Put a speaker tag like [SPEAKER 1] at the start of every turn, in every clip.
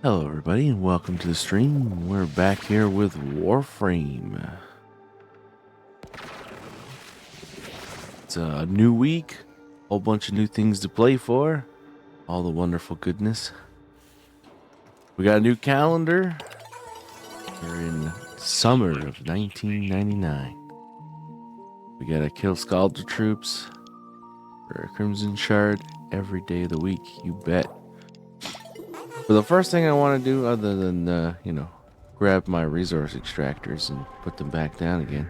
[SPEAKER 1] Hello everybody and welcome to the stream. We're back here with Warframe. It's a new week, whole bunch of new things to play for, all the wonderful goodness. We got a new calendar. We're in summer of 1999. We gotta kill Scalder troops for a Crimson Shard every day of the week, you bet. But the first thing I want to do, other than, grab my resource extractors and put them back down again,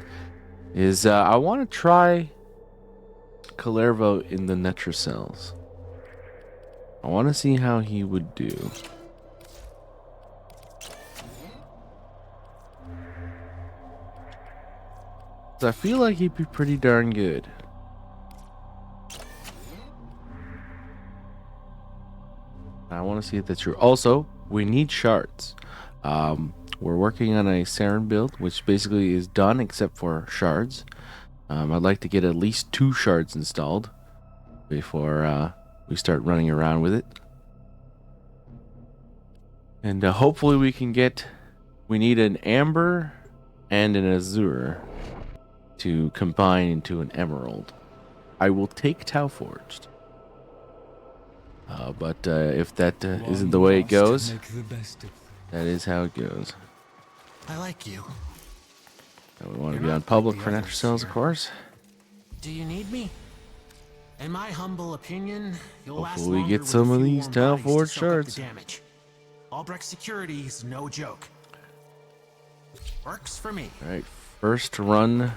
[SPEAKER 1] is I want to try Kalervo in the Netracells. I want to see how he would do. So I feel like he'd be pretty darn good. I want to see if that's true. Also, we need shards. We're working on a Saryn build, which basically is done except for shards. I'd like to get at least 2 shards installed before we start running around with it. And hopefully we can get... We need an amber and an azure to combine into an emerald. I will take Tau Forged. But if that isn't the way it goes, that is how it goes.
[SPEAKER 2] I like you.
[SPEAKER 1] We want to be on public for Netracells, of course.
[SPEAKER 2] Do you need me? In my humble opinion, you'll last
[SPEAKER 1] Hopefully we
[SPEAKER 2] longer
[SPEAKER 1] get some
[SPEAKER 2] with
[SPEAKER 1] of
[SPEAKER 2] a few
[SPEAKER 1] these
[SPEAKER 2] warm
[SPEAKER 1] Tau
[SPEAKER 2] bodies to
[SPEAKER 1] Forged
[SPEAKER 2] soak up the
[SPEAKER 1] shards.
[SPEAKER 2] damage. Albrecht security is no joke. Works for me.
[SPEAKER 1] Alright, first run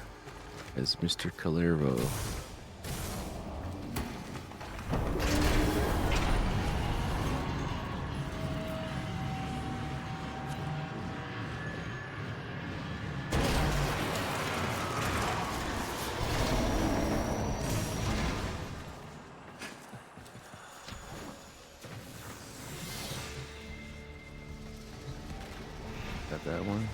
[SPEAKER 1] as Mr. Kalervo. Got that one.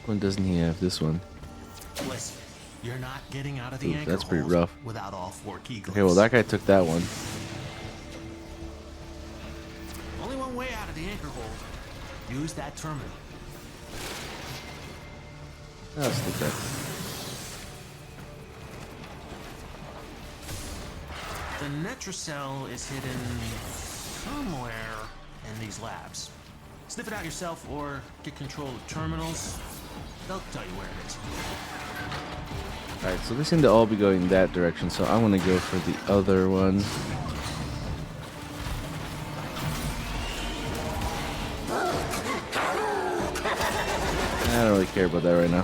[SPEAKER 1] When doesn't he have this one?
[SPEAKER 2] Listen, you're not getting out of the
[SPEAKER 1] Ooh,
[SPEAKER 2] anchor
[SPEAKER 1] that's pretty
[SPEAKER 2] hold
[SPEAKER 1] rough.
[SPEAKER 2] without all 4 key glyphs.
[SPEAKER 1] Okay, well that guy took that one.
[SPEAKER 2] Only one way out of the anchor hold. Use that terminal.
[SPEAKER 1] Let's take that.
[SPEAKER 2] The Netracell is hidden somewhere in these labs. Sniff it out yourself or get control of terminals. They'll tell you where it is.
[SPEAKER 1] Alright, so they seem to all be going that direction, so I'm gonna go for the other one. I don't really care about that right now.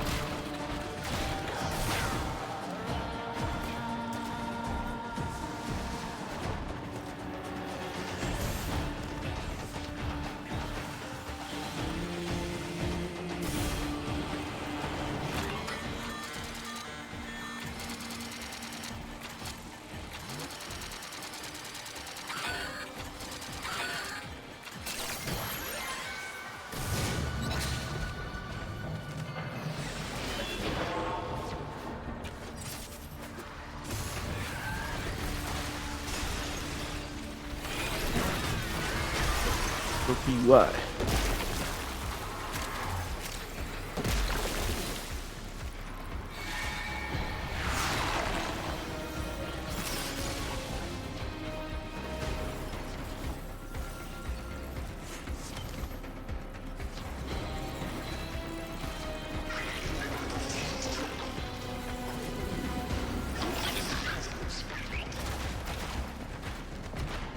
[SPEAKER 1] Why?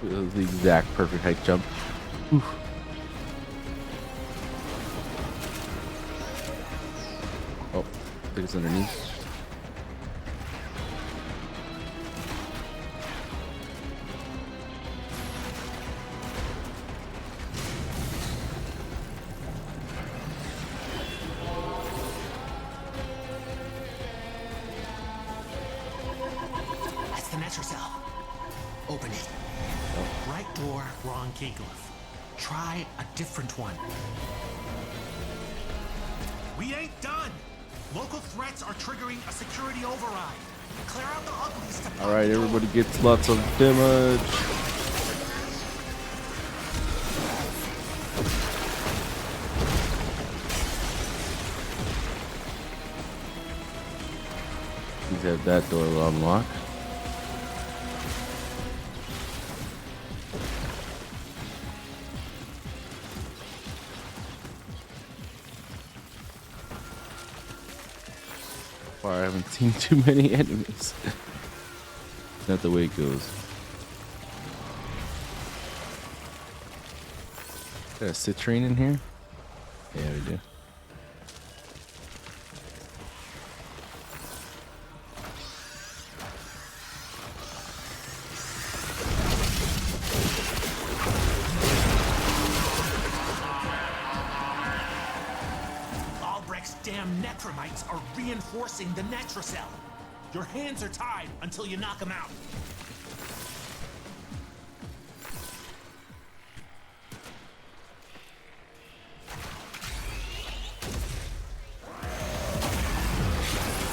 [SPEAKER 1] The exact perfect height jump. Oof. Oh, I think it's underneath.
[SPEAKER 2] That's the Netracell. Open it. Right door, wrong key glyph. Try a different one. We ain't done. Local threats are triggering a security override. Clear out the uglies to
[SPEAKER 1] Alright, everybody gets lots of damage. These have that door unlocked. Far, I haven't seen too many enemies. Not the way it goes. Got a citrine in here? Yeah, we do.
[SPEAKER 2] Albrecht's damn necromites are reinforcing the Netrocell. Your hands are tied until you knock them out.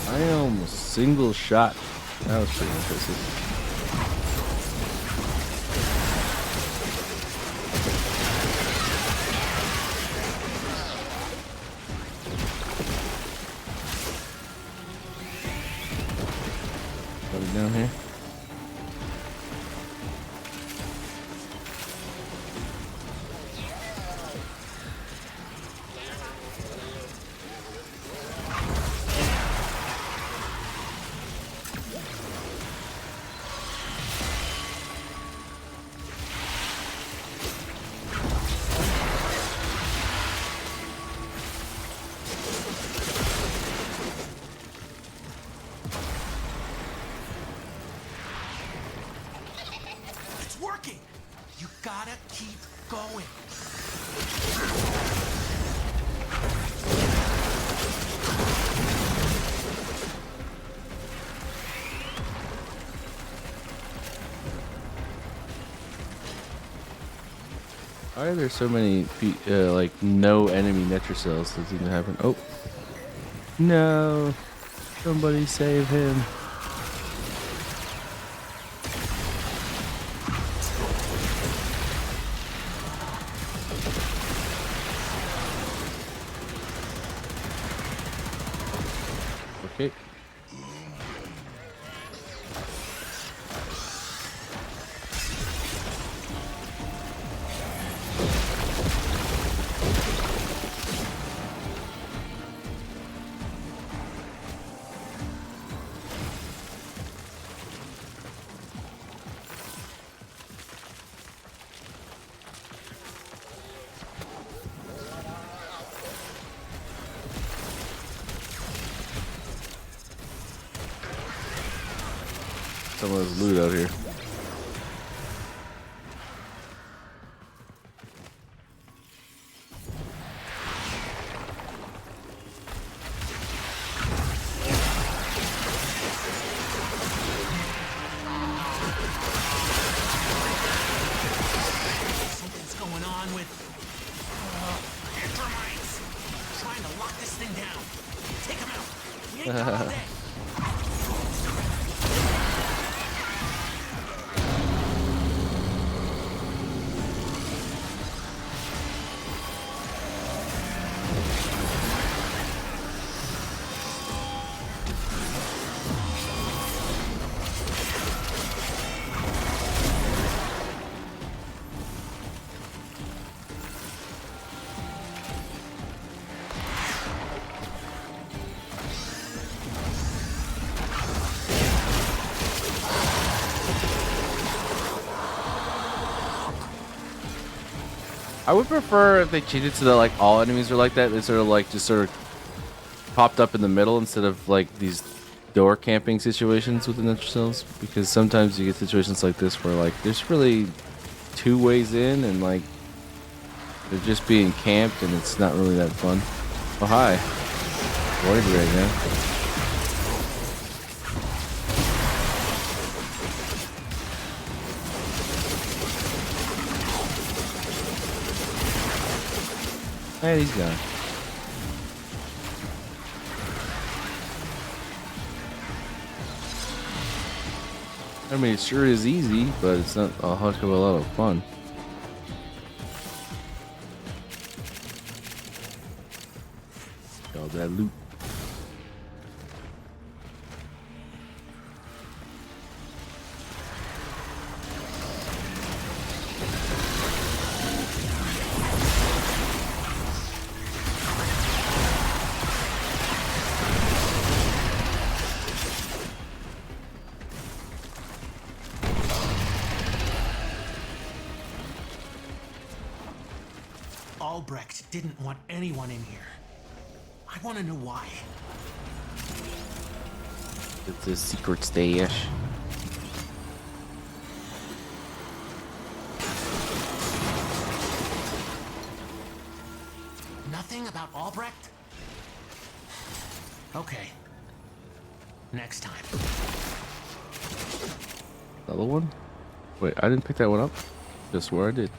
[SPEAKER 1] I almost single shot. That was pretty impressive. Put it down here.
[SPEAKER 2] It's working! You gotta keep going.
[SPEAKER 1] Why are there so many like no enemy Netrocells? Doesn't even happen. Oh no! Somebody save him! Okay. Some of this loot out here.
[SPEAKER 2] Something's going on with Necromites. Trying to lock this thing down. Take them out. We ain't got all day.
[SPEAKER 1] I would prefer if they cheated so that like all enemies are like that. They sort of like just sort of popped up in the middle instead of like these door camping situations with the Netrocells. Because sometimes you get situations like this where like there's really two ways in and like they're just being camped and it's not really that fun. Oh hi, Void right now. Hey, he's gone. I mean, it sure is easy, but it's not a heck of a lot of fun. All that loot.
[SPEAKER 2] Albrecht didn't want anyone in here. I want to know why.
[SPEAKER 1] It's a secret stash.
[SPEAKER 2] Nothing about Albrecht? Okay. Next time.
[SPEAKER 1] Another one? Wait, I didn't pick that one up. Just swear I did.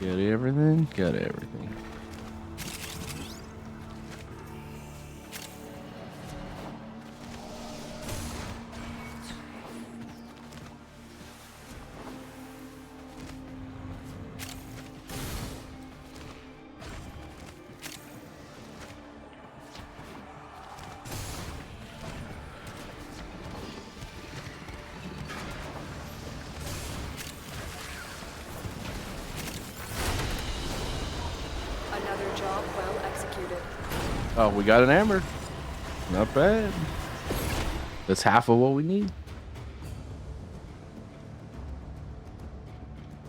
[SPEAKER 1] Got everything? Got everything.
[SPEAKER 3] Another job well executed.
[SPEAKER 1] Oh, we got an amber. Not bad. That's half of what we need.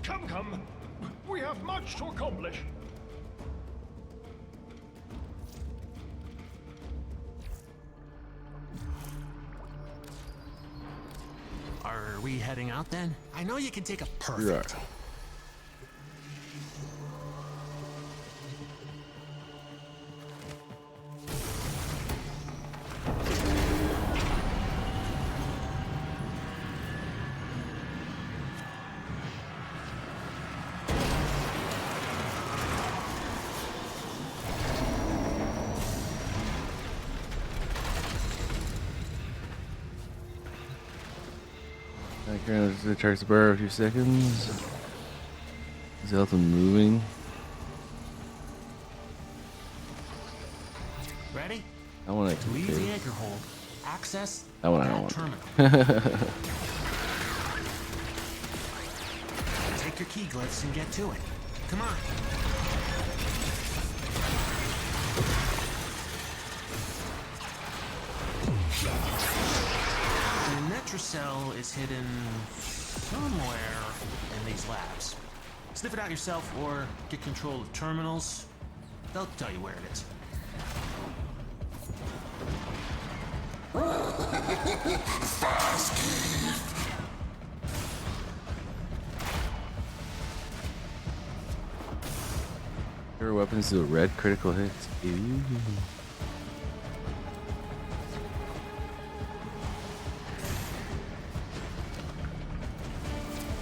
[SPEAKER 4] Come, come. We have much to accomplish.
[SPEAKER 2] Are we heading out then? I know you can take a perfect.
[SPEAKER 1] You are. I charge the bar a few seconds. Is Elton moving?
[SPEAKER 2] Ready?
[SPEAKER 1] I want to
[SPEAKER 2] Leave the anchor hold. Access
[SPEAKER 1] That one I
[SPEAKER 2] that
[SPEAKER 1] don't want.
[SPEAKER 2] terminal. Take your key glyphs and get to it. Come on. The Netracell is hidden somewhere in these labs. Sniff it out yourself or get control of terminals. They'll tell you where it is.
[SPEAKER 1] Your weapons do red critical hits. Ooh.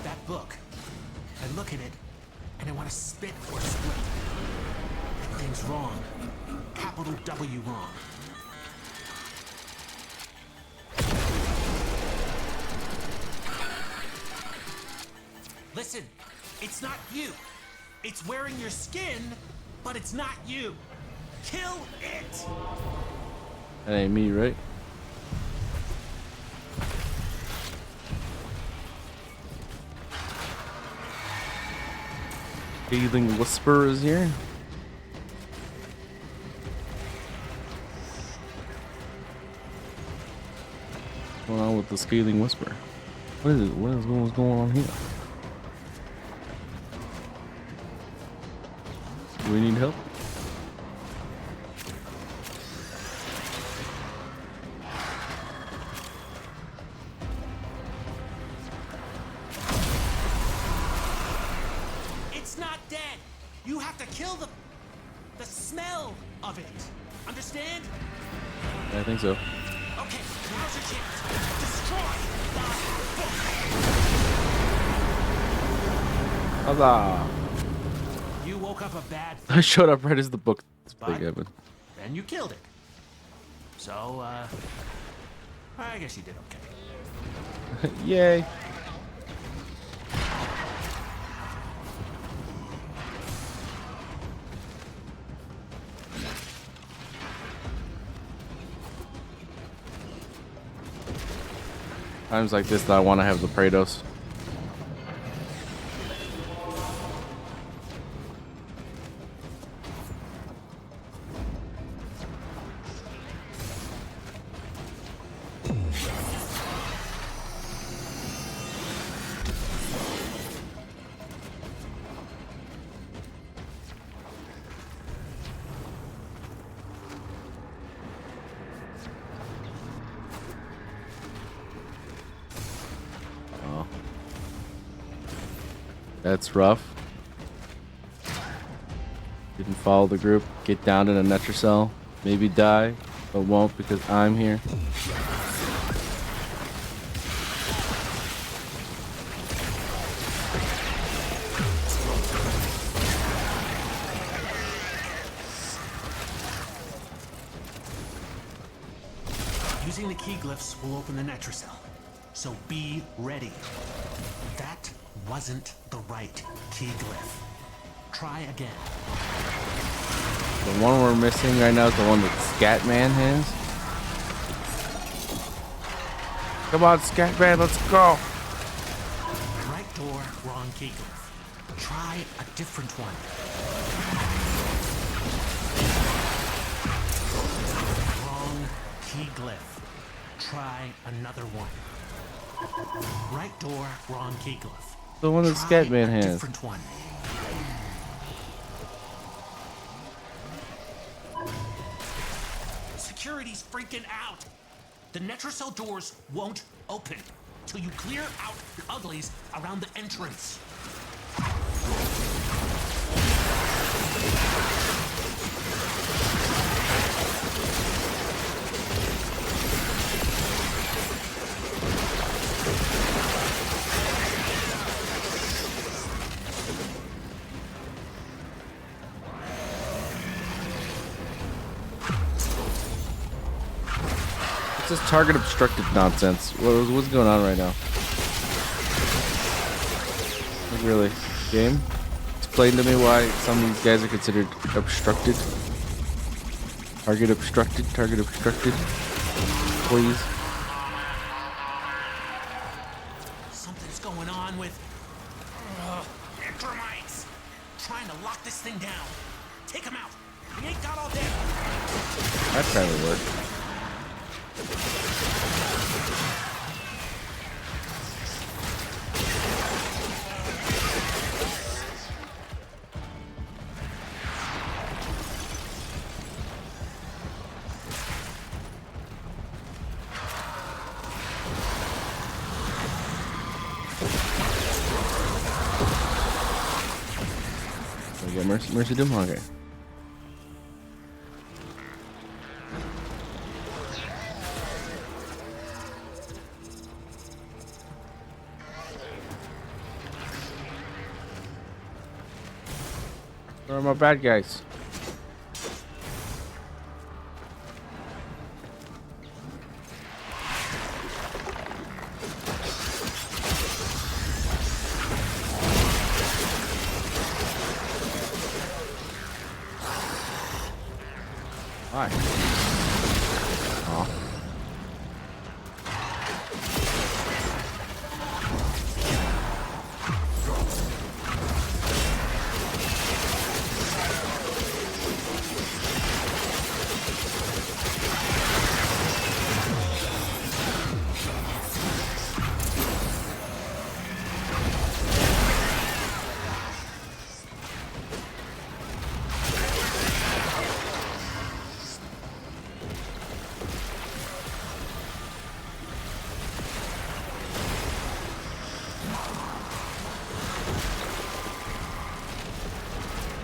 [SPEAKER 2] That book. I look at it and I want to spit or split. That thing's wrong. Capital W wrong. Listen, it's not you. It's wearing your skin, but it's not you. Kill it!
[SPEAKER 1] That ain't me, right? Scathing Whisper is here. What's going on with the Scathing Whisper? What is it? What's going on here? Do we need help?
[SPEAKER 2] It's not dead. You have to kill the smell of it. Understand?
[SPEAKER 1] I think so.
[SPEAKER 2] Okay, now's your chance. Destroy the book.
[SPEAKER 1] Huzzah!
[SPEAKER 2] You woke up a bad
[SPEAKER 1] I showed up right as the book thing
[SPEAKER 2] But-
[SPEAKER 1] happened.
[SPEAKER 2] and you killed it. So, I guess you did okay.
[SPEAKER 1] Yay! Times like this that I want to have the Praetos. That's rough. Didn't follow the group. Get down in a Netracell. Maybe die, but won't because I'm here.
[SPEAKER 2] Using the key glyphs will open the Netracell, so be ready. That wasn't the right key glyph. Try again.
[SPEAKER 1] The one we're missing right now is the one that Scatman has. Come on, Scatman, let's go.
[SPEAKER 2] Right door, wrong key glyph. Try a different one. Wrong key glyph. Try another one. Right door, wrong key glyph.
[SPEAKER 1] The one that
[SPEAKER 2] Try
[SPEAKER 1] Scatman
[SPEAKER 2] a
[SPEAKER 1] has.
[SPEAKER 2] different one. Security's freaking out. The Netracell doors won't open till you clear out the uglies around the entrance.
[SPEAKER 1] What's this target obstructed nonsense? What's going on right now? Like really, game? Explain to me why some of these guys are considered obstructed. Target obstructed, please.
[SPEAKER 2] Something's going on with Entermites. Trying to lock this thing down. Take him out. We ain't got all day.
[SPEAKER 1] That kind of worked. Yeah, Mercy Doom Hunger. Where are my bad guys? Why? Aw.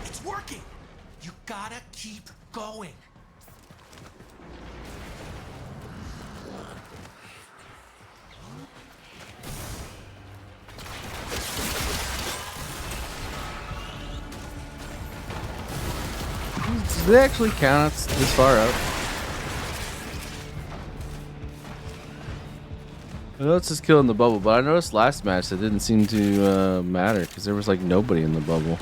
[SPEAKER 2] It's working. You gotta keep going.
[SPEAKER 1] Does it actually count this far out? I know it's just killing the bubble, but I noticed last match that didn't seem to matter because there was like nobody in the bubble.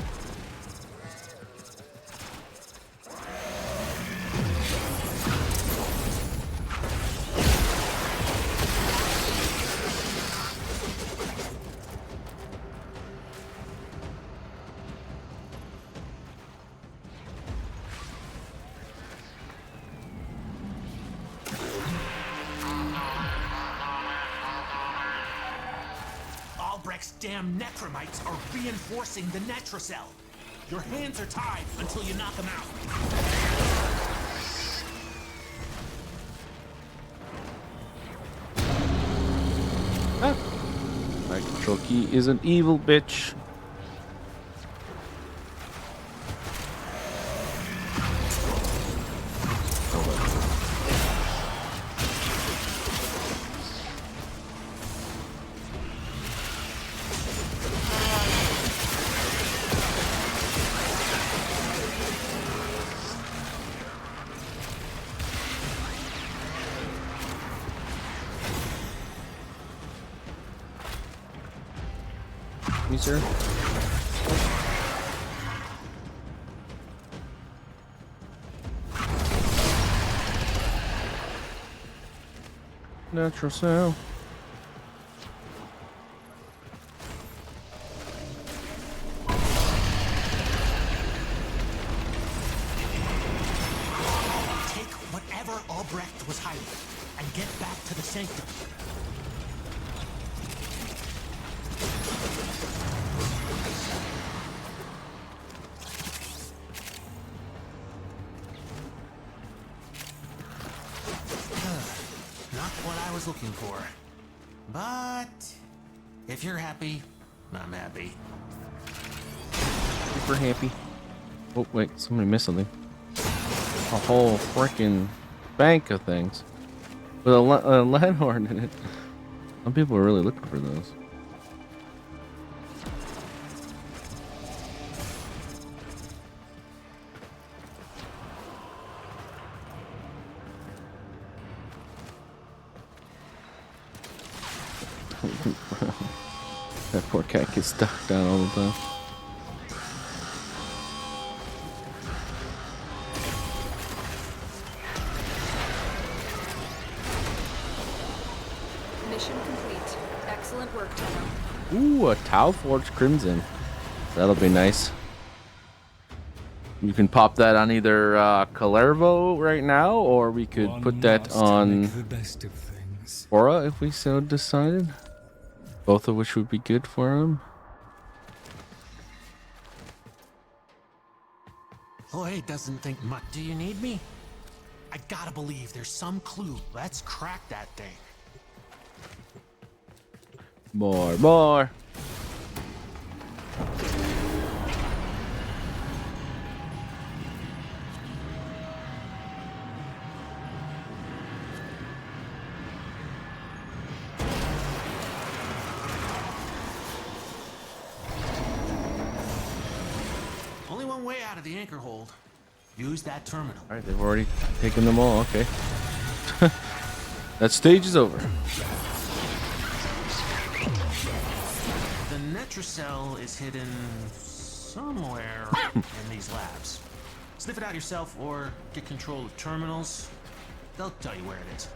[SPEAKER 2] Albrecht's damn Necromites are reinforcing the Netracell. Your hands are tied until you knock them out.
[SPEAKER 1] Ah. My control key is an evil bitch.
[SPEAKER 5] sir. Natural cell.
[SPEAKER 2] Take whatever Albrecht was hiding and get back to the sanctum. Not what I was looking for. But if you're happy, I'm happy.
[SPEAKER 5] Super happy. Oh wait, somebody missed something. A whole freaking bank of things with a landlord in it. Some people are really looking for those. That poor cat gets stuck down all the time.
[SPEAKER 3] Mission complete. Excellent work, Tenno.
[SPEAKER 5] Ooh, a Tau Forged Crimson. That'll be nice. You can pop that on either Kalervo right now, or we could put that on
[SPEAKER 6] the best of things.
[SPEAKER 5] Aura if we so decided. Both of which would be good for him.
[SPEAKER 2] Lloyd doesn't think much. Do you need me? I gotta believe there's some clue. Let's crack that thing.
[SPEAKER 5] More.
[SPEAKER 2] Only one way out of the anchor hold. Use that terminal.
[SPEAKER 5] All right, they've already taken them all. Okay. That stage is over.
[SPEAKER 2] The Netracell is hidden somewhere in these labs. Sniff it out yourself or get control of terminals. They'll tell you where it is.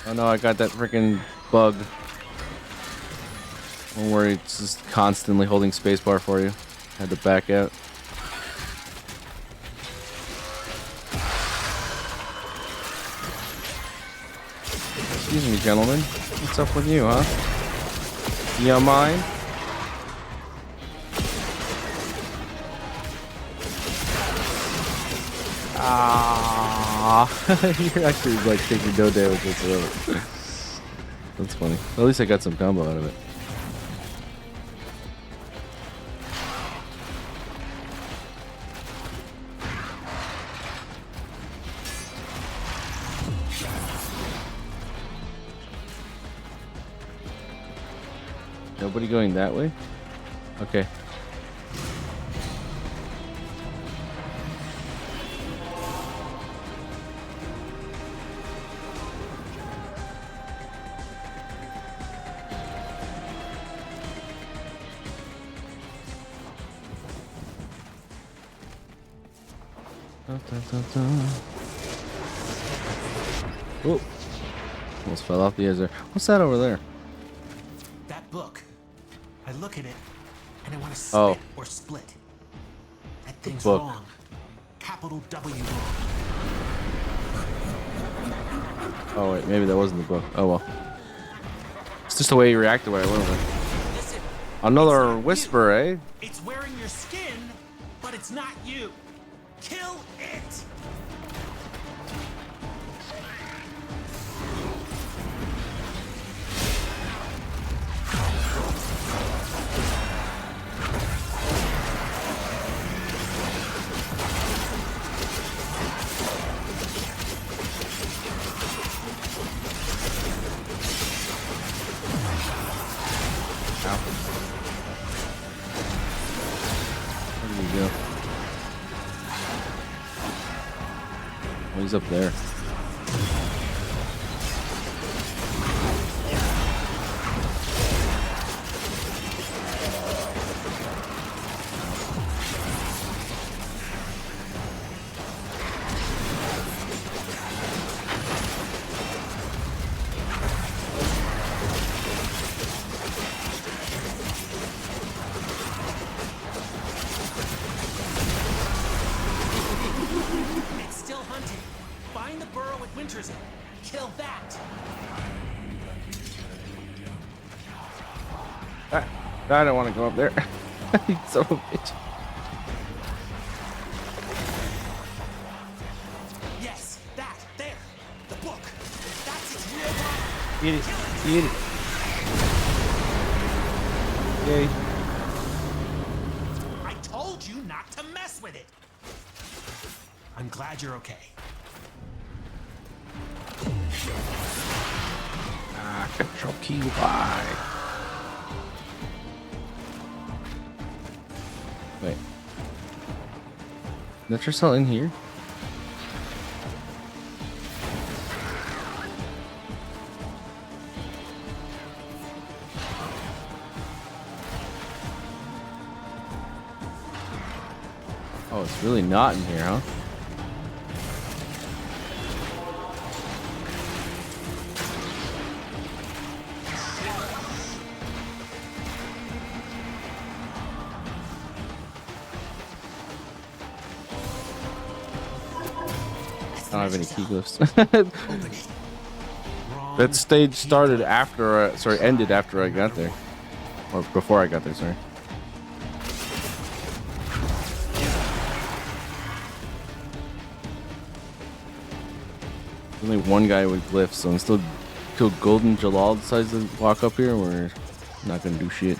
[SPEAKER 5] Oh no, I got that freaking bug. One where it's just constantly holding spacebar for you. Had to back out. Excuse me, gentlemen. What's up with you, huh? You mind? Ah, you're actually like taking no damage whatsoever. That's funny. At least I got some combo out of it. Nobody going that way? Okay. Oh, almost fell off the edge there. What's that over there?
[SPEAKER 2] That book. I look at it and I want to
[SPEAKER 5] Oh.
[SPEAKER 2] split or split. That thing's
[SPEAKER 5] book.
[SPEAKER 2] wrong. Capital W wrong.
[SPEAKER 5] Oh wait, maybe that wasn't the book. Oh well. It's just the way you reacted where I went with it.
[SPEAKER 2] Listen,
[SPEAKER 5] Another
[SPEAKER 2] it's not
[SPEAKER 5] whisper,
[SPEAKER 2] you.
[SPEAKER 5] eh?
[SPEAKER 2] It's wearing your skin, but it's not you. Kill it.
[SPEAKER 5] There you go. Oh, he's up there.
[SPEAKER 2] It's still hunting. Find the burrow it winters in. Kill that.
[SPEAKER 5] I don't want to go up there. You son of a bitch.
[SPEAKER 2] Yes, that. There. The book. That's its real body.
[SPEAKER 5] Eat it. Eat it. Yay.
[SPEAKER 2] I told you not to mess with it. I'm glad you're okay.
[SPEAKER 5] Control key Y. Wait. Nitrocell in here? Oh, it's really not in here, huh? I don't have any key glyphs.
[SPEAKER 2] Open it. Wrong.
[SPEAKER 5] That stage started after, ended after I got there. Or before I got there, sorry. Only one guy with glyphs, so I'm still till Golden Jalal decides to walk up here. We're not gonna do shit.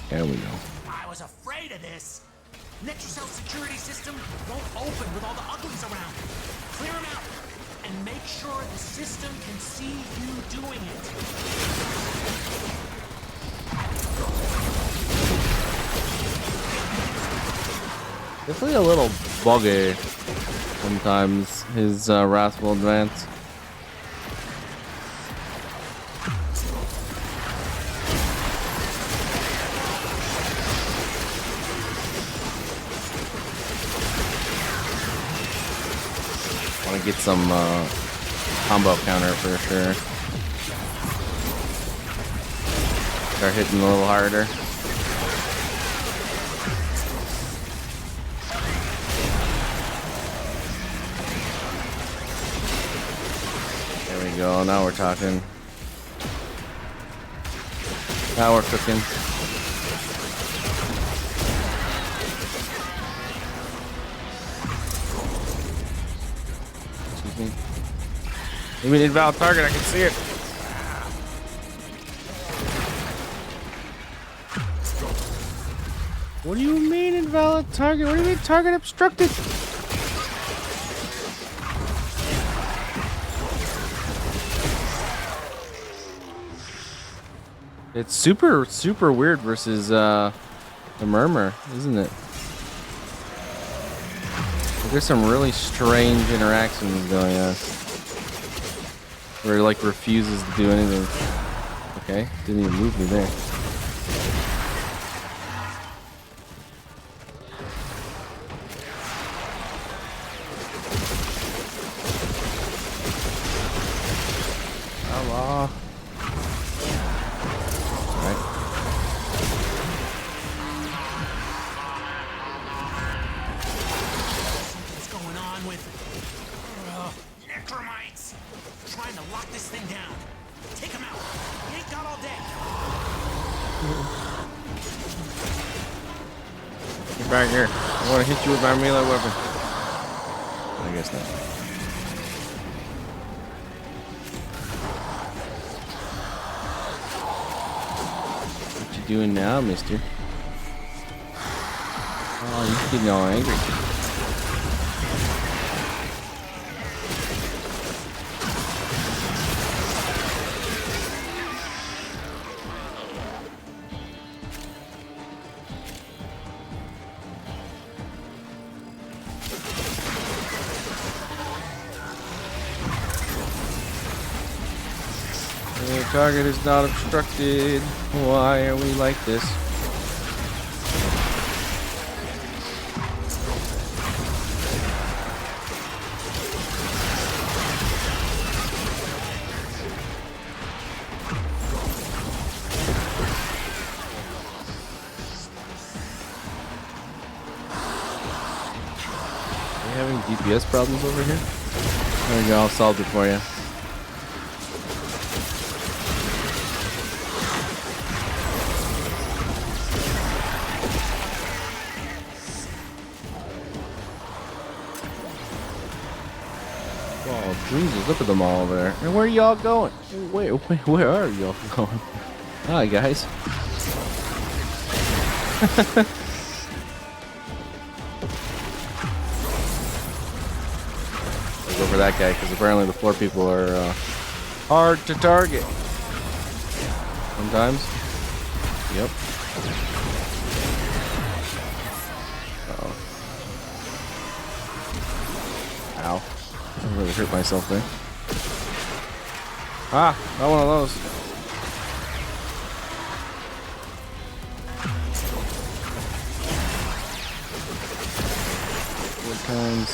[SPEAKER 5] There we go.
[SPEAKER 2] I was afraid of this. Nitrocell's security system won't open with all the uglies around. Clear them out and make sure the system can see you doing it.
[SPEAKER 5] Definitely a little buggy sometimes, his Wrathful Advance. Want to get some combo counter for sure. Start hitting a little harder. There we go. Now we're talking. Now we're cooking. Give me an invalid target, I can see it. What do you mean invalid target? What do you mean target obstructed? It's super weird versus the Murmur, isn't it? There's some really strange interactions going on. Where he like refuses to do anything. Okay, didn't even move me there. Hello. Alright.
[SPEAKER 2] What's going on with necromites? Trying to lock this thing down. Take him out. He ain't got all day.
[SPEAKER 5] Get back here. I want to hit you with my melee weapon. I guess not. What you doing now, mister? Oh, you're getting all angry. The target is not obstructed. Why are we like this? Are you having DPS problems over here? There we go, I'll solve it for you. Oh, Jesus, look at them all over there. And where are y'all going? Wait, where are y'all going? Hi, guys. I'll go for that guy, because apparently the floor people are hard to target. Sometimes. Yep. Uh-oh. Ow. I really hurt myself there. Ah, not one of those. 4 times.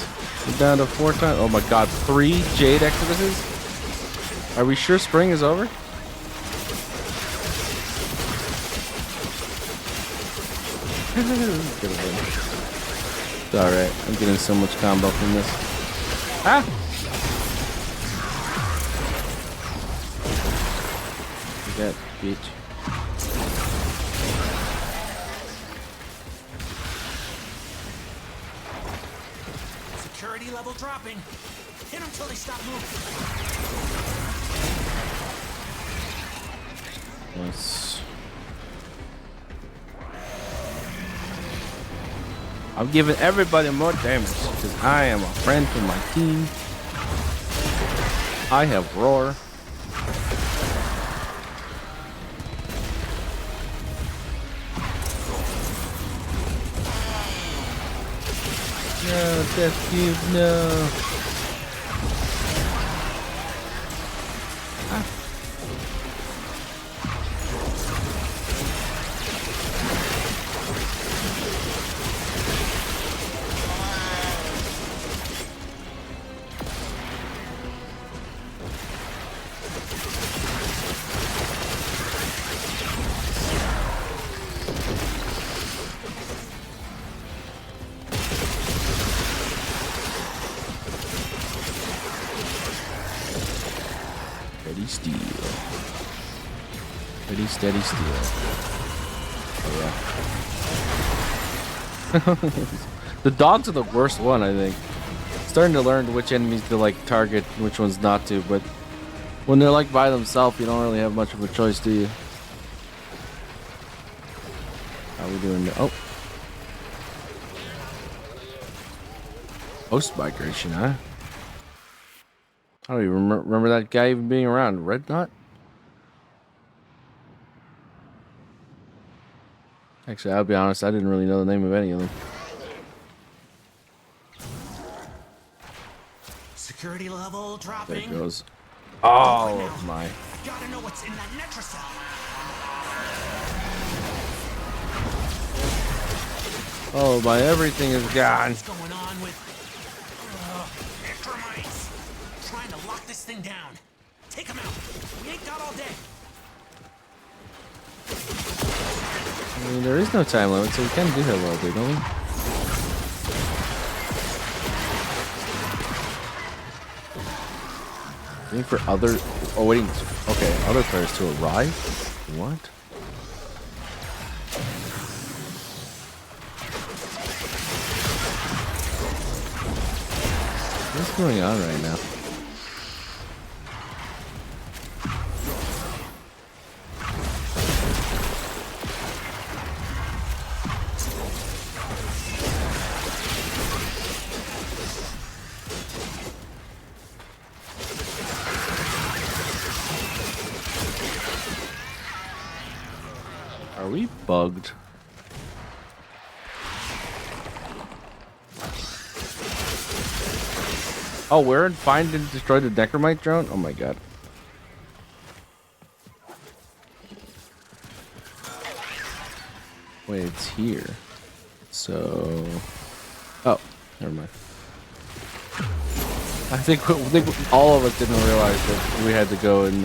[SPEAKER 5] We're down to 4 times. Oh my god, 3 Jade Exoduses? Are we sure spring is over? It's alright. I'm getting so much combo from this. Ah! That bitch.
[SPEAKER 2] Security level dropping. Hit them till they stop moving.
[SPEAKER 5] Nice. I'm giving everybody more damage because I am a friend to my team. I have roar. No, Death Cube, no. Ah. Steady steel. Steady, steady steel. Oh yeah. The dogs are the worst one, I think. Starting to learn which enemies to like target, which ones not to, but when they're like by themselves, you don't really have much of a choice, do you? How are we doing? Oh. Post migration, huh? I don't even remember that guy even being around. Red Knot? Actually, I'll be honest, I didn't really know the name of any of them.
[SPEAKER 2] Security level dropping.
[SPEAKER 5] There it goes. All of my.
[SPEAKER 2] Gotta know what's in that Netracell.
[SPEAKER 5] Oh, my everything is gone.
[SPEAKER 2] What's going on with termites? Trying to lock this thing down. Take them out. We ain't got all day.
[SPEAKER 5] I mean, there is no time limit, so we can do that all day, don't we? Waiting for other. Oh, waiting. Okay, other players to arrive? What? What's going on right now? Are we bugged? Oh, we're in find and destroy the Necromite drone? Oh my god. Wait, it's here. So... Oh, never mind. I think all of us didn't realize that we had to go and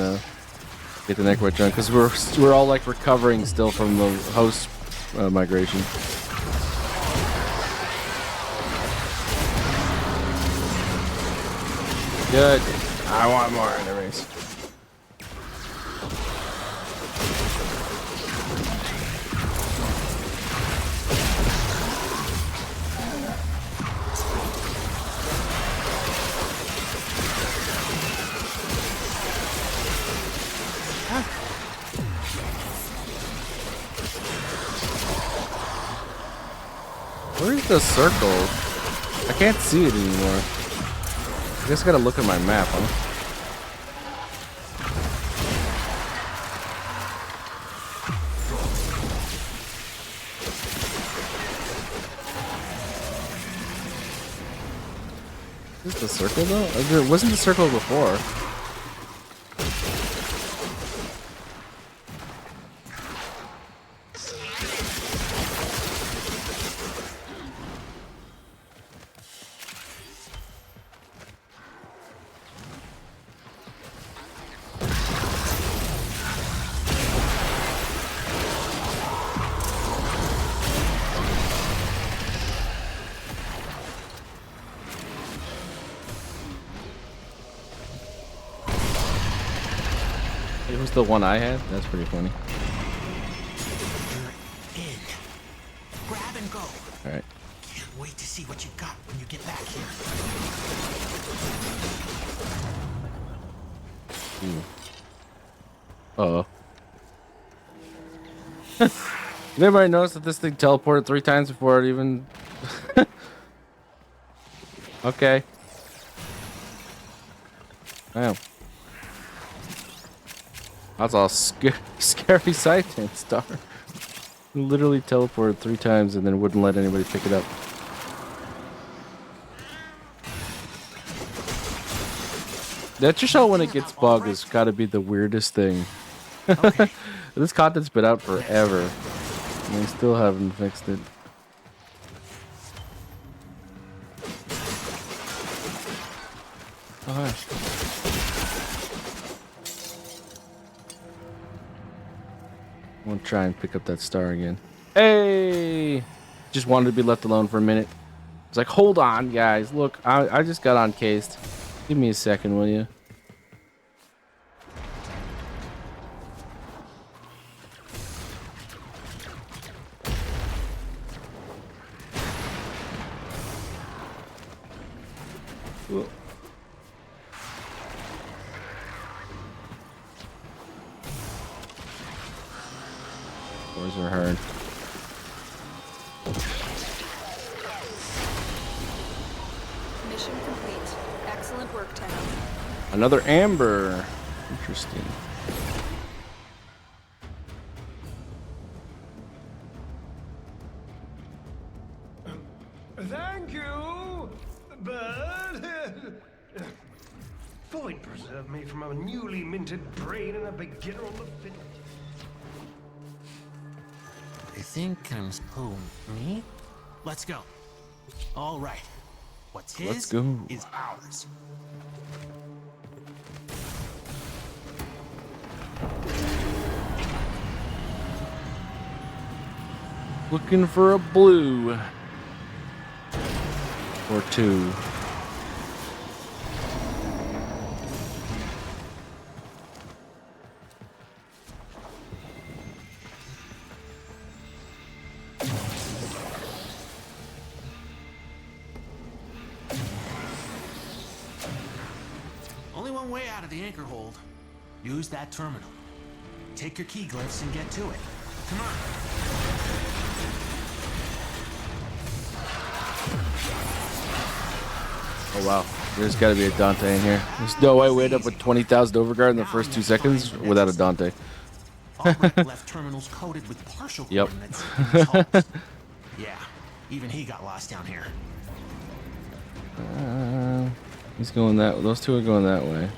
[SPEAKER 5] get the neck wedge on because we're all like recovering still from the host migration. Good. I want more enemies. Where's the circle? I can't see it anymore. I guess I gotta look at my map, huh? Is this the circle though? There wasn't the circle before. It was the one I had? That's pretty funny.
[SPEAKER 2] You're in. Grab and go.
[SPEAKER 5] Alright.
[SPEAKER 2] Can't wait to see what you got when you get back here.
[SPEAKER 5] Uh-oh. Did anybody notice that this thing teleported 3 times before it even... Okay. Damn. That's all scary sight, Star. Literally teleported 3 times and then wouldn't let anybody pick it up. That just show when it gets bugged has got to be the weirdest thing.
[SPEAKER 2] Okay.
[SPEAKER 5] This content's been out forever, and they still haven't fixed it. Oh, hi. I'm gonna try and pick up that star again. Hey! Just wanted to be left alone for a minute. It's like, hold on, guys. Look, I just got uncased. Give me a second, will you? Whoa. Boys were heard.
[SPEAKER 3] Mission complete. Excellent work, Tenno.
[SPEAKER 5] Another amber. Interesting.
[SPEAKER 4] Thank you, but Void preserved me from a newly minted brain and a beginner on the fiddle.
[SPEAKER 2] I think I'm... Who? Me? Let's go. All right. What's his
[SPEAKER 5] Let's go.
[SPEAKER 2] is ours.
[SPEAKER 5] Looking for a blue. Or 2.
[SPEAKER 2] Only one way out of the anchor hold. Use that terminal. Take your key glyphs and get to it. Come on.
[SPEAKER 5] Oh wow, there's got to be a Dante in here. There's no way we end up with 20,000 overguard in the first 2 seconds without a Dante.
[SPEAKER 2] Albright left terminals coated with partial
[SPEAKER 5] Yep.
[SPEAKER 2] coordinates. in his halls. Yeah, even he got lost down here.
[SPEAKER 5] He's going that. Those 2 are going that way.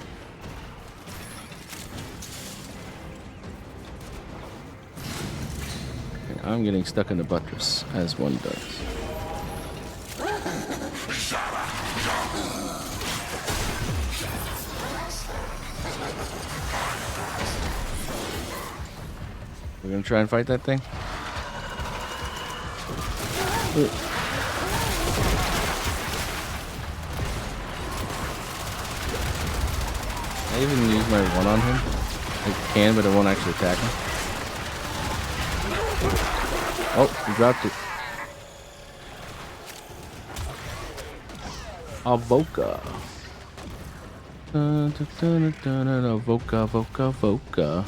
[SPEAKER 5] Okay, I'm getting stuck in the buttress, as one does. We're gonna try and fight that thing? I even use my one on him. I can, but it won't actually attack him. Oh, he dropped it. Avoca. Avoca, Avoca, Avoca.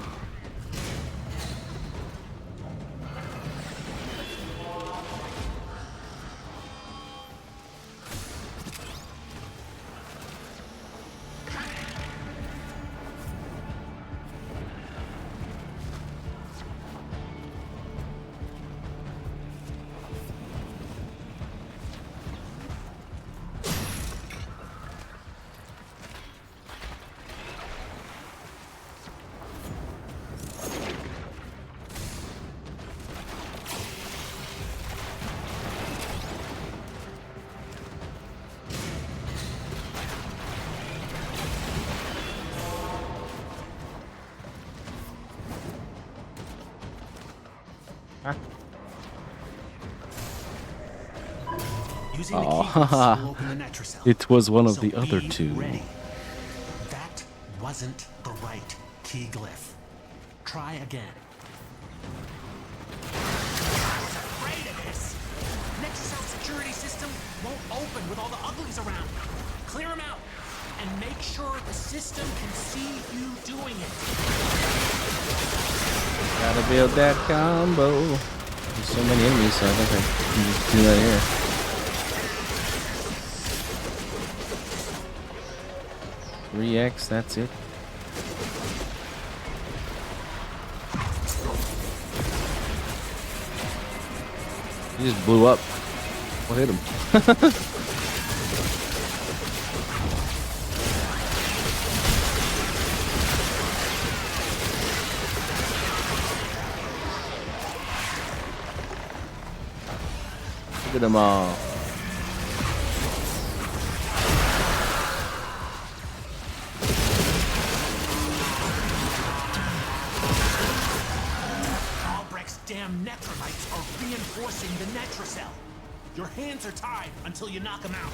[SPEAKER 2] Using the key will open the Netracell.
[SPEAKER 5] It was one of
[SPEAKER 2] So
[SPEAKER 5] the other
[SPEAKER 2] be
[SPEAKER 5] two.
[SPEAKER 2] ready. That wasn't the right key glyph. Try again. I was afraid of this. Netracell security system won't open with all the uglies around. Clear them out and make sure the system can see you doing it.
[SPEAKER 5] Gotta build that combo. There's so many enemies, so I think I can just do that here. 3x, that's it. He just blew up. What hit him? Look at them all.
[SPEAKER 2] Albrecht's damn necromites are reinforcing the Netracell. Your hands are tied until you knock them out.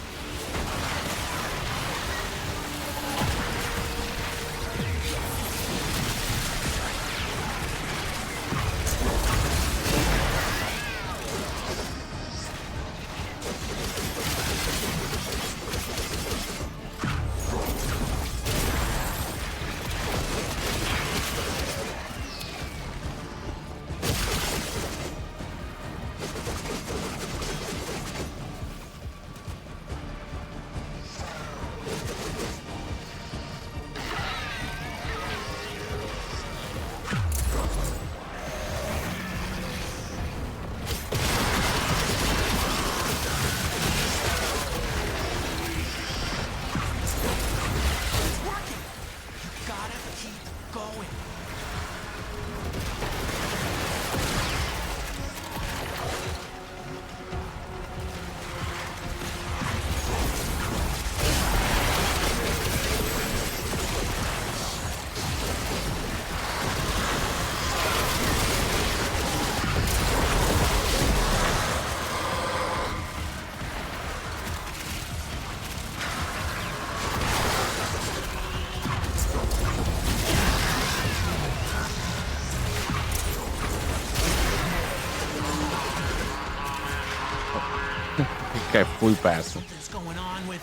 [SPEAKER 5] Guy flew past him.
[SPEAKER 2] Something's going on with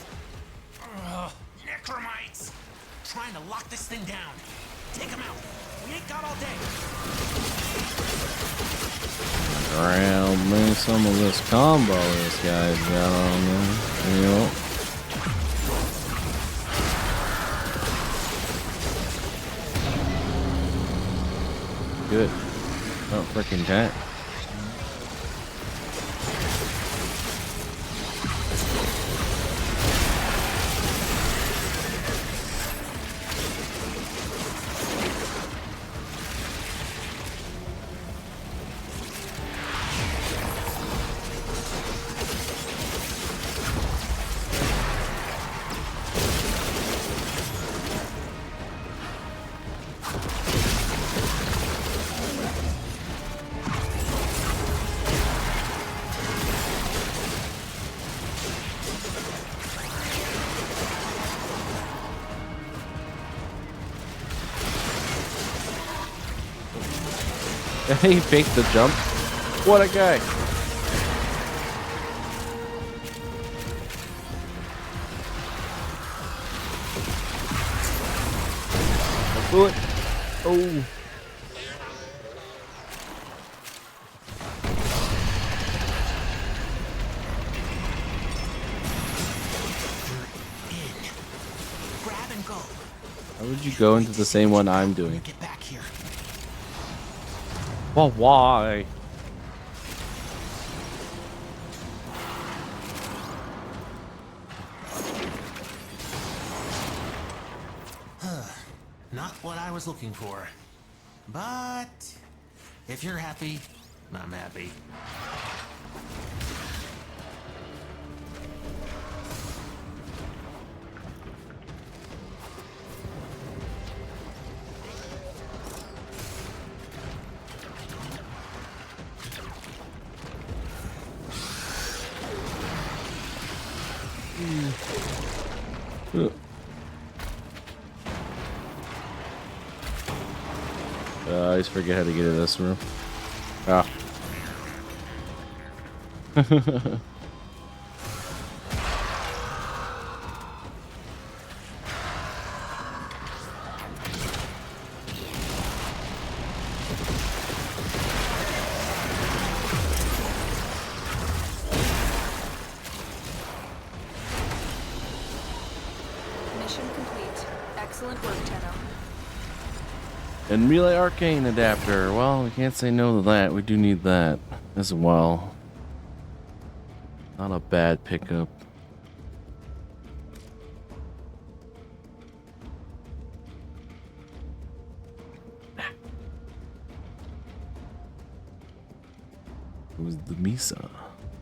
[SPEAKER 2] necromites. Trying to lock this thing down. Take them out. We ain't got all day.
[SPEAKER 5] Around me some of this combo this guy's got on there. You know. Good. Oh, freaking tank. He faked the jump. What a guy. Bullet. Oh.
[SPEAKER 2] Grab and go.
[SPEAKER 5] How would you go into the same one I'm doing?
[SPEAKER 2] Get back here.
[SPEAKER 5] Well, why?
[SPEAKER 2] Not what I was looking for. But if you're happy, I'm happy.
[SPEAKER 5] I always forget how to get in this room. Ah.
[SPEAKER 3] Mission complete. Excellent work, Tenno.
[SPEAKER 5] And Relay Arcane Adapter. Well, we can't say no to that. We do need that as well. Not a bad pickup. It was the Mesa.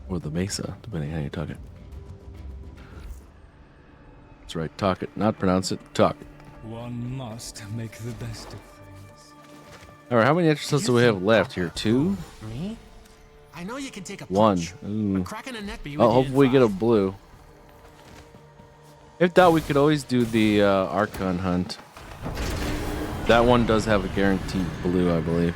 [SPEAKER 5] Or the Mesa, depending on how you talk it. That's right, talk it. Not pronounce it, talk it.
[SPEAKER 6] One must make the best of things.
[SPEAKER 5] Alright, how many extracells do we have left here? 2?
[SPEAKER 2] Me? I know you can take a
[SPEAKER 5] 1.
[SPEAKER 2] punch,
[SPEAKER 5] Ooh.
[SPEAKER 2] but cracking a neck be
[SPEAKER 5] Oh,
[SPEAKER 2] with you in
[SPEAKER 5] hopefully we get a
[SPEAKER 2] 5.
[SPEAKER 5] blue. If not, we could always do the Archon hunt. That one does have a guaranteed blue, I believe.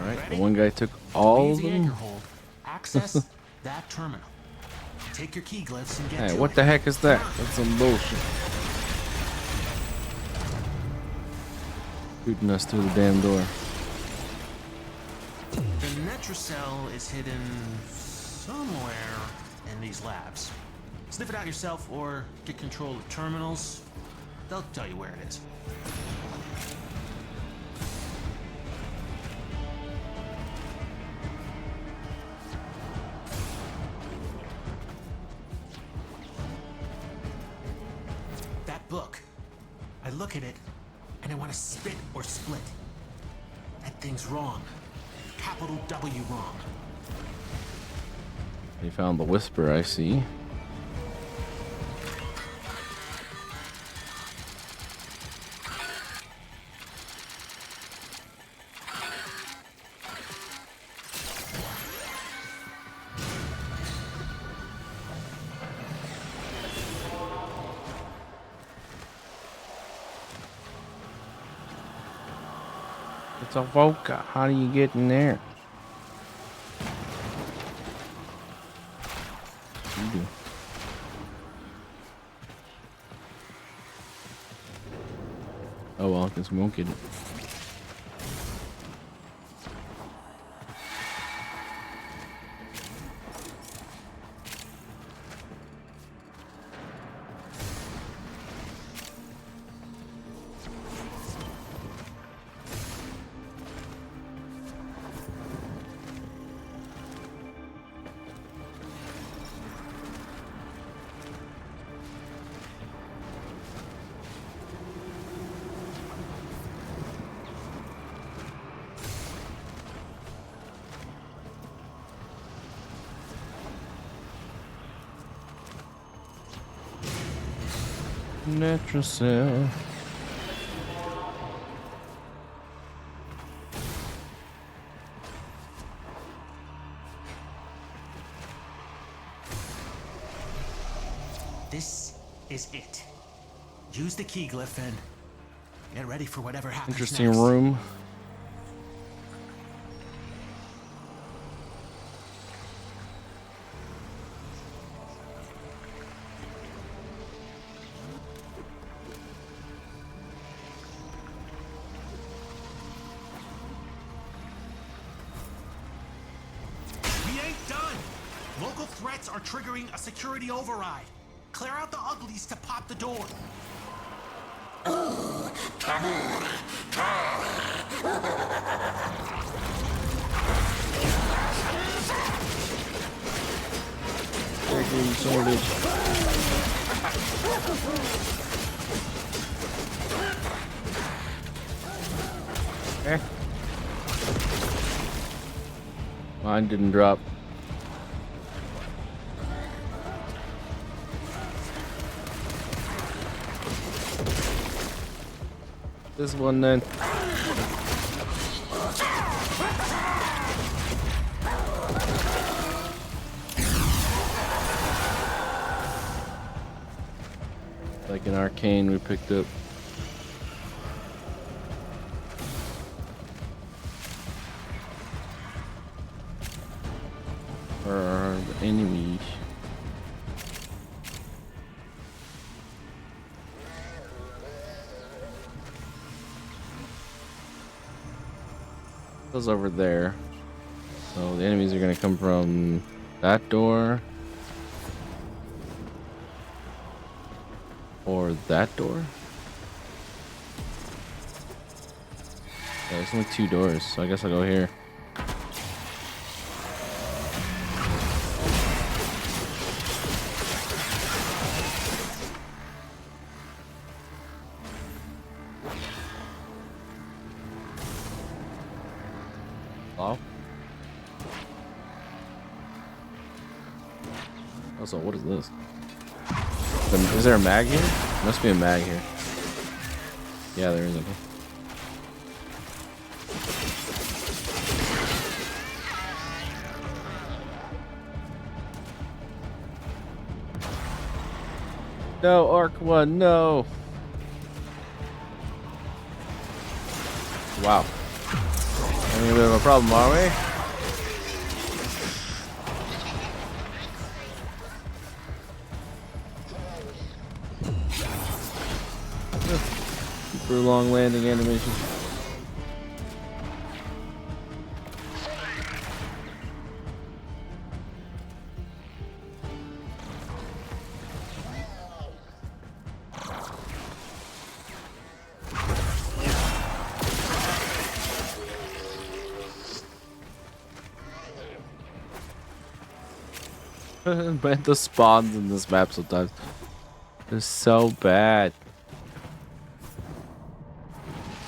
[SPEAKER 5] Alright, the one guy took all of
[SPEAKER 2] Easy anchor
[SPEAKER 5] them.
[SPEAKER 2] hold. Access that terminal. Take your key glyphs and get
[SPEAKER 5] Hey,
[SPEAKER 2] to
[SPEAKER 5] what
[SPEAKER 2] it.
[SPEAKER 5] the heck is that? That's some bullshit. Shooting us through the damn door.
[SPEAKER 2] The Netracell is hidden somewhere in these labs. Sniff it out yourself or get control of terminals. They'll tell you where it is. That book. I look at it and I want to spit or split. That thing's wrong. Capital W wrong.
[SPEAKER 5] They found the Whisper, I see. It's a Volca. How do you get in there? You do. Oh well, I guess we won't get it. Netracell.
[SPEAKER 2] This is it. Use the key glyph and get ready for whatever happens
[SPEAKER 5] Interesting
[SPEAKER 2] next.
[SPEAKER 5] room.
[SPEAKER 2] We ain't done. Local threats are triggering a security override. Clear out the uglies to pop the door.
[SPEAKER 5] Freaking shortage. Eh. Mine didn't drop. This one then. Like an arcane we picked up. Where are the enemies? Those over there. So the enemies are gonna come from that door. Or that door? Yeah, there's only 2 doors, so I guess I'll go here. Hello? Also, what is this? Is there a mag here? Must be a mag here. Yeah, there is. Okay. No, Arc 1, no. Wow. Having a bit of a problem, are we? Super long landing animation. But the spawns in this map sometimes, they're so bad.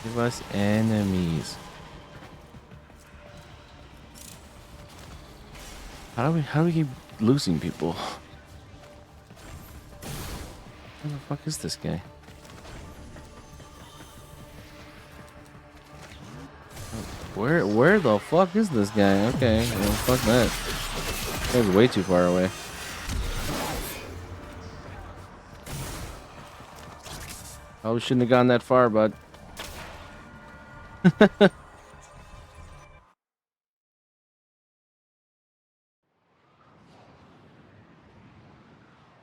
[SPEAKER 5] Give us enemies. How do we keep losing people? Where the fuck is this guy? Where the fuck is this guy? Okay, well, fuck that. That was way too far away. Oh, we shouldn't have gone that far, bud.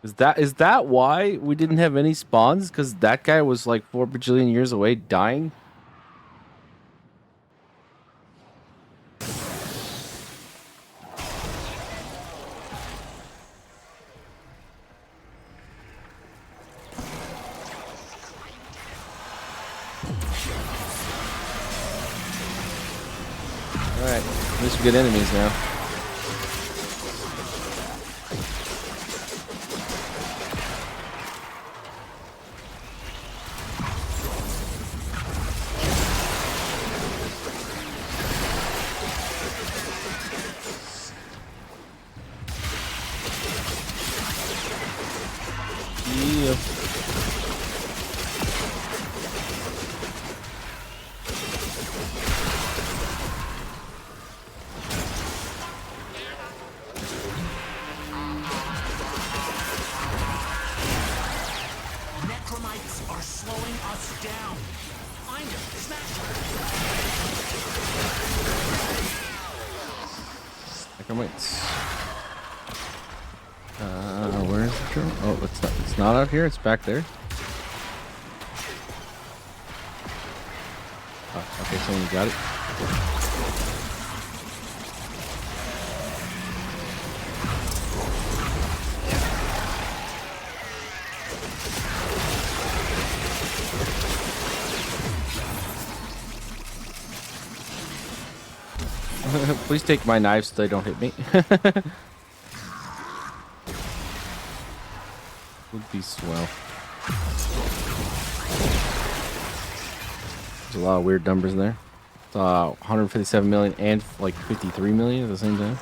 [SPEAKER 5] Is that why we didn't have any spawns? Because that guy was like 4 bajillion years away dying? Alright, at least we get enemies now. Yeah.
[SPEAKER 2] down. Find him. Smash him.
[SPEAKER 5] I can wait. Where's the drone? Oh, it's not out here. It's back there. Oh, okay, someone got it. Please take my knives so they don't hit me. Would be swell. There's a lot of weird numbers there. It's 157 million and like 53 million at the same time.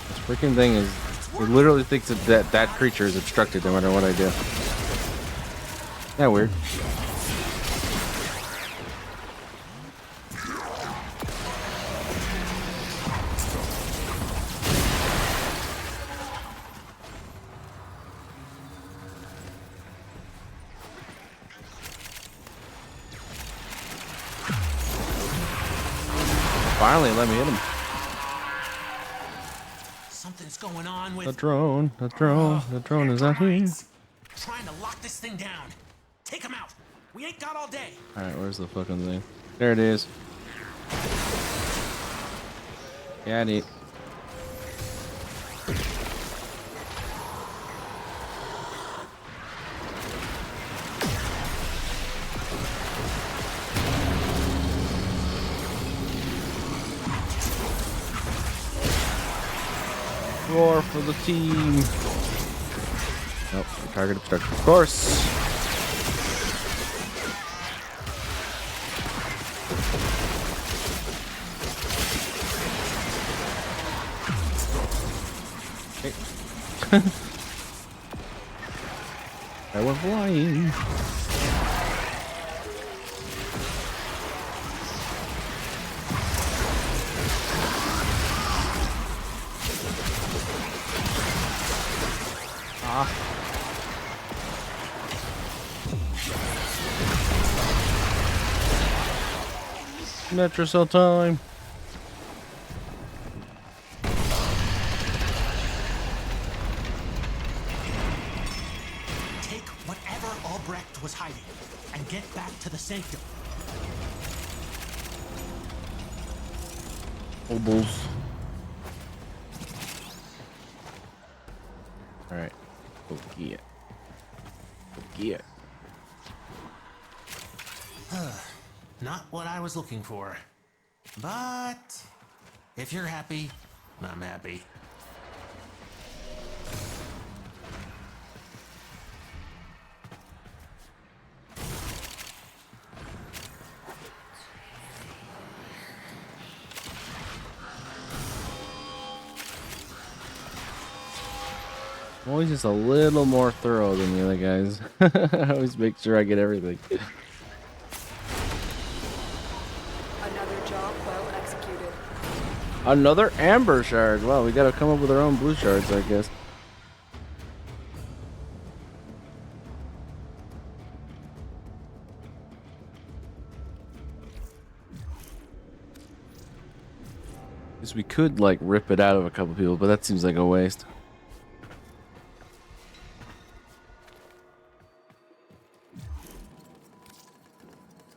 [SPEAKER 5] This freaking thing is, it literally thinks that creature is obstructed no matter what I do. Yeah, weird. Finally, let me hit him.
[SPEAKER 2] Something's going on with
[SPEAKER 5] The drone is out here.
[SPEAKER 2] trying to lock this thing down. Take him out. We ain't got all day.
[SPEAKER 5] Alright, where's the fucking thing? There it is. Got it. Roar for the team. Nope, target obstruction. Of course. Okay. I went flying. Metro cell time.
[SPEAKER 2] Take whatever Albrecht was hiding and get back to the sanctum.
[SPEAKER 5] Oh, bulls. Alright. Okay. Okay.
[SPEAKER 2] Not what I was looking for. But if you're happy, I'm happy.
[SPEAKER 5] I'm always just a little more thorough than the other guys. I always make sure I get everything.
[SPEAKER 3] Another job well executed.
[SPEAKER 5] Another amber shard. Wow, we gotta come up with our own blue shards, I guess. Guess we could like rip it out of a couple people, but that seems like a waste.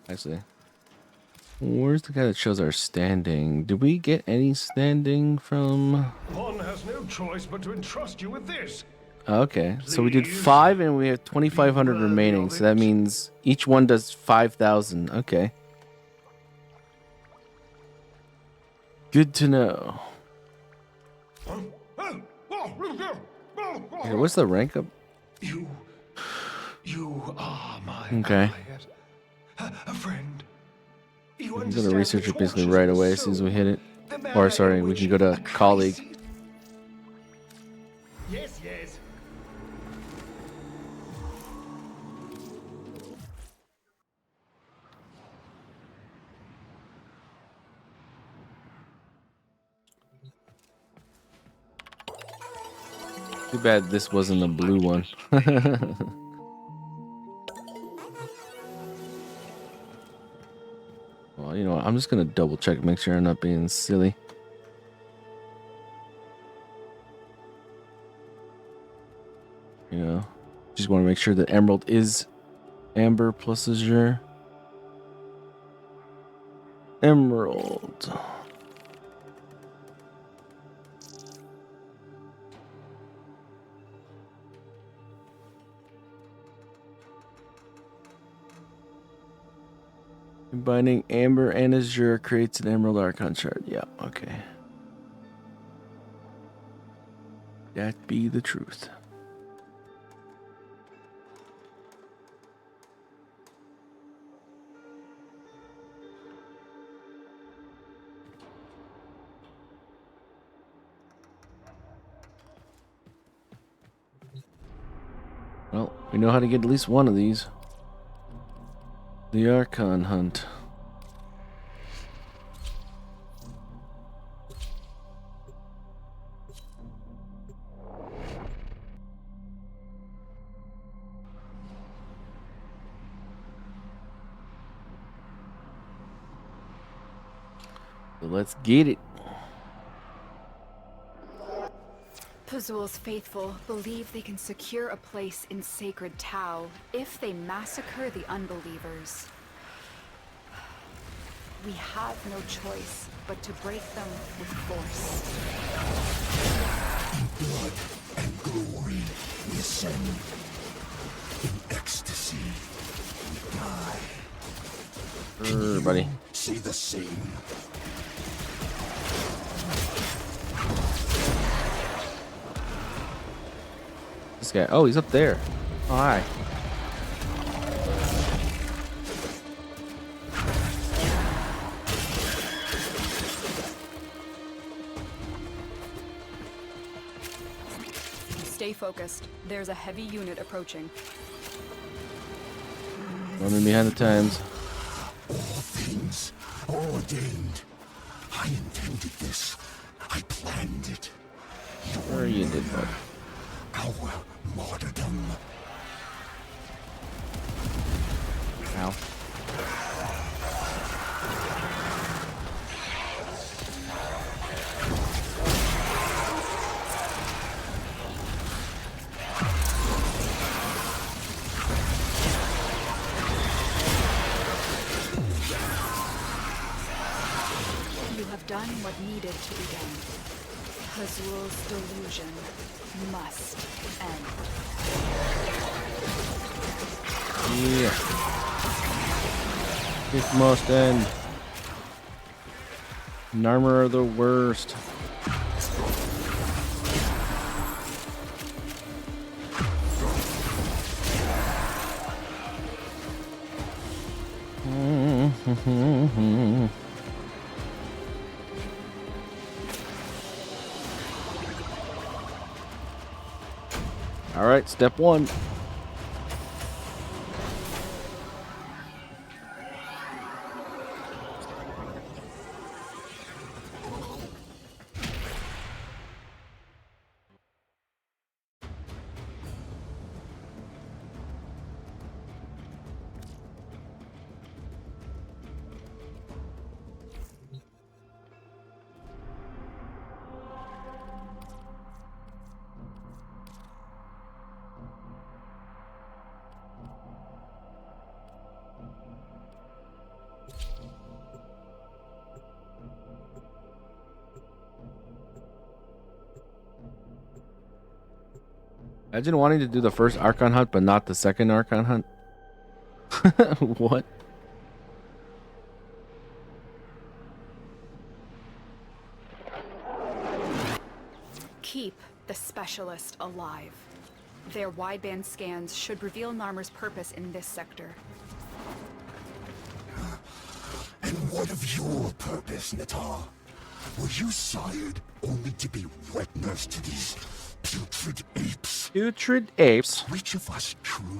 [SPEAKER 5] Actually, where's the guy that shows our standing? Did we get any standing from?
[SPEAKER 4] One has no choice but to entrust you with this.
[SPEAKER 5] Okay, so we did 5 and we have 2,500 remaining. So that means each one does 5,000. Okay. Good to know. Okay, what's the rank up?
[SPEAKER 4] You are my
[SPEAKER 5] Okay.
[SPEAKER 4] a friend. You
[SPEAKER 5] We can go to research it basically right away as soon as we hit it. Or sorry, we can go to colleague.
[SPEAKER 4] Yes, yes.
[SPEAKER 5] Too bad this wasn't a blue one. Well, you know what? I'm just gonna double check, make sure I'm not being silly. You know, just want to make sure that emerald is amber plus azure. Emerald. Combining amber and azure creates an emerald archon shard. Yeah, okay. That be the truth. Well, we know how to get at least one of these. The Archon Hunt. So let's get it.
[SPEAKER 3] Pazul's faithful believe they can secure a place in Sacred Tau if they massacre the unbelievers. We have no choice but to break them with force.
[SPEAKER 7] In blood and glory we ascend. In ecstasy we die.
[SPEAKER 5] Buddy.
[SPEAKER 7] Say the same.
[SPEAKER 5] This guy. Oh, he's up there. Oh, hi.
[SPEAKER 3] Stay focused. There's a heavy unit approaching.
[SPEAKER 5] Running behind the times.
[SPEAKER 7] All things are ordained. I intended this. I planned it.
[SPEAKER 5] Sure you did, bud.
[SPEAKER 7] Our martyrdom.
[SPEAKER 5] Ow.
[SPEAKER 3] You have done what needed to be done. Pazul's delusion must end.
[SPEAKER 5] Yeah. It must end. Narmer are the worst. All right, step one. Imagine wanting to do the first Archon hunt, but not the second Archon hunt. What?
[SPEAKER 3] Keep the specialist alive. Their wideband scans should reveal Narmer's purpose in this sector.
[SPEAKER 7] And what of your purpose, Natar? Were you sired only to be wet nurse to these putrid apes?
[SPEAKER 5] Putrid apes.
[SPEAKER 7] Which of us truly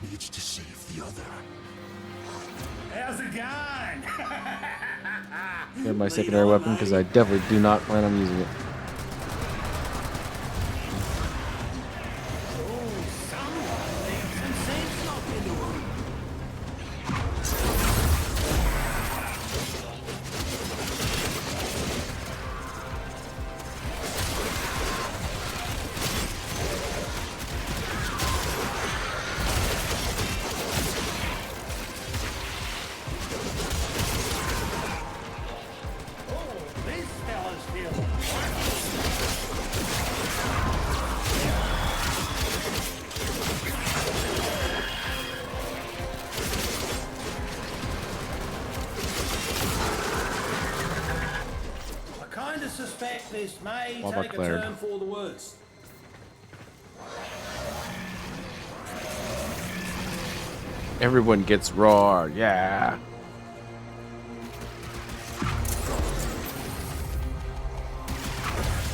[SPEAKER 7] needs to save the other?
[SPEAKER 4] How's it going?
[SPEAKER 5] Grab my secondary weapon because I definitely do not plan on using it.
[SPEAKER 8] suspect this may
[SPEAKER 5] Lava
[SPEAKER 8] take a
[SPEAKER 5] cleared.
[SPEAKER 8] turn for the worse.
[SPEAKER 5] Everyone gets roar. Yeah.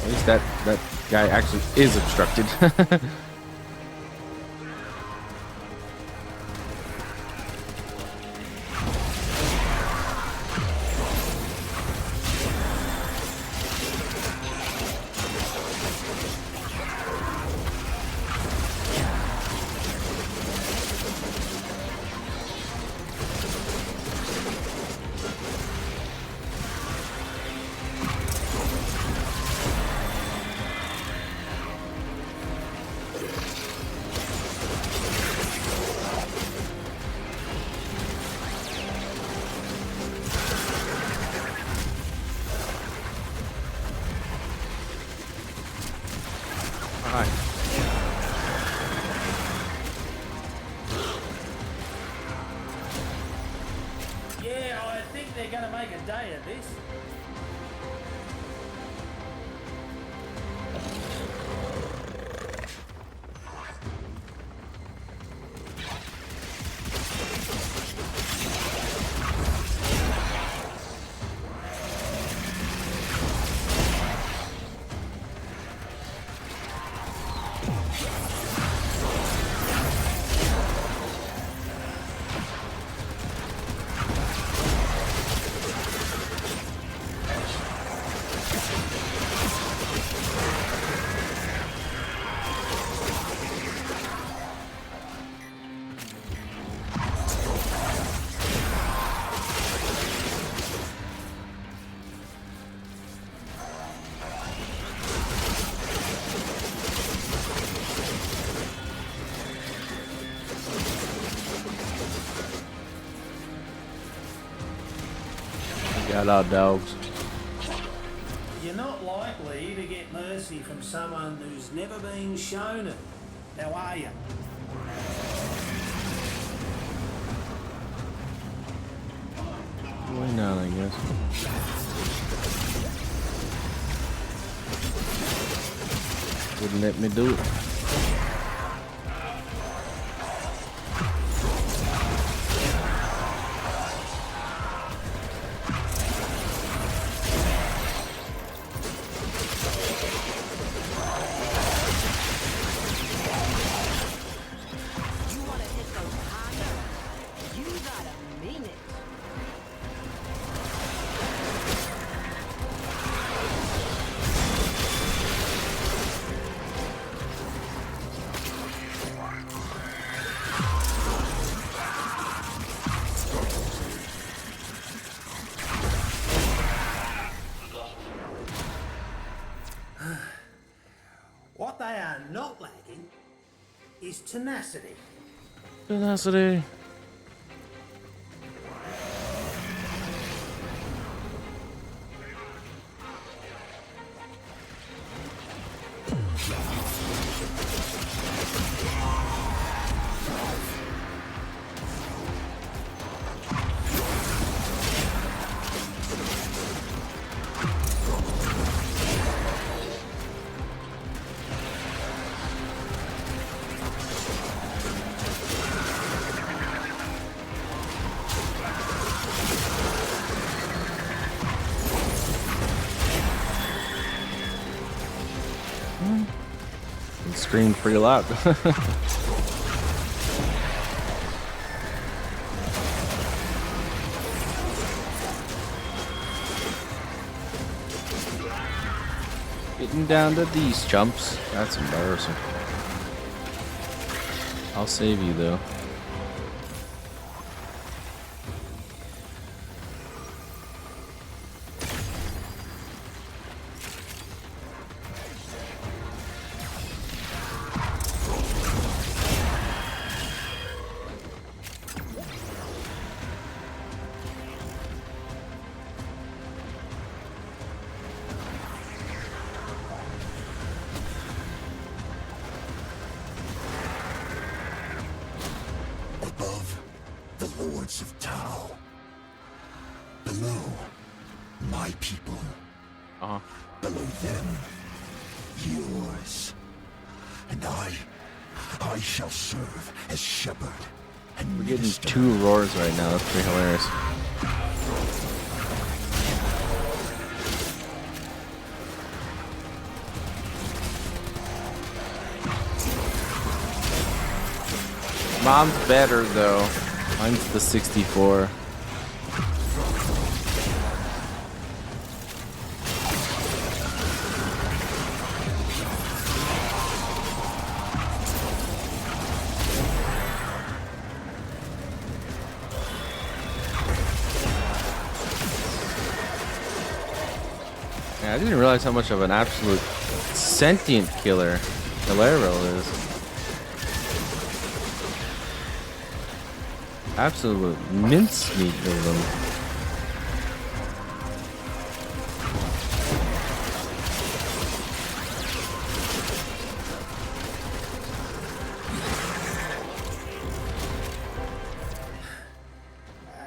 [SPEAKER 5] At least that guy actually is obstructed. Alright.
[SPEAKER 8] Yeah, I think they're going to make a day of this.
[SPEAKER 5] Got our dogs.
[SPEAKER 8] You're not likely to get mercy from someone who's never been shown it. Now are you?
[SPEAKER 5] Why not, I guess. Wouldn't let me do it.
[SPEAKER 8] What they are not lacking is tenacity.
[SPEAKER 1] Tenacity. It screamed pretty loud. Getting down to these chumps. That's embarrassing. I'll save you though.
[SPEAKER 7] Above, the lords of Tau. Below, my people.
[SPEAKER 5] Uh-huh.
[SPEAKER 7] below them. Yours. And I shall serve as shepherd and
[SPEAKER 5] We're getting
[SPEAKER 7] minister.
[SPEAKER 5] 2 roars right now. That's pretty hilarious. Mom's better though. Mine's the 64. Yeah, I didn't realize how much of an absolute sentient killer Hilaro is. Absolute mincemeat of them.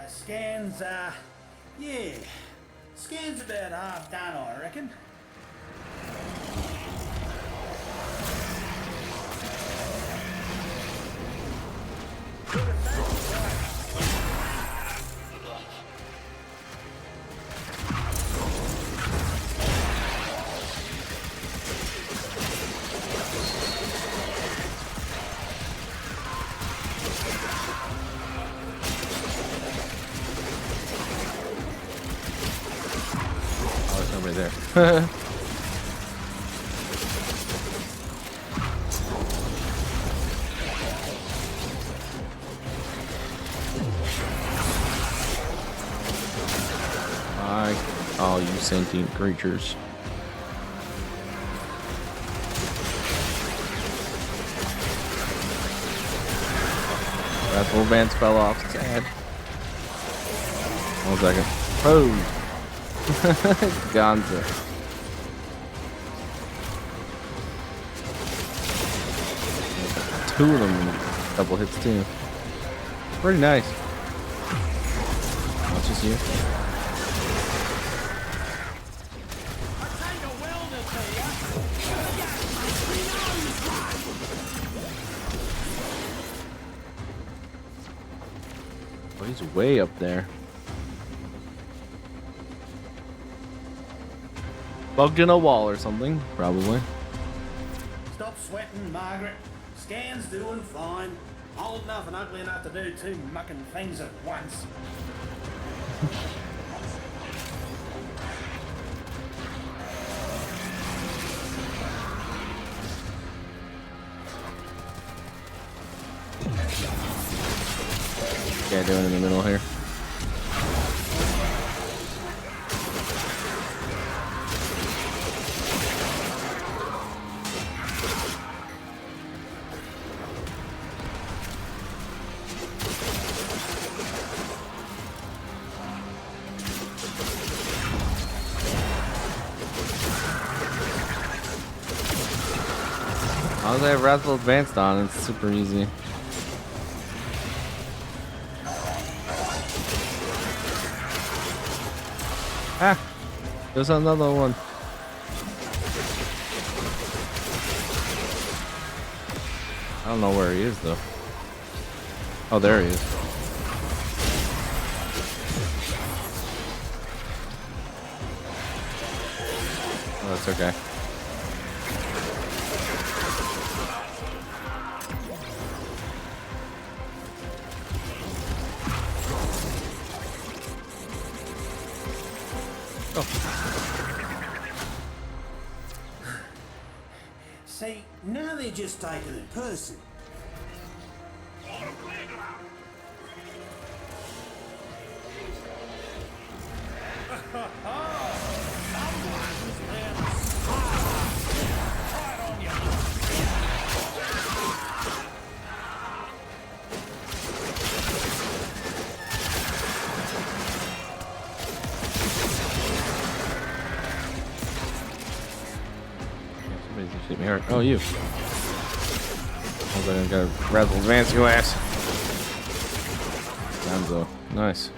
[SPEAKER 8] Scans, yeah. Scan's about half done, I reckon.
[SPEAKER 5] Oh, there's nobody there. All you sentient creatures. That little band fell off. Sad. 1 second. Oh! Gonza. Two of them in a couple hits too. Pretty nice. Not just you. Oh, he's way up there. Bugged in a wall or something, probably.
[SPEAKER 8] Stop sweating, Margaret. Scan's doing fine. Old enough and ugly enough to do 2 mucking things at once.
[SPEAKER 5] Yeah, doing in the middle here. As long as I have Wrathful Advanced on, it's super easy. Ah! There's another one. I don't know where he is though. Oh, there he is. Oh, that's okay.
[SPEAKER 8] See, now they're just taking it personal.
[SPEAKER 5] Somebody's gonna shoot me hard. Oh, you. I was like, I gotta Wrathful Advance your ass. Gonzo. Nice.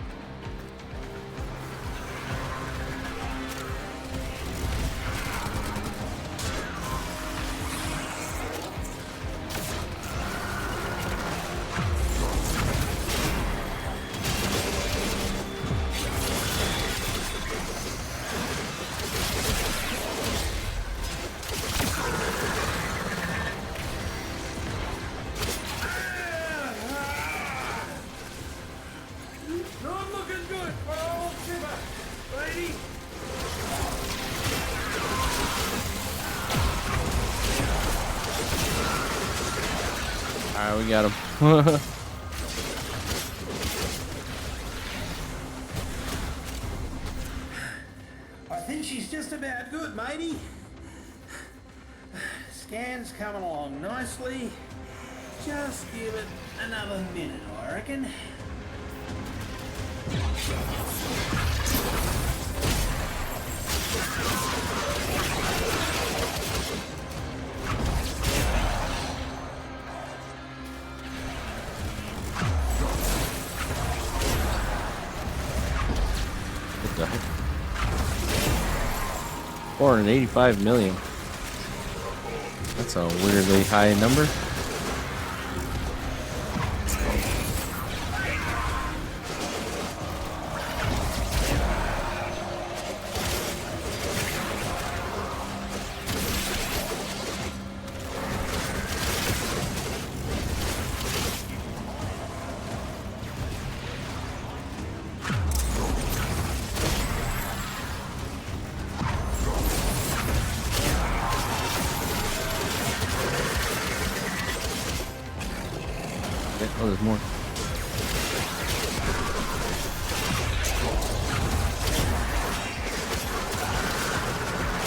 [SPEAKER 5] Alright, we got him.
[SPEAKER 8] I think she's just about good, matey. Scan's coming along nicely. Just give it another minute, I reckon.
[SPEAKER 5] What the heck? 485 million. That's a weirdly high number. Oh, there's more.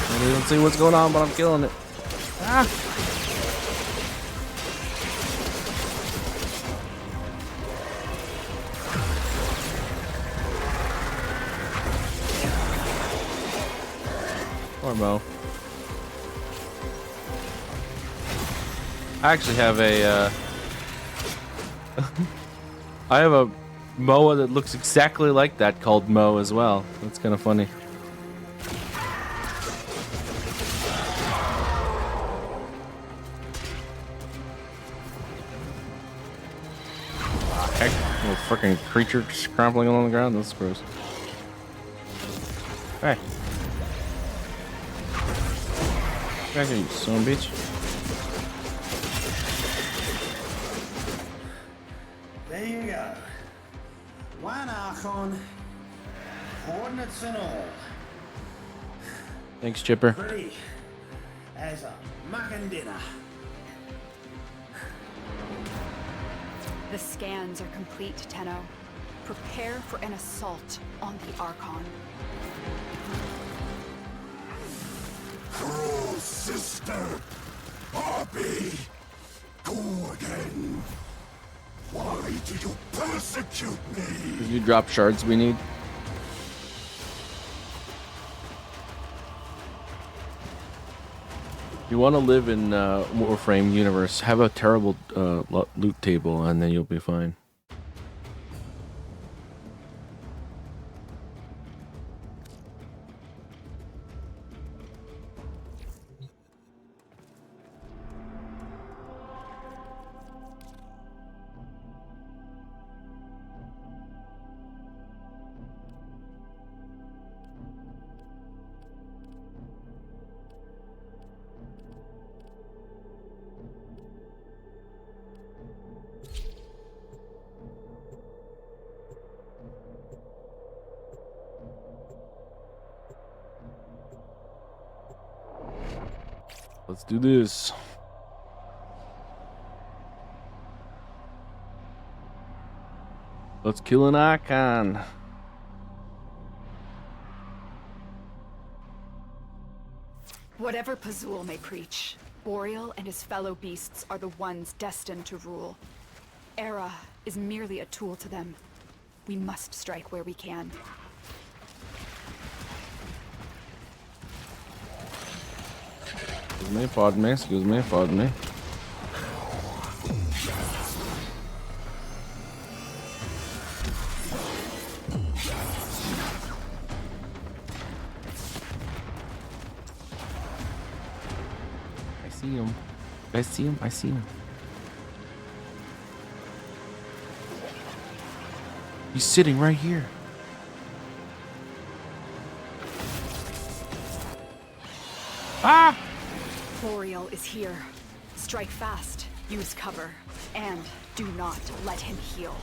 [SPEAKER 5] I don't see what's going on, but I'm killing it. Ah! Poor Mo. I actually have a I have a Moa that looks exactly like that called Mo as well. That's kind of funny. Heck, little freaking creature just crumpling along the ground. That's gross. Hey. Back here, you son of a bitch.
[SPEAKER 8] There you go. One Archon, coordinates and all.
[SPEAKER 5] Thanks, Chipper.
[SPEAKER 8] Pretty as a mucking dinner.
[SPEAKER 3] The scans are complete, Tenno. Prepare for an assault on the Archon.
[SPEAKER 7] Cruel sister, Harpy, Gordon. Why do you persecute me?
[SPEAKER 5] Did you drop shards we need? If you want to live in Warframe universe, have a terrible loot table and then you'll be fine. Let's do this. Let's kill an icon.
[SPEAKER 3] Whatever Pazul may preach, Boreal and his fellow beasts are the ones destined to rule. Era is merely a tool to them. We must strike where we can.
[SPEAKER 5] Excuse me, pardon me. I see him. I see him. I see him. He's sitting right here. Ah!
[SPEAKER 3] Boreal is here. Strike fast, use cover, and do not let him heal.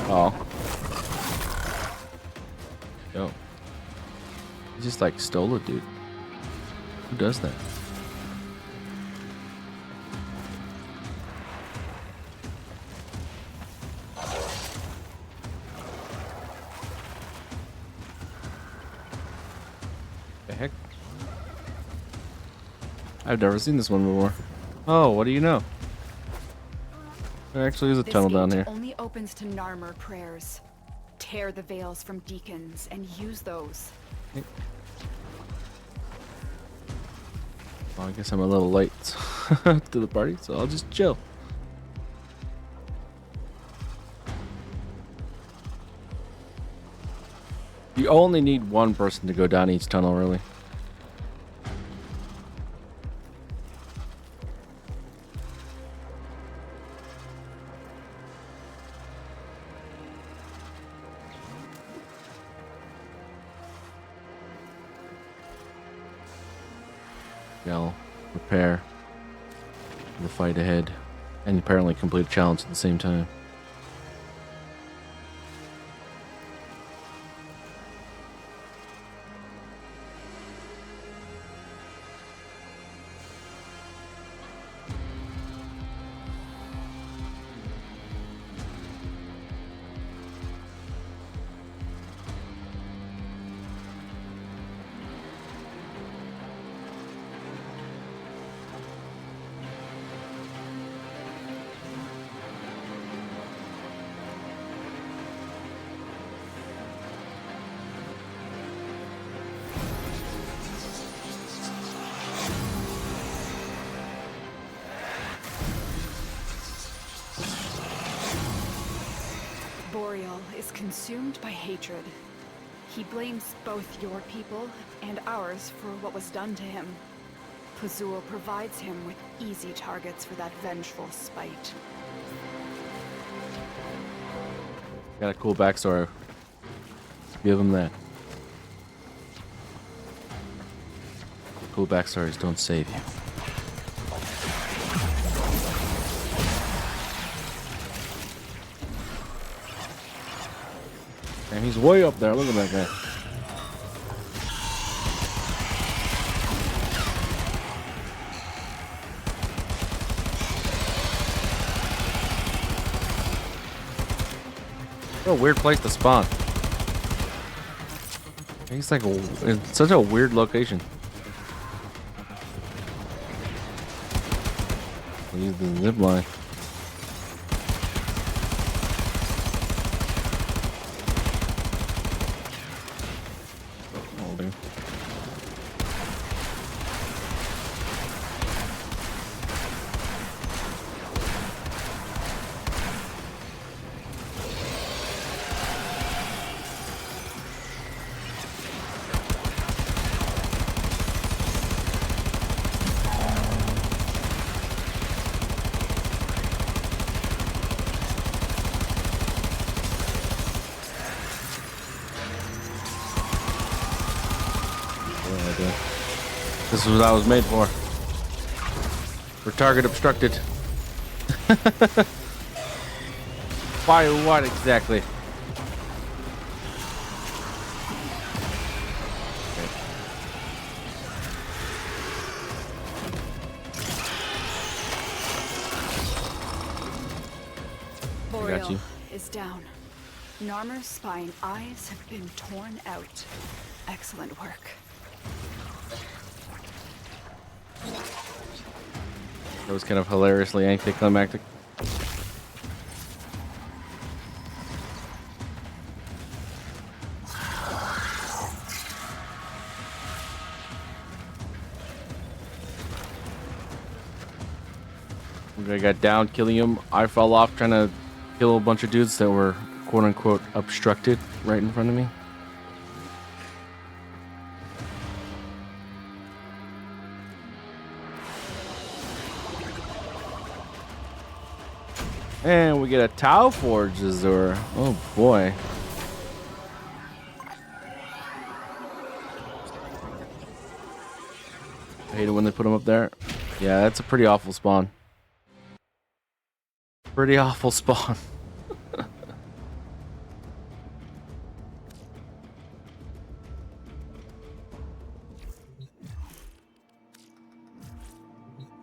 [SPEAKER 5] Oh. Yo. He just like stole it, dude. Who does that? The heck? I've never seen this one before. Oh, what do you know? There actually is a
[SPEAKER 3] This
[SPEAKER 5] tunnel down
[SPEAKER 3] gate
[SPEAKER 5] here.
[SPEAKER 3] only opens to Narmer prayers. Tear the veils from deacons and use those.
[SPEAKER 5] Well, I guess I'm a little late to the party, so I'll just chill. You only need one person to go down each tunnel, really. I'll prepare for the fight ahead and apparently complete a challenge at the same time.
[SPEAKER 3] Boreal is consumed by hatred. He blames both your people and ours for what was done to him. Pazul provides him with easy targets for that vengeful spite.
[SPEAKER 5] Got a cool backstory. Give him that. Cool backstories don't save you. And he's way up there. Look at that guy. What a weird place to spawn. He's like in such a weird location. Use the zip line. Holding. This is what I was made for. We're target obstructed. By what exactly?
[SPEAKER 3] Boreal
[SPEAKER 5] you.
[SPEAKER 3] is down. Narmer's spine eyes have been torn out. Excellent work.
[SPEAKER 5] That was kind of hilariously anticlimactic. I got down killing him. I fell off trying to kill a bunch of dudes that were quote unquote obstructed right in front of me. And we get a Tau Forge Azure. Oh boy. I hate it when they put them up there. Yeah, that's a pretty awful spawn. Pretty awful spawn.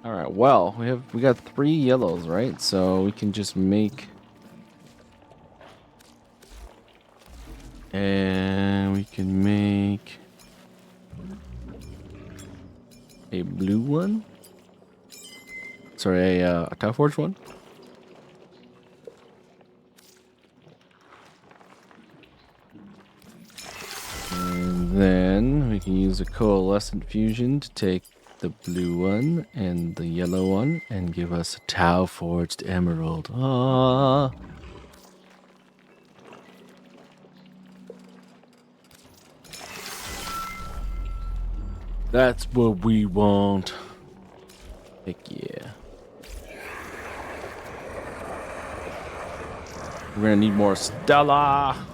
[SPEAKER 5] All right. Well, we got 3 yellows, right? So we can just make, and we can make a blue one. Sorry, a Tau Forge one. And then we can use a coalescent fusion to take the blue one and the yellow one and give us a Tau Forged Emerald. Ah. That's what we want. Heck yeah. We're gonna need more Stella.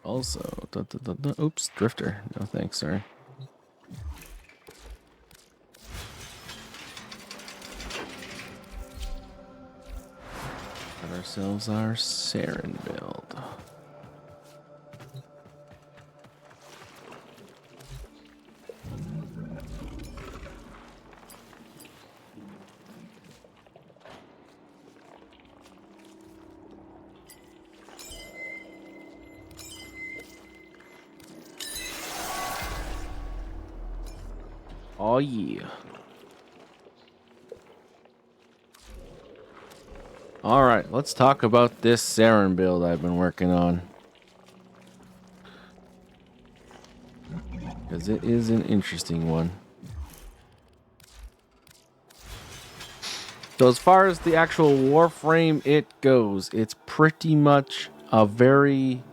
[SPEAKER 5] Also, oops, Drifter. No thanks, sorry. Got ourselves our Saryn build. Oh yeah. Alright, let's talk about this Saryn build I've been working on. Because it is an interesting one. So as far as the actual Warframe it goes, it's pretty much a very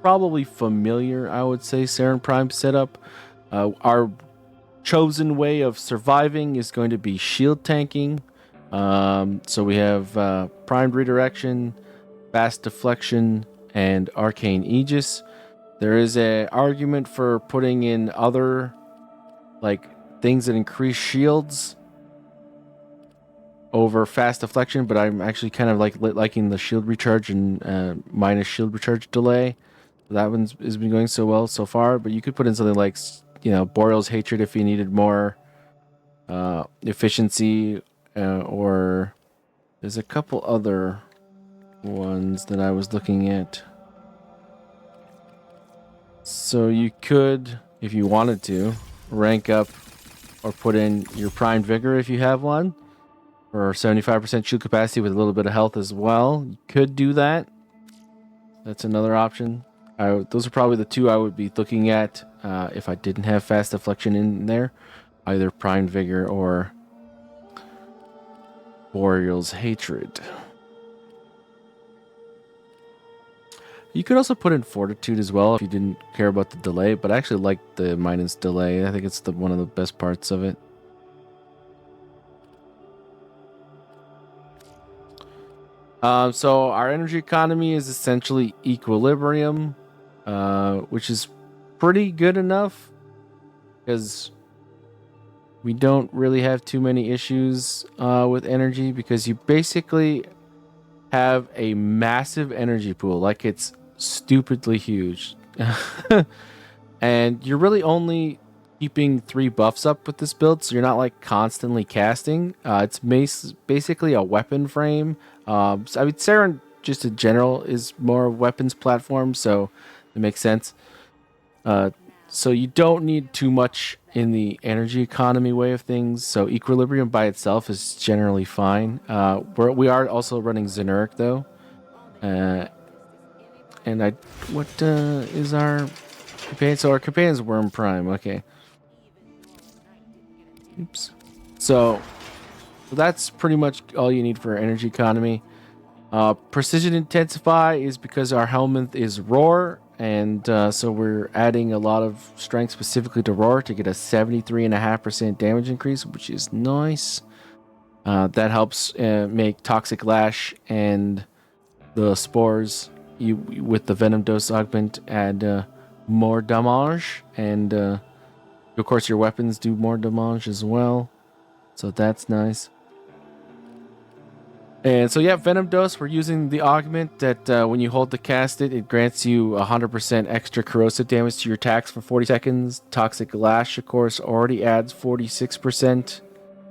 [SPEAKER 5] probably familiar, I would say, Saryn Prime setup. Our chosen way of surviving is going to be shield tanking. So we have primed redirection, fast deflection, and arcane aegis. There is an argument for putting in other like things that increase shields over fast deflection, but I'm actually kind of liking the shield recharge and minus shield recharge delay. That one's has been going so well so far, but you could put in something like, you know, Boreal's Hatred if you needed more efficiency, or there's a couple other ones that I was looking at. So you could, if you wanted to, rank up or put in your Primed Vigor if you have one, for 75% shield capacity with a little bit of health as well. You could do that. That's another option. Those are probably the two I would be looking at if I didn't have fast deflection in there. Either Primed Vigor or Boreal's Hatred. You could also put in Fortitude as well if you didn't care about the delay, but I actually like the minus delay. I think it's one of the best parts of it. So our energy economy is essentially equilibrium, which is pretty good enough because we don't really have too many issues with energy, because you basically have a massive energy pool, like it's stupidly huge. And you're really only keeping 3 buffs up with this build, so you're not like constantly casting. It's basically a weapon frame. So I mean, Saryn just in general is more weapons platform, so it makes sense. So you don't need too much in the energy economy way of things. So equilibrium by itself is generally fine. We are also running Xenuric though. And what is our companion? So our companion's Worm Prime. Okay. Oops. So that's pretty much all you need for energy economy. Precision Intensify is because our helmet is Roar, and so we're adding a lot of strength specifically to Roar to get a 73.5% damage increase, which is nice. That helps make Toxic Lash and the Spores with the Venom Dose Augment add more damage, and of course your weapons do more damage as well, so that's nice. And so, yeah, Venom Dose, we're using the augment that when you hold to cast it, it grants you 100% extra corrosive damage to your attacks for 40 seconds. Toxic Lash, of course, already adds 46%.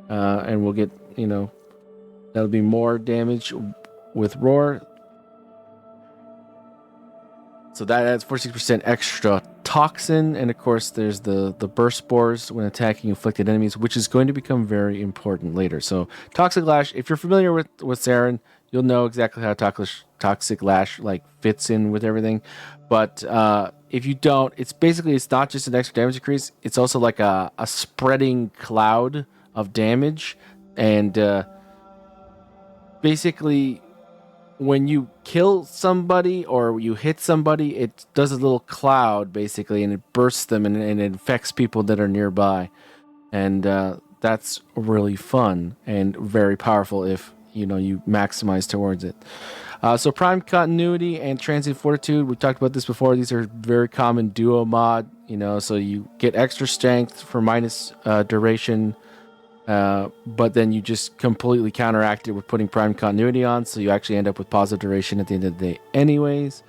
[SPEAKER 5] And we'll get, that'll be more damage with Roar. So that adds 46% extra toxin. And, of course, there's the burst spores when attacking inflicted enemies, which is going to become very important later. So Toxic Lash, if you're familiar with Saryn, you'll know exactly how Toxic Lash fits in with everything. But if you don't, it's not just an extra damage increase. It's also like a spreading cloud of damage. And basically, when you kill somebody or you hit somebody, it does a little cloud basically, and it bursts them and it infects people that are nearby. And that's really fun and very powerful if you maximize towards it. So Prime Continuity and Transient Fortitude, we talked about this before. These are very common duo mod, so you get extra strength for minus duration. But then you just completely counteract it with putting Prime Continuity on, so you actually end up with positive duration at the end of the day anyways.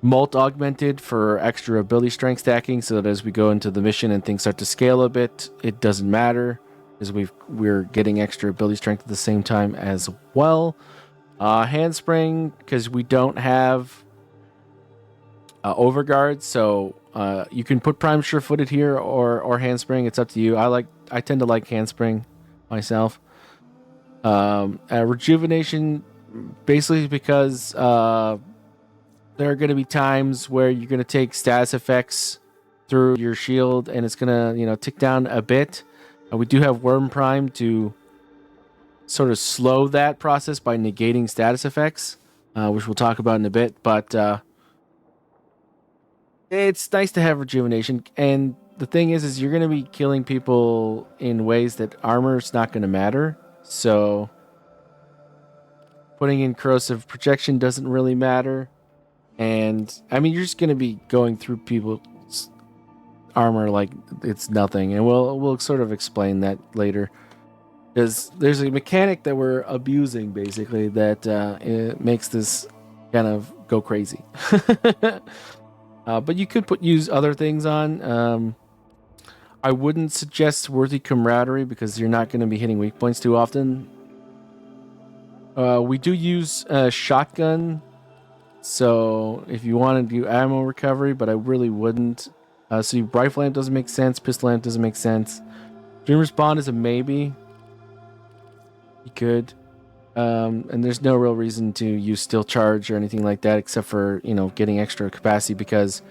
[SPEAKER 5] Molt Augmented for extra ability strength stacking, so that as we go into the mission and things start to scale a bit, it doesn't matter, because we're getting extra ability strength at the same time as well. Handspring, because we don't have Overguard, so you can put Prime Sure-Footed here or Handspring. It's up to you. I tend to like Handspring myself. Rejuvenation, basically because there are going to be times where you're going to take status effects through your shield, and it's going to tick down a bit. We do have Worm Prime to sort of slow that process by negating status effects, which we'll talk about in a bit. But it's nice to have rejuvenation, and the thing is you're going to be killing people in ways that armor's not going to matter, so putting in corrosive projection doesn't really matter. And I mean, you're just going to be going through people's armor like it's nothing, and we'll sort of explain that later, because there's a mechanic that we're abusing basically that it makes this kind of go crazy. But you could use other things on. I wouldn't suggest Worthy Camaraderie because you're not going to be hitting weak points too often. We do use Shotgun, so if you want to do ammo recovery, but I really wouldn't. So Rifle Lamp doesn't make sense. Pistol Lamp doesn't make sense. Dreamer's Bond is a maybe. You could. And there's no real reason to use Steel Charge or anything like that, except for, getting extra capacity, because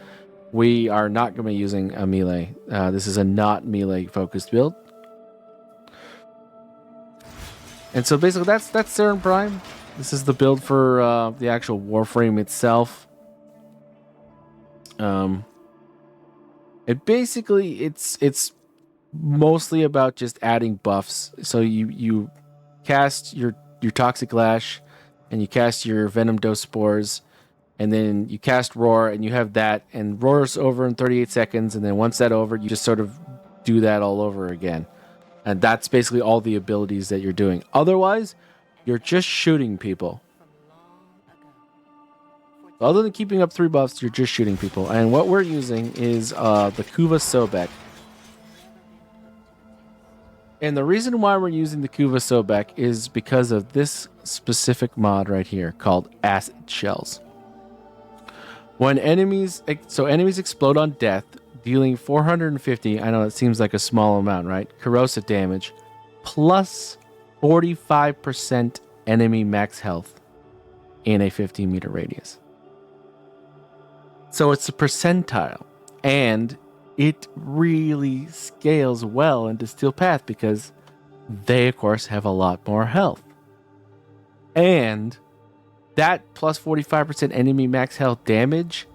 [SPEAKER 5] we are not going to be using a melee. This is a not melee focused build. And so basically that's Saryn Prime. This is the build for the actual Warframe itself. And basically it's mostly about just adding buffs. So you cast your Toxic Lash, and you cast your Venom Dose Spores, and then you cast Roar, and you have that, and Roar's over in 38 seconds, and then once that's over, you just sort of do that all over again. And that's basically all the abilities that you're doing. Otherwise, you're just shooting people. Other than keeping up 3 buffs, you're just shooting people. And what we're using is the Kuva Sobek. And the reason why we're using the Kuva Sobek is because of this specific mod right here called Acid Shells. When enemies explode on death, dealing 450, I know it seems like a small amount, right? Corrosive damage, plus 45% enemy max health in a 15-meter radius. So it's a percentile, and it really scales well into Steel Path because they, of course, have a lot more health. And that plus 45% enemy max health damage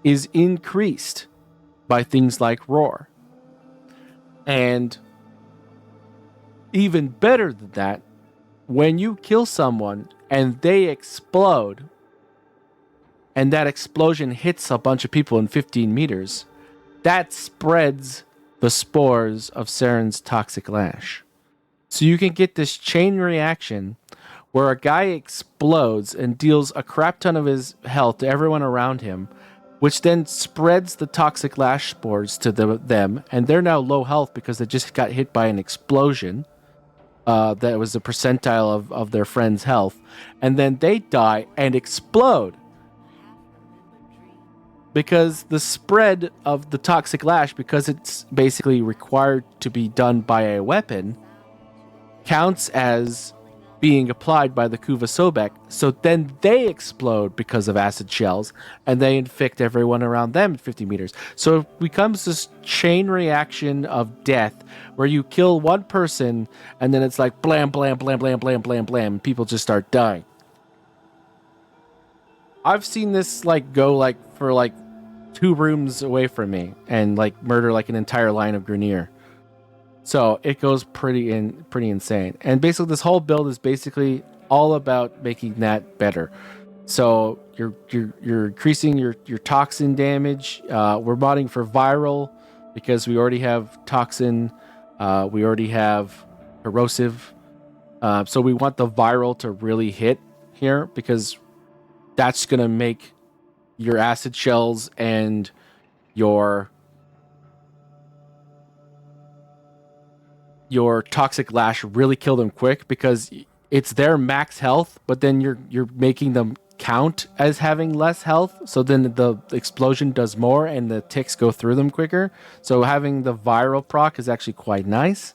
[SPEAKER 5] is increased by things like Roar. And even better than that, when you kill someone and they explode, and that explosion hits a bunch of people in 15 meters, that spreads the spores of Saryn's Toxic Lash. So you can get this chain reaction where a guy explodes and deals a crap ton of his health to everyone around him, which then spreads the toxic lash spores to them, and they're now low health because they just got hit by an explosion. That was a percentile of their friend's health, and then they die and explode because the spread of the toxic lash, because it's basically required to be done by a weapon, counts as being applied by the Kuva Sobek. So then they explode because of acid shells, and they infect everyone around them at 50 meters. So it becomes this chain reaction of death where you kill one person, and then it's like blam, blam, blam, blam, blam, blam, blam, and people just start dying. I've seen this like go like for like 2 rooms away from me and like murder like an entire line of Grenier. So it goes pretty insane. And basically this whole build is basically all about making that better. So you're increasing your toxin damage. We're modding for viral because we already have toxin. We already have corrosive. So we want the viral to really hit here because that's going to make your acid shells and your toxic lash really kill them quick because it's their max health, but then you're making them count as having less health. So then the explosion does more and the ticks go through them quicker. So having the viral proc is actually quite nice.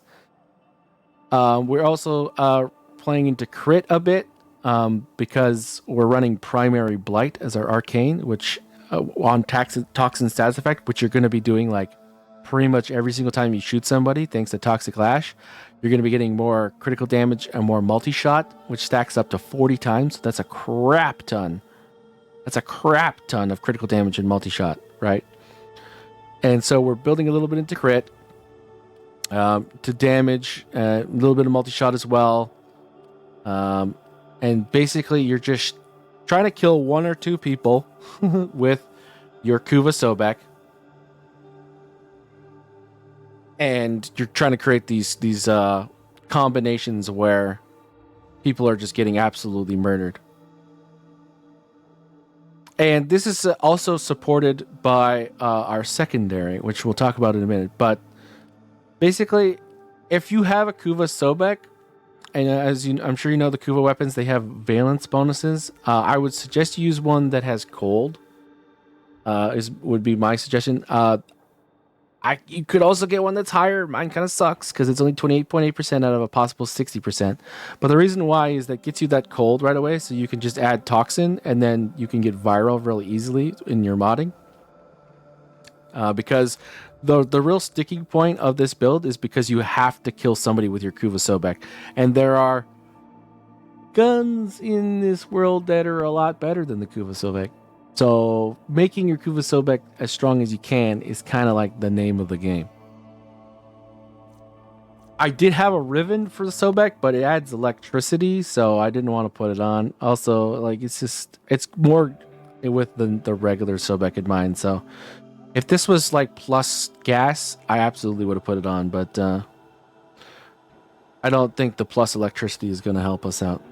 [SPEAKER 5] We're also playing into crit a bit because we're running primary blight as our arcane, which on toxin status effect, which you're going to be doing like pretty much every single time you shoot somebody, thanks to Toxic Lash. You're going to be getting more critical damage and more multi-shot, which stacks up to 40 times. That's a crap ton. That's a crap ton of critical damage and multi-shot, right? And so we're building a little bit into crit, to damage, a little bit of multi-shot as well. And basically you're just trying to kill 1 or 2 people with your Kuva Sobek. And you're trying to create these combinations where people are just getting absolutely murdered. And this is also supported by our secondary, which we'll talk about in a minute. But basically, if you have a Kuva Sobek, and I'm sure you know the Kuva weapons, they have valence bonuses. I would suggest you use one that has cold. Would be my suggestion. You could also get one that's higher. Mine kind of sucks because it's only 28.8% out of a possible 60%. But the reason why is that gets you that cold right away, so you can just add toxin and then you can get viral really easily in your modding. Because the real sticking point of this build is because you have to kill somebody with your Kuva Sobek. And there are guns in this world that are a lot better than the Kuva Sobek. So making your Kuva Sobek as strong as you can is kind of like the name of the game. I did have a Riven for the Sobek, but it adds electricity, so I didn't want to put it on. Also, like it's more with the regular Sobek in mind. So if this was like plus gas, I absolutely would have put it on, but I don't think the plus electricity is going to help us out.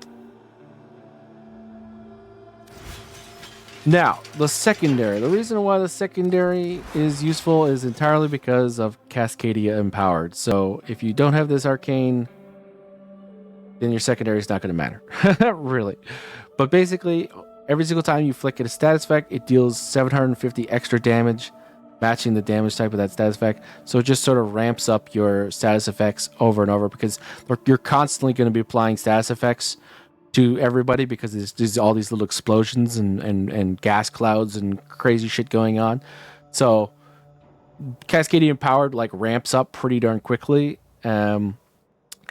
[SPEAKER 5] Now, the secondary. The reason why the secondary is useful is entirely because of Cascadia Empowered. So if you don't have this arcane, then your secondary is not going to matter. Really. But basically, every single time you flick at a status effect, it deals 750 extra damage, matching the damage type of that status effect. So it just sort of ramps up your status effects over and over because you're constantly going to be applying status effects to everybody because there's all these little explosions and gas clouds and crazy shit going on. So Cascadia Empowered like ramps up pretty darn quickly. And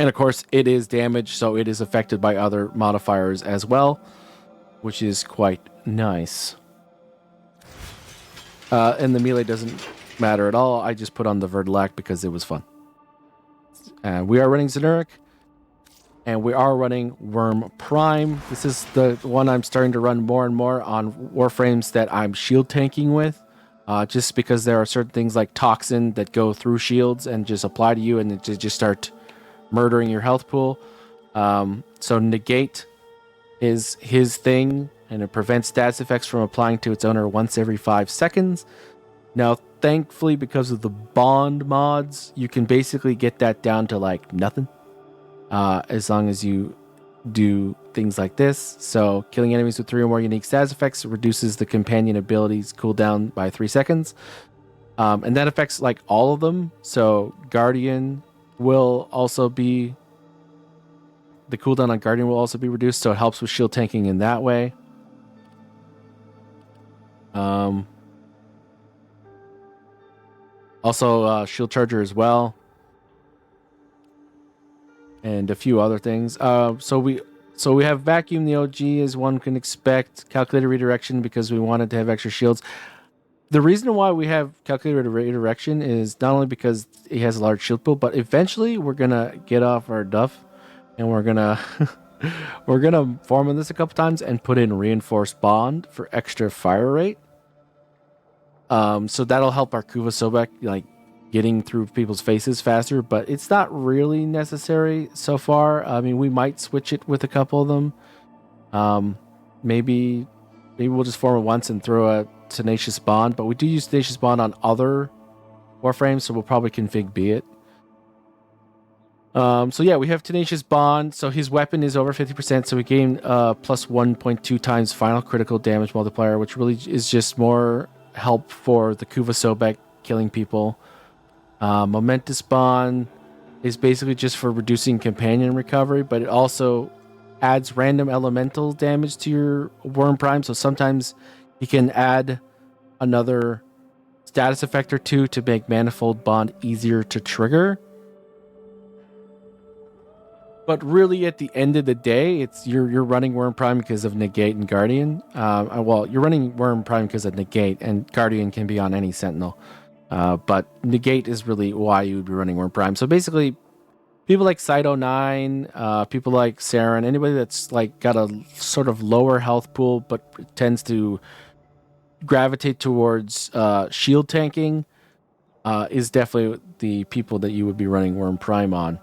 [SPEAKER 5] of course it is damage, so it is affected by other modifiers as well, which is quite nice. And the melee doesn't matter at all. I just put on the Vertilac because it was fun. We are running Zenuric. And we are running Worm Prime. This is the one I'm starting to run more and more on Warframes that I'm shield tanking with. Just because there are certain things like Toxin that go through shields and just apply to you and it just start murdering your health pool. So negate is his thing, and it prevents status effects from applying to its owner once every 5 seconds. Now, thankfully, because of the bond mods, you can basically get that down to like nothing, as long as you do things like this. So killing enemies with 3 or more unique status effects reduces the companion abilities cooldown by 3 seconds. And that affects like all of them. So Guardian will also be, the cooldown on Guardian will also be reduced. So it helps with shield tanking in that way. Also shield charger as well. And a few other things. So we have vacuum the OG as one can expect. Calculated redirection because we wanted to have extra shields. The reason why we have calculated redirection is not only because he has a large shield pool, but eventually we're gonna get off our duff and we're gonna farm on this a couple times and put in reinforced bond for extra fire rate. So that'll help our Kuva Sobek like getting through people's faces faster, but it's not really necessary so far. I mean, we might switch it with a couple of them. Maybe we'll just form it once and throw a Tenacious Bond, but we do use Tenacious Bond on other Warframes, so we'll probably config B it. So yeah, we have Tenacious Bond, so his weapon is over 50%, so we gain plus 1.2 times final critical damage multiplier, which really is just more help for the Kuva Sobek killing people. Momentous Bond is basically just for reducing companion recovery, but it also adds random elemental damage to your Worm Prime, so sometimes you can add another status effect or two to make Manifold Bond easier to trigger. But really, at the end of the day, it's you're running Worm Prime because of Negate and Guardian. Well, you're running Worm Prime because of Negate, and Guardian can be on any Sentinel. But Negate is really why you would be running Worm Prime. So basically, people like Side09, people like Saryn, anybody that's like got a sort of lower health pool but tends to gravitate towards shield tanking is definitely the people that you would be running Worm Prime on.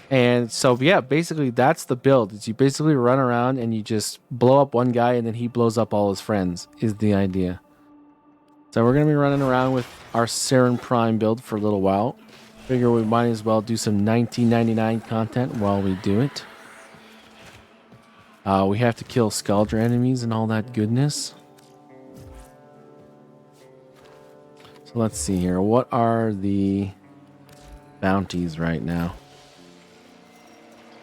[SPEAKER 5] And so, yeah, basically that's the build. Is you basically run around and you just blow up one guy and then he blows up all his friends is the idea. So we're going to be running around with our Saryn Prime build for a little while. Figure we might as well do some 1999 content while we do it. We have to kill Scaldra enemies and all that goodness. So let's see here. What are the bounties right now?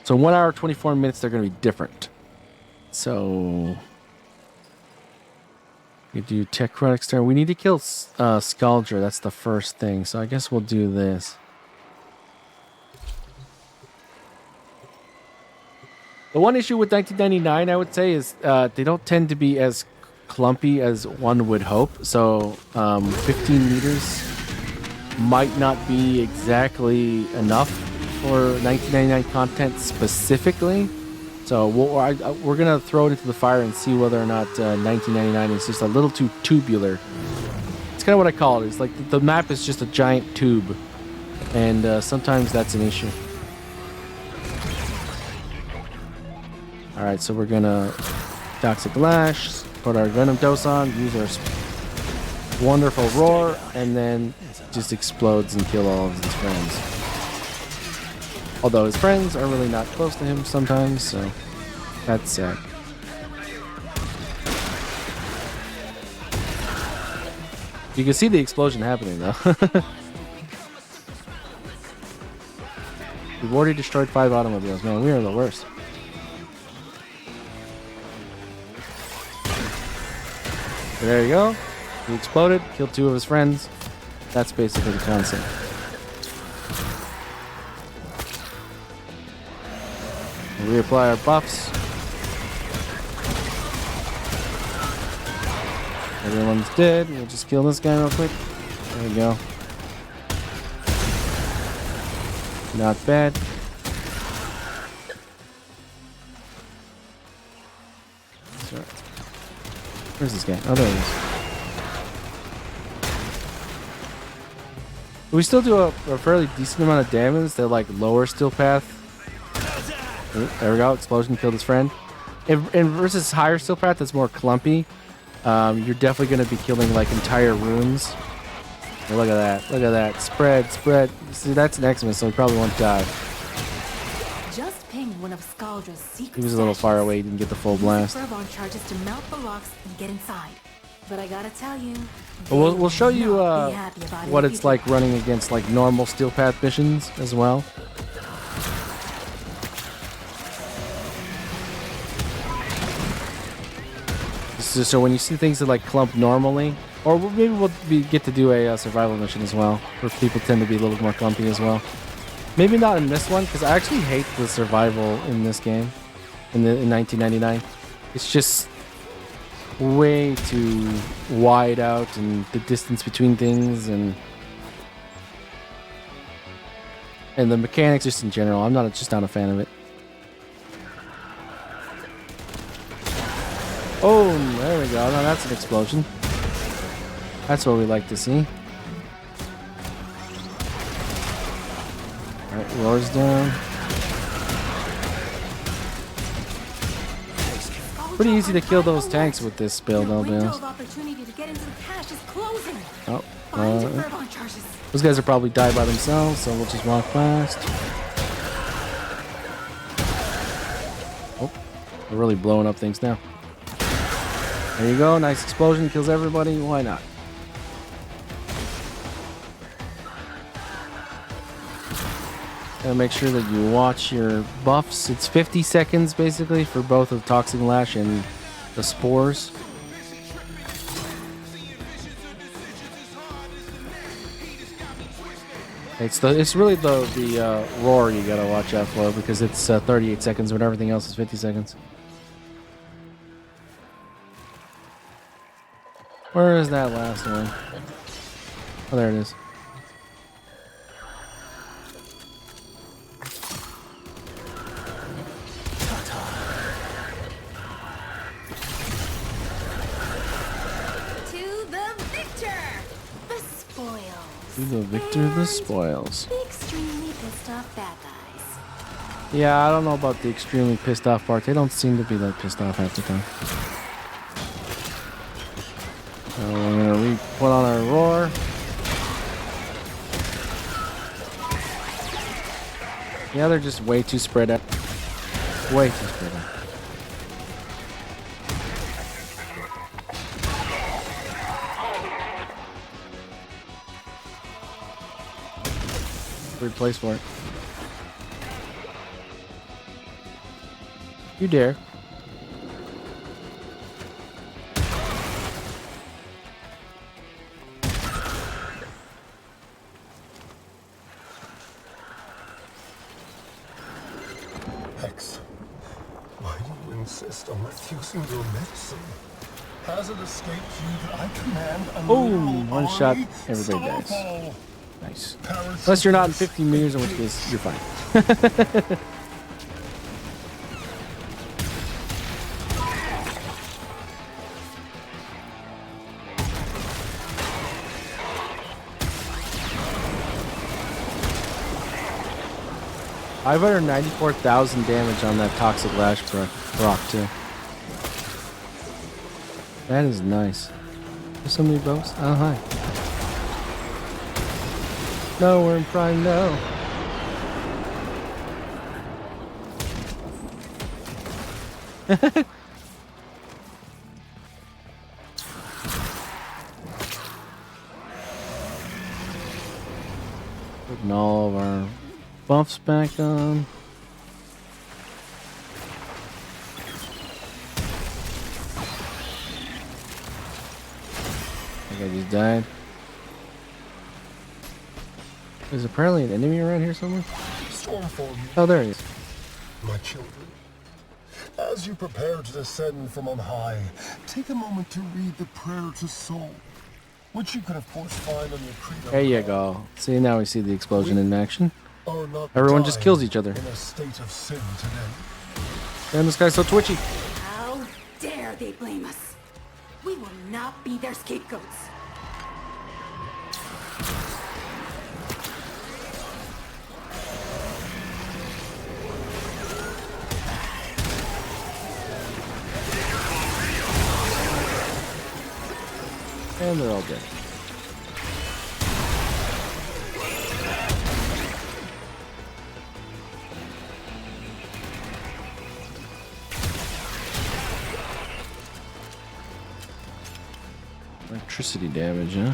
[SPEAKER 5] So 1 hour, 24 minutes, they're going to be different. So we do Techrotic Star. We need to kill Scaldra. That's the first thing. So I guess we'll do this. The one issue with 1999, I would say, is they don't tend to be as clumpy as one would hope. So 15 meters might not be exactly enough for 1999 content specifically. So we're going to throw it into the fire and see whether or not 1999 is just a little too tubular. It's kind of what I call it. It's like the map is just a giant tube. And sometimes that's an issue. Alright, so we're going to Toxic Lash, put our Venom Dose on, use our wonderful Roar, and then just explodes and kill all of his friends. Although his friends are really not close to him sometimes, so that's sad. You can see the explosion happening, though. We've already destroyed 5 automobiles. Man, we are the worst. So there you go. He exploded, killed 2 of his friends. That's basically the concept. We'll reapply our buffs. Everyone's dead. We'll just kill this guy real quick. There we go. Not bad. So, where's this guy? Oh, there he is. We still do a fairly decent amount of damage. They're like lower steel path. There we go. Explosion killed his friend. And versus higher steel path that's more clumpy, you're definitely going to be killing like entire runes. Oh, look at that. Look at that. Spread, spread. See, that's an X-Men, so he probably won't die.
[SPEAKER 9] Just ping one of Skaldra's secret
[SPEAKER 5] He was a little far away. He didn't get the full blast.
[SPEAKER 9] Fervon charges to melt the rocks and get inside. But I gotta tell you,
[SPEAKER 5] But we'll show you what it's
[SPEAKER 9] future.
[SPEAKER 5] like running against like normal steel path missions as well. So when you see things that like clump normally, or maybe get to do a survival mission as well, where people tend to be a little more clumpy as well. Maybe not in this one, because I actually hate the survival in this game, in 1999. It's just way too wide out, and the distance between things, and the mechanics just in general. I'm just not a fan of it. Oh, there we go. Now that's an explosion. That's what we like to see. Alright, roars down. Pretty easy to kill those tanks with this build, I'll be honest. Oh, those guys will probably die by themselves, so we'll just walk past. Oh, we're really blowing up things now. There you go, nice explosion, kills everybody, why not? Gotta make sure that you watch your buffs. It's 50 seconds basically for both the Toxic Lash and the Spores. It's really the roar you gotta watch out for, because it's 38 seconds when everything else is 50 seconds. Where is that last one? Oh, there it is.
[SPEAKER 9] To the victor! The spoils.
[SPEAKER 5] To the victor, the spoils.
[SPEAKER 9] The extremely pissed off bad guys.
[SPEAKER 5] Yeah, I don't know about the extremely pissed off part. They don't seem to be that pissed off half the time. So we're gonna put on our roar. Yeah, they're just way too spread out. Way too spread out. Third place for it. You dare.
[SPEAKER 7] Hex, why do you insist on refusing your medicine? Has it escaped you that I command a
[SPEAKER 5] Oh,
[SPEAKER 7] literal
[SPEAKER 5] one shot,
[SPEAKER 7] army?
[SPEAKER 5] everybody dies.
[SPEAKER 7] Stop!
[SPEAKER 5] Nice.
[SPEAKER 7] Parachute
[SPEAKER 5] Unless you're not in
[SPEAKER 7] is
[SPEAKER 5] 15 meters, in which case you're fine. I've 94,000 damage on that Toxic Lash rock too. That is nice. There's so many boats. Oh, hi. No, we're in Prime now. Putting all of our buffs back on. I think I just died. There's apparently an enemy around here somewhere.
[SPEAKER 7] Stormform,
[SPEAKER 5] Oh, there he is.
[SPEAKER 7] my children. As you prepare to descend from on high, take a moment to read the prayer to soul, which you can of course find on your credo.
[SPEAKER 5] There you go. See, now we see the explosion in action.
[SPEAKER 7] Are not
[SPEAKER 5] Everyone just
[SPEAKER 7] dying
[SPEAKER 5] kills each other.
[SPEAKER 7] in a state of sin today.
[SPEAKER 5] Damn, this guy's so twitchy.
[SPEAKER 9] How dare they blame us? We will not be their scapegoats.
[SPEAKER 5] And they're all dead. Electricity damage, huh?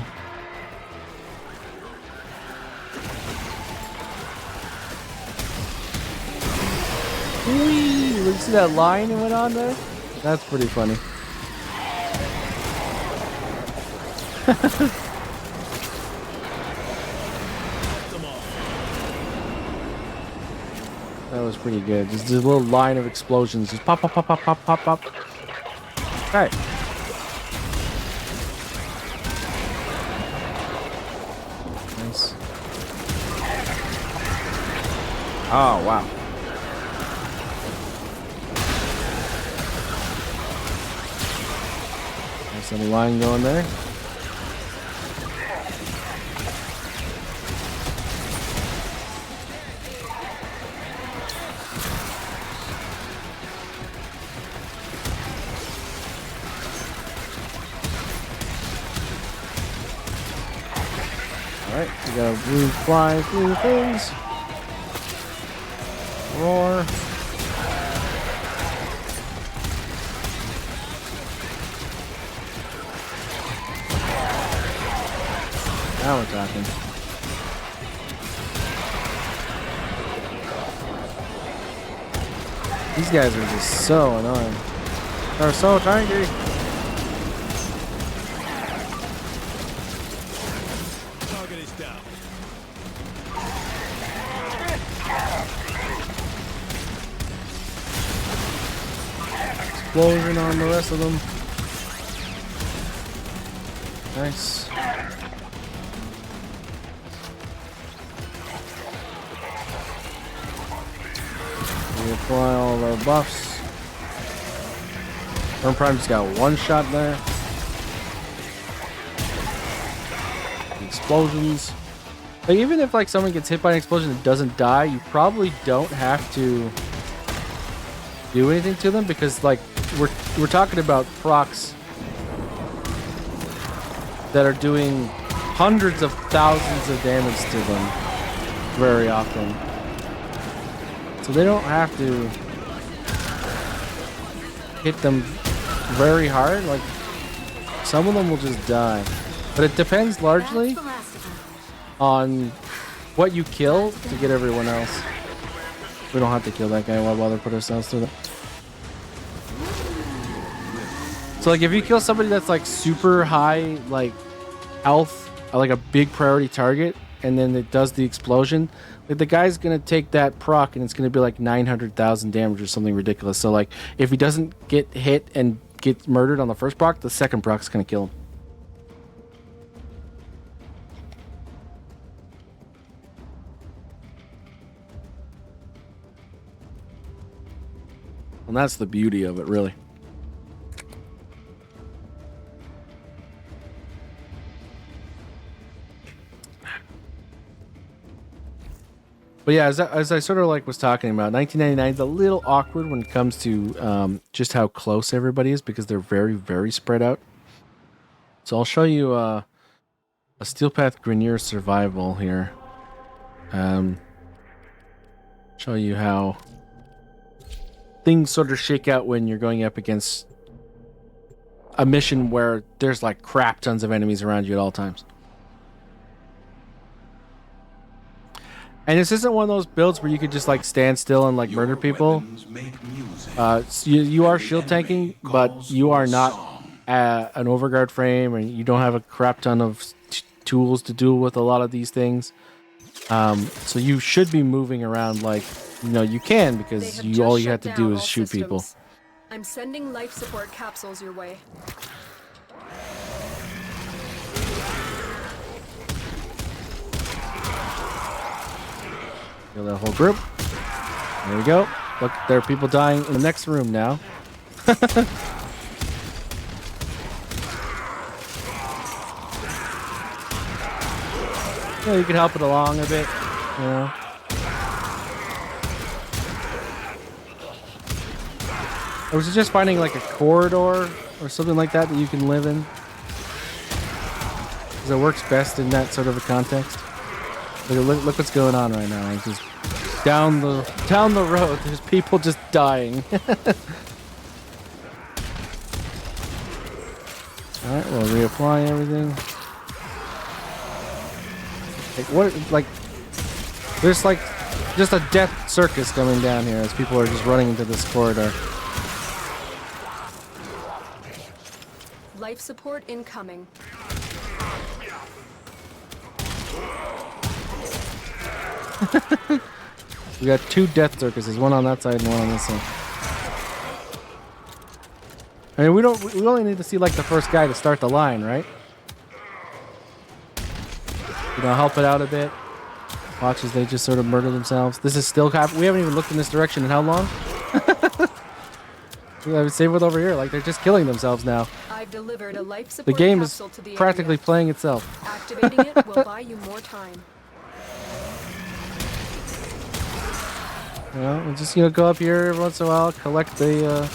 [SPEAKER 5] Whee! Look, see that line that went on there? That's pretty funny. That was pretty good. Just this little line of explosions. Just pop, pop, pop, pop, pop, pop, pop. Okay. Nice. Oh, wow. Nice little line going there. Alright, we got a blue fly through things. Roar. Now we're talking. These guys are just so annoying. They're so tanky.
[SPEAKER 10] Target is down.
[SPEAKER 5] Explosion on the rest of them. Nice. We apply all of our buffs. Prime just got one shot there. Explosions. Like, even if like someone gets hit by an explosion and doesn't die, you probably don't have to do anything to them, because like we're talking about procs that are doing hundreds of thousands of damage to them very often. So they don't have to hit them very hard. Like, some of them will just die. But it depends largely on what you kill to get everyone else. We don't have to kill that guy. Why bother put ourselves through that? So like, if you kill somebody that's like super high, like health, like a big priority target, and then it does the explosion, like, the guy's gonna take that proc and it's gonna be like 900,000 damage or something ridiculous. So like, if he doesn't get hit and get murdered on the first proc, the second proc's gonna kill him. And that's the beauty of it, really. But yeah, as I sort of like was talking about, 1999 is a little awkward when it comes to just how close everybody is, because they're very, very spread out. So I'll show you a Steel Path Grenier survival here. Show you how things sort of shake out when you're going up against a mission where there's like crap tons of enemies around you at all times. And this isn't one of those builds where you could just like stand still and like murder people. You are shield tanking, but you are not an overguard frame, and you don't have a crap ton of tools to deal with a lot of these things. So you should be moving around like, you know, you can, because all you have to do is shoot people.
[SPEAKER 11] I'm sending life support capsules your way.
[SPEAKER 5] Kill that whole group. There we go. Look, there are people dying in the next room now. Yeah, you can help it along a bit, you know. I was just finding like a corridor or something like that that you can live in. because it works best in that sort of a context. Look what's going on right now. It's just down the road. There's people just dying. All right, we'll reapply everything. There's like just a death circus coming down here as people are just running into this corridor.
[SPEAKER 11] Life support incoming.
[SPEAKER 5] We got 2 death circuses, one on that side and one on this side. I mean, we only need to see like the first guy to start the line, right? You know, help it out a bit. Watch as they just sort of murder themselves. This is still happening. We haven't even looked in this direction in how long? Same with over here. Like, they're just killing themselves now.
[SPEAKER 11] I've delivered a life
[SPEAKER 5] The
[SPEAKER 11] support
[SPEAKER 5] game is
[SPEAKER 11] capsule to the
[SPEAKER 5] practically
[SPEAKER 11] area.
[SPEAKER 5] playing itself.
[SPEAKER 11] Activating it will buy you more time.
[SPEAKER 5] You know, we'll just, go up here every once in a while, collect the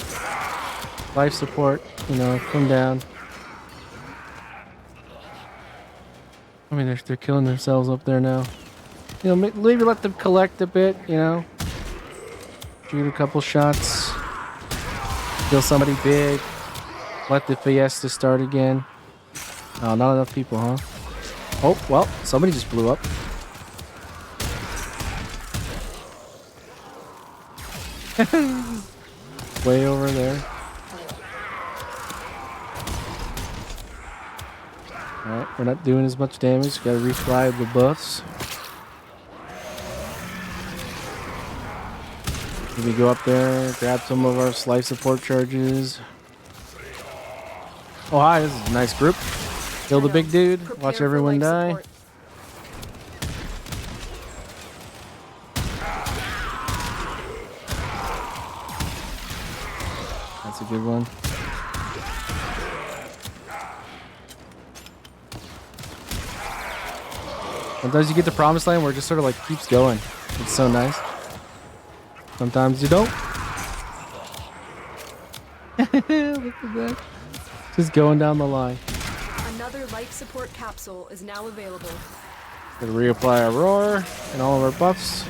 [SPEAKER 5] life support, come down. I mean, they're killing themselves up there now. Maybe let them collect a bit, Shoot a couple shots. Kill somebody big. Let the fiesta start again. Oh, not enough people, huh? Oh, well, somebody just blew up. Way over there. Alright, we're not doing as much damage. Gotta reapply the buffs. We go up there, grab some of our life support charges. Oh, hi, this is a nice group. Kill the big dude. Watch everyone die. That's a good one. Sometimes you get to Promised Land where it just sort of like keeps going. It's so nice. Sometimes you don't. Look at that. Just going down the line.
[SPEAKER 11] Another life support capsule is now available.
[SPEAKER 5] Gotta reapply our roar and all of our buffs.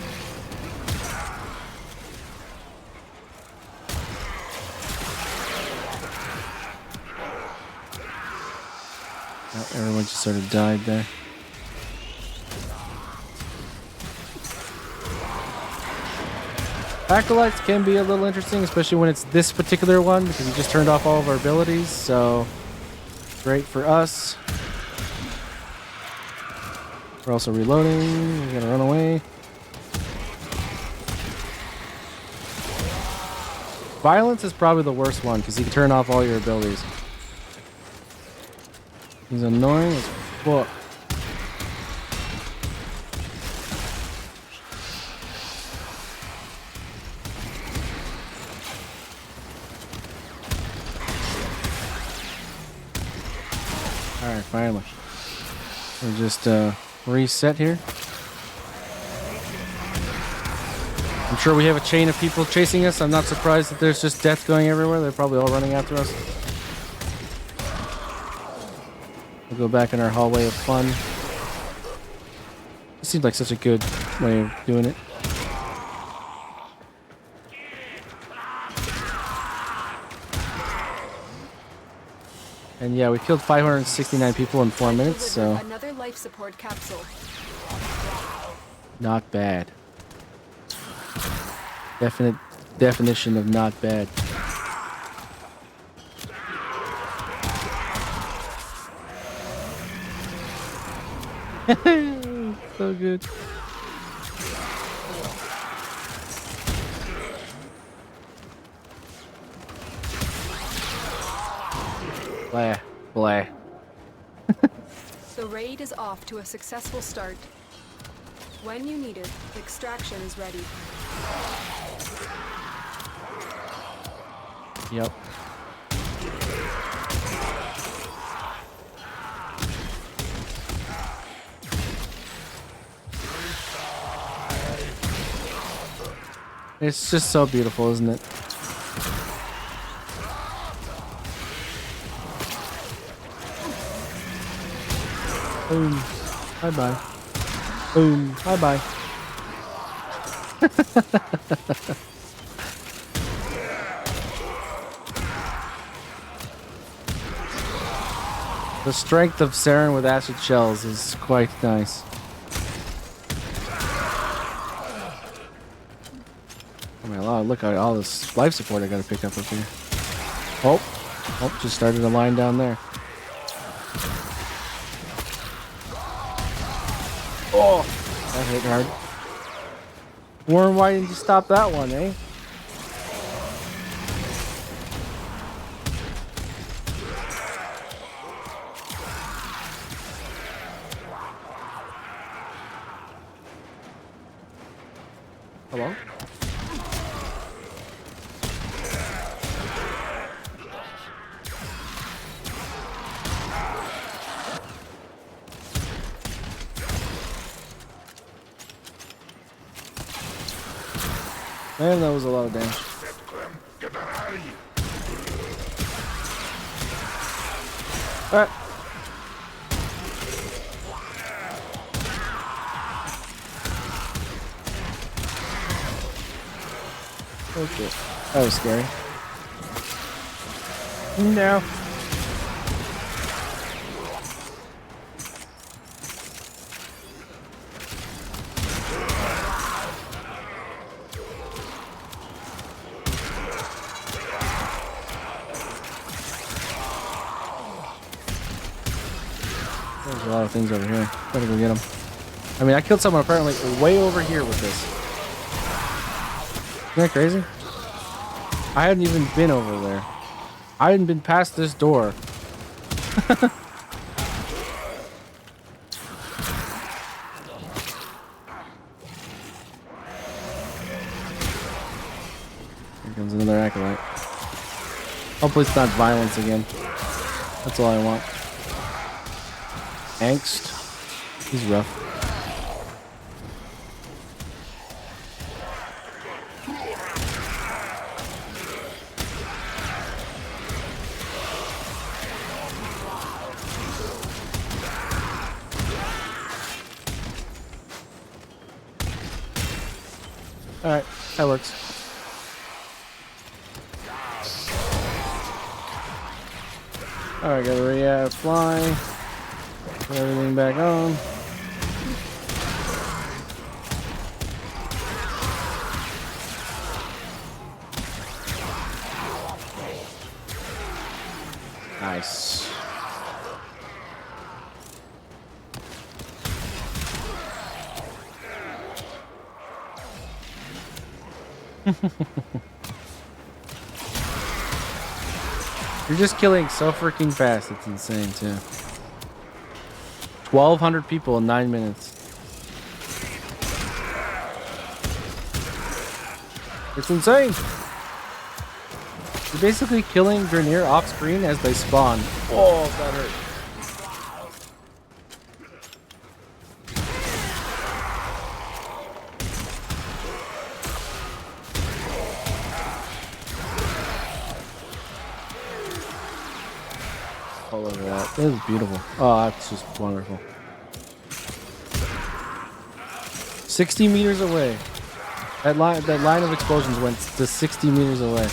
[SPEAKER 5] Oh, everyone just sort of died there. Acolytes can be a little interesting, especially when it's this particular one, because we just turned off all of our abilities, so great for us. We're also reloading. We're gonna run away. Violence is probably the worst one, because you can turn off all your abilities. He's annoying as fuck. Alright, finally. We'll just reset here. I'm sure we have a chain of people chasing us. I'm not surprised that there's just death going everywhere. They're probably all running after us. We'll go back in our hallway of fun. This seems like such a good way of doing it. And yeah, we killed 569 people in 4 minutes, so
[SPEAKER 11] Another life support capsule.
[SPEAKER 5] not bad. Definite definition of not bad. So good. Blah, blah.
[SPEAKER 11] The raid is off to a successful start. When you need it, extraction is ready.
[SPEAKER 5] Yep. It's just so beautiful, isn't it? Boom. Bye-bye. Boom. Bye-bye. The strength of Saryn with acid shells is quite nice. I mean, look at all this life support I gotta pick up here. Oh, just started a line down there. Oh, that hit hard. Warren, why didn't you stop that one, eh? Hello? Man, that was a lot of damage. Alright. Okay. That was scary. No. There's a lot of things over here. Better go get them. I mean, I killed someone apparently way over here with this. Isn't that crazy? I hadn't even been over there. I hadn't been past this door. Here comes another acolyte. Hopefully it's not violence again. That's all I want. Angst. He's rough. Alright, that works. Alright, gotta fly. Put everything back on. Nice. You're just killing so freaking fast. It's insane, too. 1,200 people in 9 minutes. It's insane. You're basically killing Grineer off screen as they spawn. Oh, that hurt. All over that. That is beautiful. Oh, that's just wonderful. 60 meters away. That line of explosions went to 60 meters away.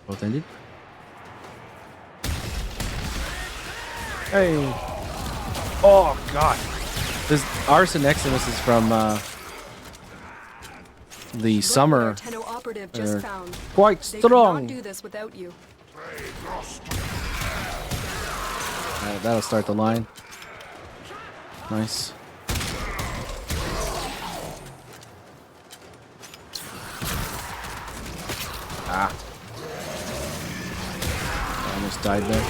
[SPEAKER 5] Both ended. Hey. Oh god. This Arson Eximus is from the summer.
[SPEAKER 11] Operative just found.
[SPEAKER 5] Quite
[SPEAKER 11] strong.
[SPEAKER 5] They
[SPEAKER 11] could not do this without you.
[SPEAKER 5] Alright, that'll start the line. Nice. Ah. I almost died there.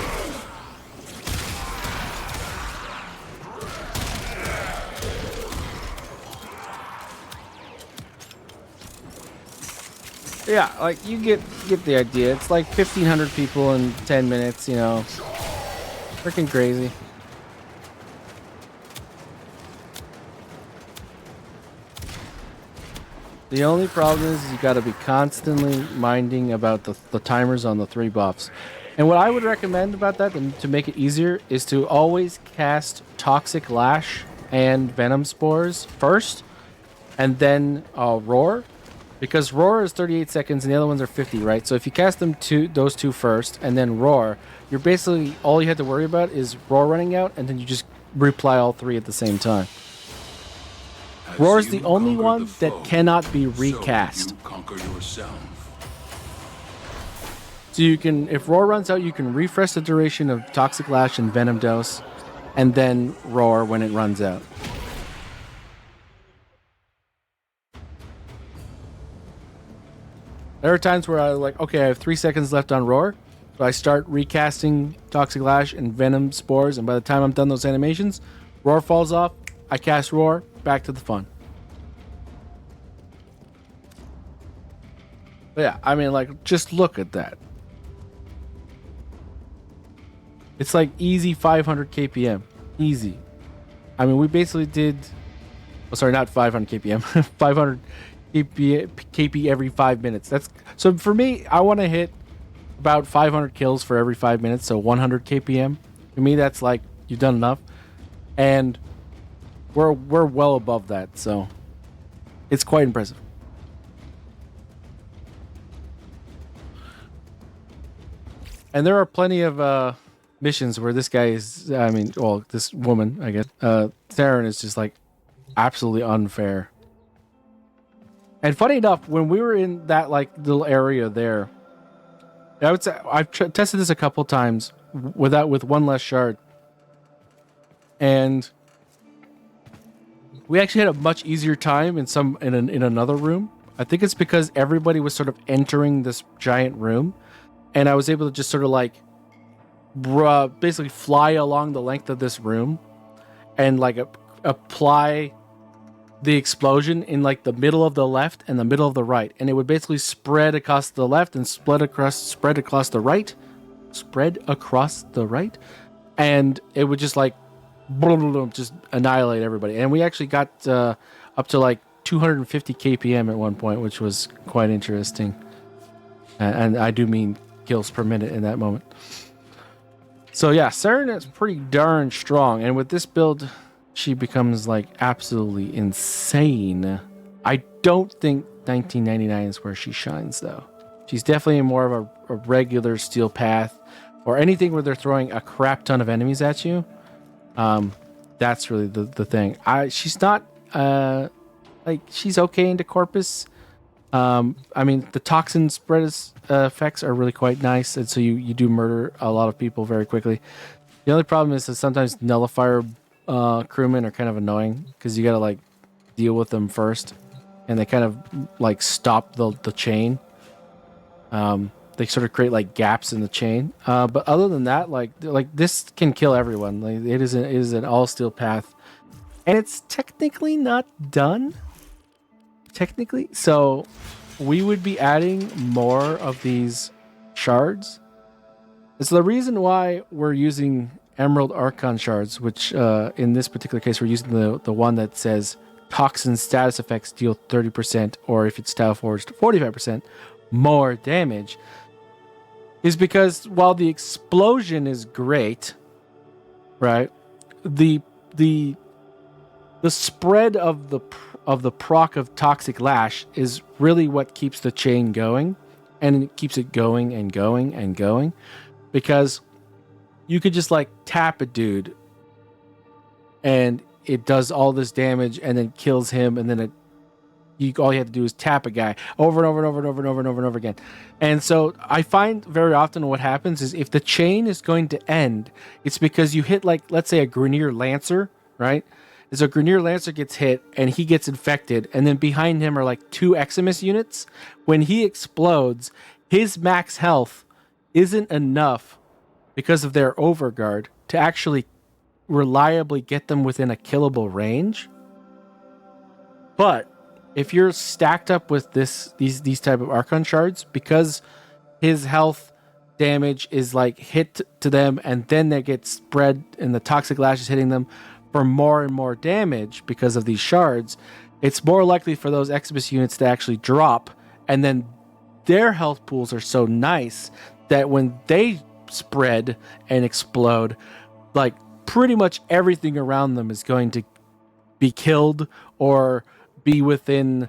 [SPEAKER 5] Yeah, like you get the idea. It's like 1,500 people in 10 minutes, you know. Freaking crazy. The only problem is you got to be constantly minding about the timers on the 3 buffs. And what I would recommend about that, and to make it easier, is to always cast Toxic Lash and Venom Spores first, and then Roar. Because Roar is 38 seconds and the other ones are 50, right? So if you cast those two first and then Roar, you're basically, all you have to worry about is Roar running out, and then you just reply all 3 at the same time. Roar is the only one that cannot be recast.
[SPEAKER 10] So you conquer yourself.
[SPEAKER 5] So you can, if Roar runs out, you can refresh the duration of Toxic Lash and Venom Dose, and then Roar when it runs out. There are times where I like, okay, I have 3 seconds left on Roar, so I start recasting Toxic Lash and Venom Spores, and by the time I'm done those animations, Roar falls off, I cast Roar, back to the fun. But yeah, I mean, like, just look at that. It's like easy 500 KPM. Easy. I mean, we basically did... Oh, sorry, not 500 KPM. 500 KP every 5 minutes. That's so for me, I want to hit about 500 kills for every 5 minutes, so 100 KPM. To me, that's like, you've done enough. And we're well above that, so it's quite impressive. And there are plenty of missions where this guy is, I mean, well, this woman, I guess, Saryn is just like absolutely unfair. And funny enough, when we were in that like little area there, I would say I've tested this a couple times with one less shard, and we actually had a much easier time in another room. I think it's because everybody was sort of entering this giant room, and I was able to just sort of like basically fly along the length of this room and like apply the explosion in like the middle of the left and the middle of the right, and it would basically spread across the left and spread across the right, and it would just like just annihilate everybody. And we actually got up to like 250 KPM at one point, which was quite interesting. And I do mean kills per minute in that moment. So yeah, Saryn is pretty darn strong, and with this build, she becomes like absolutely insane. I don't think 1999 is where she shines, though. She's definitely more of a regular steel path, or anything where they're throwing a crap ton of enemies at you. That's really the thing. She's not like, she's okay into Corpus. I mean, the toxin spread effects are really quite nice, and so you do murder a lot of people very quickly. The only problem is that sometimes nullifier crewmen are kind of annoying, because you gotta like deal with them first, and they kind of like stop the chain. They sort of create like gaps in the chain. But other than that, like this can kill everyone. Like it is an all steel path, and it's technically not done. Technically, so we would be adding more of these shards. It's the reason why we're using Emerald Archon shards, which in this particular case we're using the one that says toxin status effects deal 30%, or if it's style forged 45% more damage, is because while the explosion is great, right, the spread of the proc of Toxic Lash is really what keeps the chain going, and it keeps it going and going and going, because you could just like tap a dude and it does all this damage and then kills him, and then all you have to do is tap a guy over and over and over and over and over and over and over again. And so I find very often what happens is, if the chain is going to end, it's because you hit, like, let's say a Grenier Lancer, right? So Grenier Lancer gets hit and he gets infected, and then behind him are like 2 Eximus units. When he explodes, his max health isn't enough because of their overguard to actually reliably get them within a killable range. But if you're stacked up with these type of Archon shards, because his health damage is like hit to them and then they get spread and the toxic lash is hitting them for more and more damage because of these shards, it's more likely for those Exodus units to actually drop, and then their health pools are so nice that when they spread and explode, like pretty much everything around them is going to be killed or be within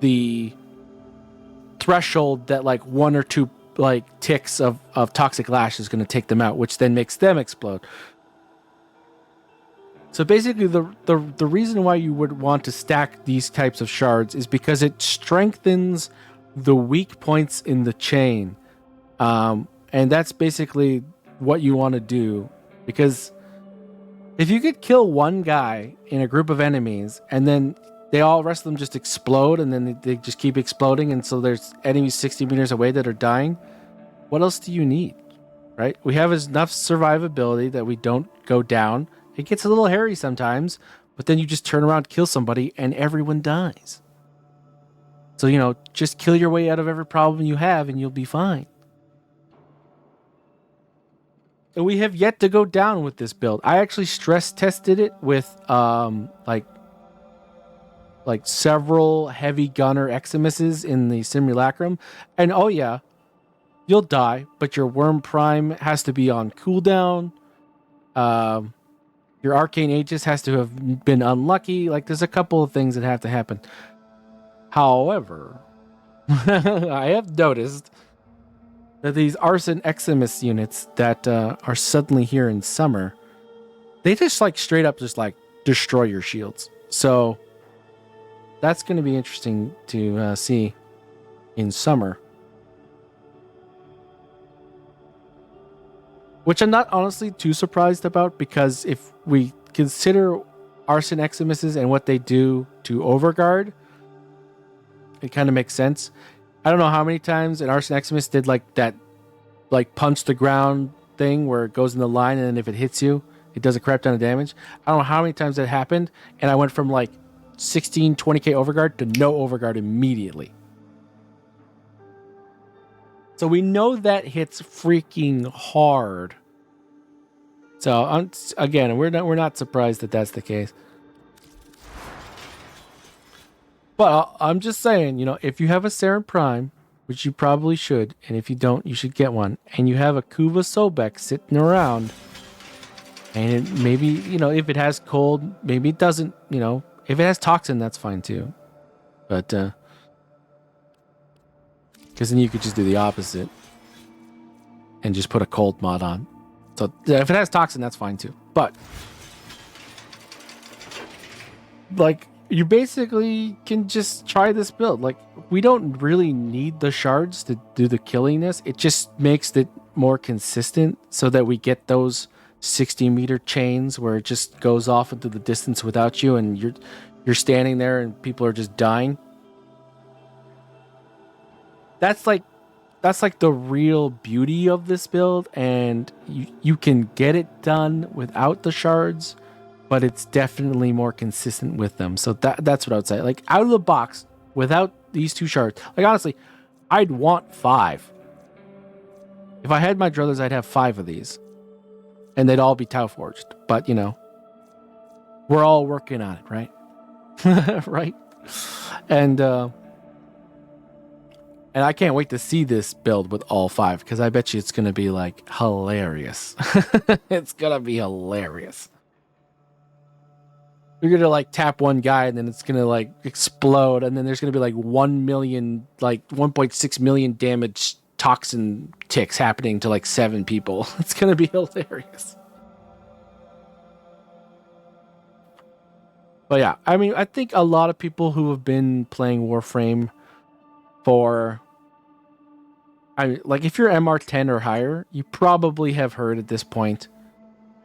[SPEAKER 5] the threshold that like one or two like ticks of toxic lash is going to take them out, which then makes them explode. So basically the reason why you would want to stack these types of shards is because it strengthens the weak points in the chain. And that's basically what you want to do, because if you could kill one guy in a group of enemies and then the rest of them just explode and then they just keep exploding, and so there's enemies 60 meters away that are dying, what else do you need, right? We have enough survivability that we don't go down. It gets a little hairy sometimes, but then you just turn around, kill somebody, and everyone dies. So, just kill your way out of every problem you have and you'll be fine. And we have yet to go down with this build. I actually stress tested it with like several heavy gunner Eximuses in the Simulacrum. And oh yeah, you'll die, but your Worm Prime has to be on cooldown. Your Arcane Aegis has to have been unlucky. Like there's a couple of things that have to happen. However, I have noticed that these Arson Eximus units that are suddenly here in summer, they just like straight up just like destroy your shields. So that's going to be interesting to see in summer. Which I'm not honestly too surprised about, because if we consider Arson Eximuses and what they do to Overguard, it kind of makes sense. I don't know how many times an Arson Eximus did like that, like punch the ground thing where it goes in the line and then if it hits you, it does a crap ton of damage. I don't know how many times that happened, and I went from like 16, 20k Overguard to no Overguard immediately. So we know that hits freaking hard. So again, we're not surprised that that's the case. But I'm just saying, if you have a Saryn Prime, which you probably should, and if you don't, you should get one, and you have a Kuva Sobek sitting around, and maybe, if it has cold, maybe it doesn't, if it has toxin, that's fine too. But, because then you could just do the opposite and just put a cold mod on. So if it has toxin, that's fine too. But, like, you basically can just try this build. Like, we don't really need the shards to do the killingness. It just makes it more consistent so that we get those 60-meter chains where it just goes off into the distance without you, and you're standing there and people are just dying. That's like the real beauty of this build, and you can get it done without the shards, but it's definitely more consistent with them. So that's what I would say. Like, out of the box, without these two shards, like, honestly, I'd want 5. If I had my druthers, I'd have 5 of these, and they'd all be Tau Forged. But, we're all working on it, right? Right? And I can't wait to see this build with all 5, because I bet you it's going to be, like, hilarious. It's going to be hilarious. You're going to, like, tap one guy, and then it's going to, like, explode, and then there's going to be, like, 1 million, like, 1.6 million damage toxin ticks happening to, like, 7 people. It's going to be hilarious. But, yeah, I mean, I think a lot of people who have been playing Warframe for... like, if you're MR10 or higher, you probably have heard at this point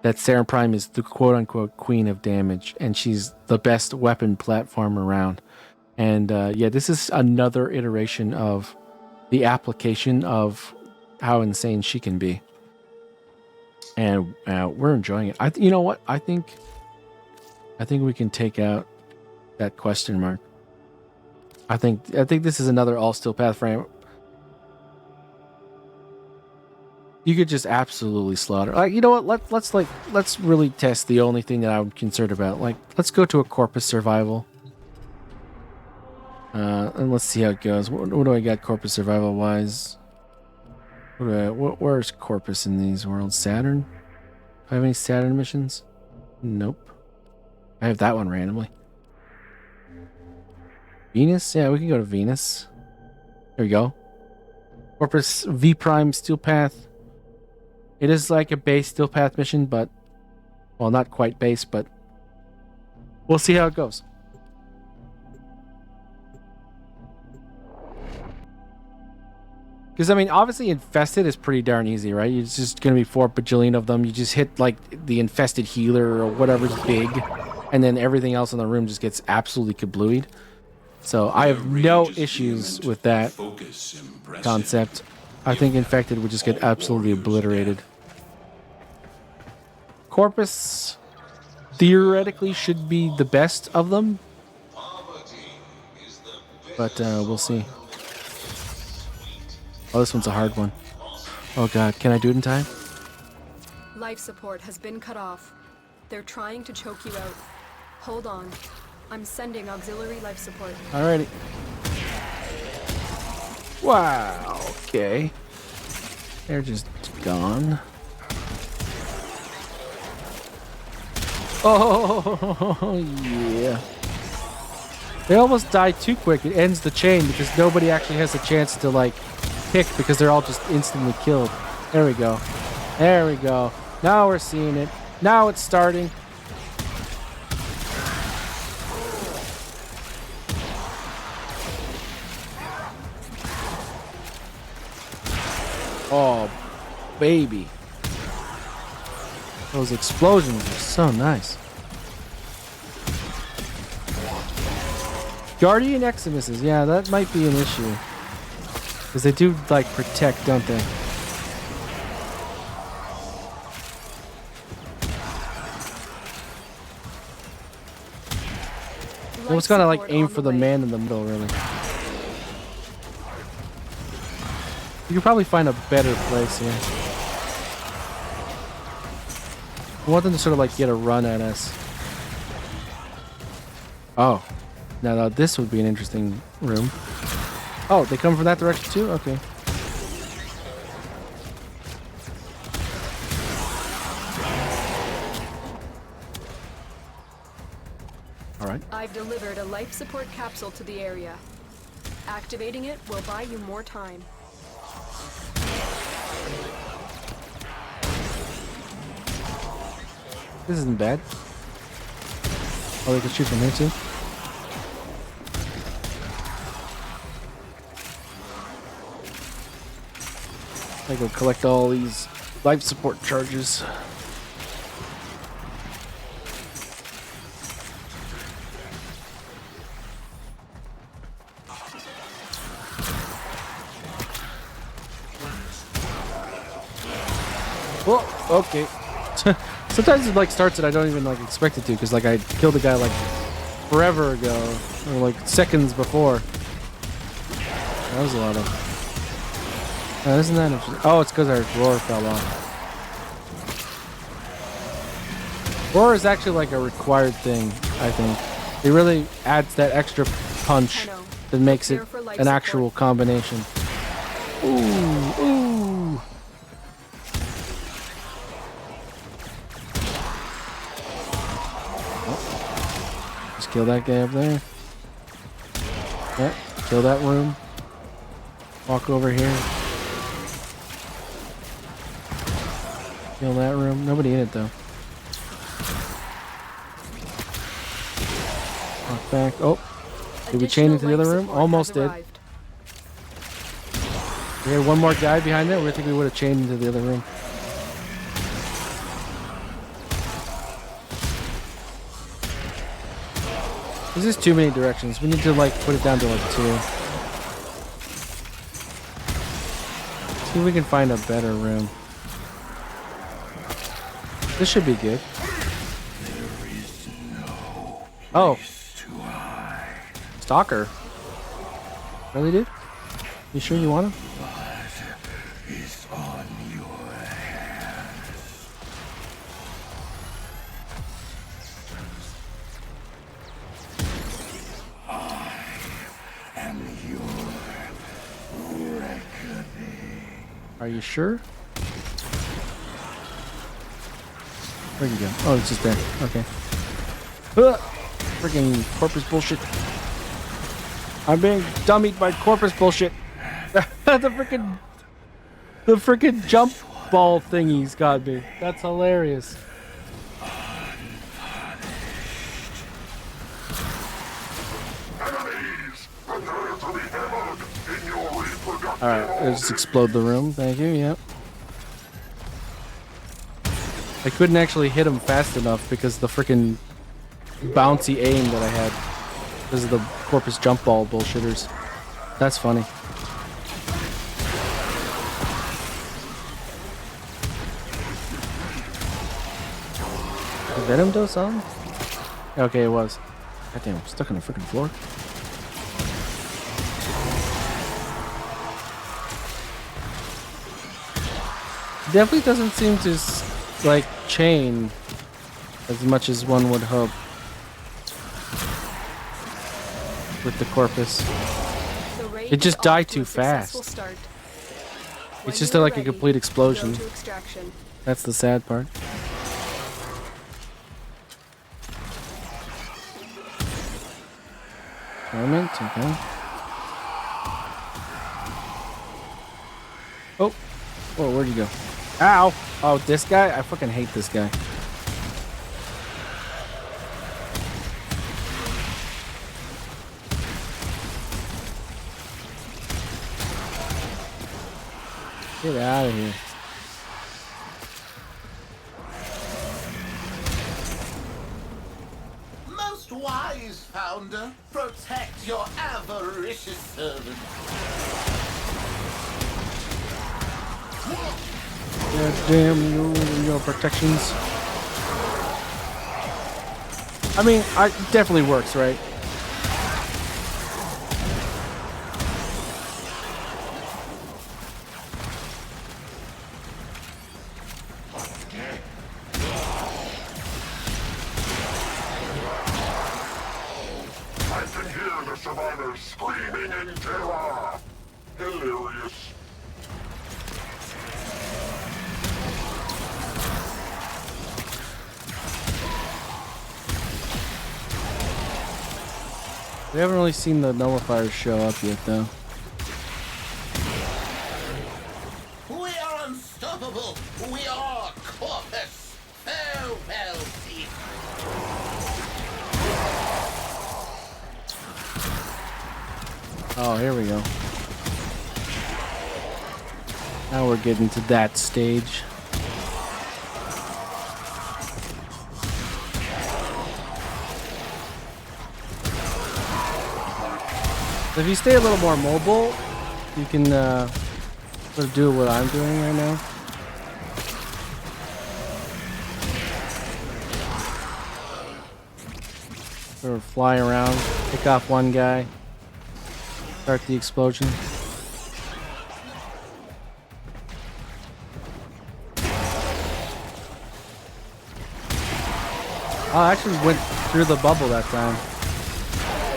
[SPEAKER 5] that Saryn Prime is the quote-unquote queen of damage, and she's the best weapon platform around. And yeah, this is another iteration of the application of how insane she can be. And we're enjoying it. You know what? I think we can take out that question mark. I think this is another all steel path frame. You could just absolutely slaughter. Like, you know what? Let's really test the only thing that I'm concerned about. Like, let's go to a Corpus survival. And let's see how it goes. What do I got Corpus survival wise? Where's Corpus in these worlds? Saturn? Do I have any Saturn missions? Nope. I have that one randomly. Venus? Yeah, we can go to Venus. There we go. Corpus V Prime Steel Path. It is like a base Steel Path mission, but... Well, not quite base, but... We'll see how it goes. Because, I mean, obviously Infested is pretty darn easy, right? It's just going to be 4 bajillion of them. You just hit, like, the Infested healer or whatever's big, and then everything else in the room just gets absolutely kablooied. So I have no issues with that concept. I think Infected would just get absolutely obliterated. Corpus theoretically should be the best of them, but we'll see. Oh, this one's a hard one. Oh god, can I do it in time?
[SPEAKER 11] Life support has been cut off. They're trying to choke you out. Hold on. I'm sending auxiliary life support.
[SPEAKER 5] Alrighty. Wow, okay. They're just gone. Oh, yeah. They almost die too quick. It ends the chain because nobody actually has a chance to, like, pick because they're all just instantly killed. There we go. There we go. Now we're seeing it. Now it's starting. Oh, baby. Those explosions are so nice. Guardian Eximuses. Yeah, that might be an issue. Because they do, like, protect, don't they? I was gonna, like, aim for the man in the middle, really. You could probably find a better place here. I want them to sort of, like, get a run at us. Oh. Now, this would be an interesting room. Oh, they come from that direction too? Okay. Alright.
[SPEAKER 11] I've delivered a life support capsule to the area. Activating it will buy you more time.
[SPEAKER 5] This isn't bad. Oh, they can shoot from here too? I go collect all these life support charges. Oh, okay. Sometimes it like starts and I don't even like expect it to, because like I killed a guy like forever ago, or like seconds before. That was a lot of. Isn't that interesting? Oh, it's because our roar fell off. Roar is actually like a required thing, I think. It really adds that extra punch that makes it an actual combination. Ooh, ooh. Oh. Just kill that guy up there. Yeah, kill that room. Walk over here. Kill that room. Nobody in it though. Walk back. Oh. Did we chain into the other room? Almost did. We had one more guy behind there. I think we would have chained into the other room. There's just too many directions. We need to like put it down to like 2. See if we can find a better room. This should be good. Oh. Stalker. Really, dude? You sure you want him?
[SPEAKER 7] Is on your hands. I am your reckoning.
[SPEAKER 5] Are you sure? Where'd you go? Oh, it's just there. Okay. Freaking corpus bullshit. I'm being dummied by corpus bullshit. The freaking jump ball thingy's got me. That's hilarious. Alright, let's just explode the room. Thank you, yep. I couldn't actually hit him fast enough because the freaking bouncy aim that I had. Because of the corpus jump ball bullshitters. That's funny. The Venom dose on? Okay, it was. Goddamn, I'm stuck on the freaking floor. Definitely doesn't seem to like chain as much as one would hope with the corpus. It just died too fast. It's just like a complete explosion. That's the sad part. Torment, okay. Oh, whoa, where'd you go? Ow! Oh, this guy? I fucking hate this guy. Get out of here.
[SPEAKER 12] Most wise founder, protect your avaricious servant.
[SPEAKER 5] God damn you and your protections. I mean, it definitely works, right?
[SPEAKER 7] I can hear the survivors screaming in terror. Hilarious.
[SPEAKER 5] We haven't really seen the nullifiers show up yet, though.
[SPEAKER 12] We are unstoppable. We are Corpus. Farewell, Thief.
[SPEAKER 5] Oh, here we go. Now we're getting to that stage. So if you stay a little more mobile, you can sort of do what I'm doing right now. Sort of fly around, pick off one guy, start the explosion. Oh, I actually went through the bubble that time.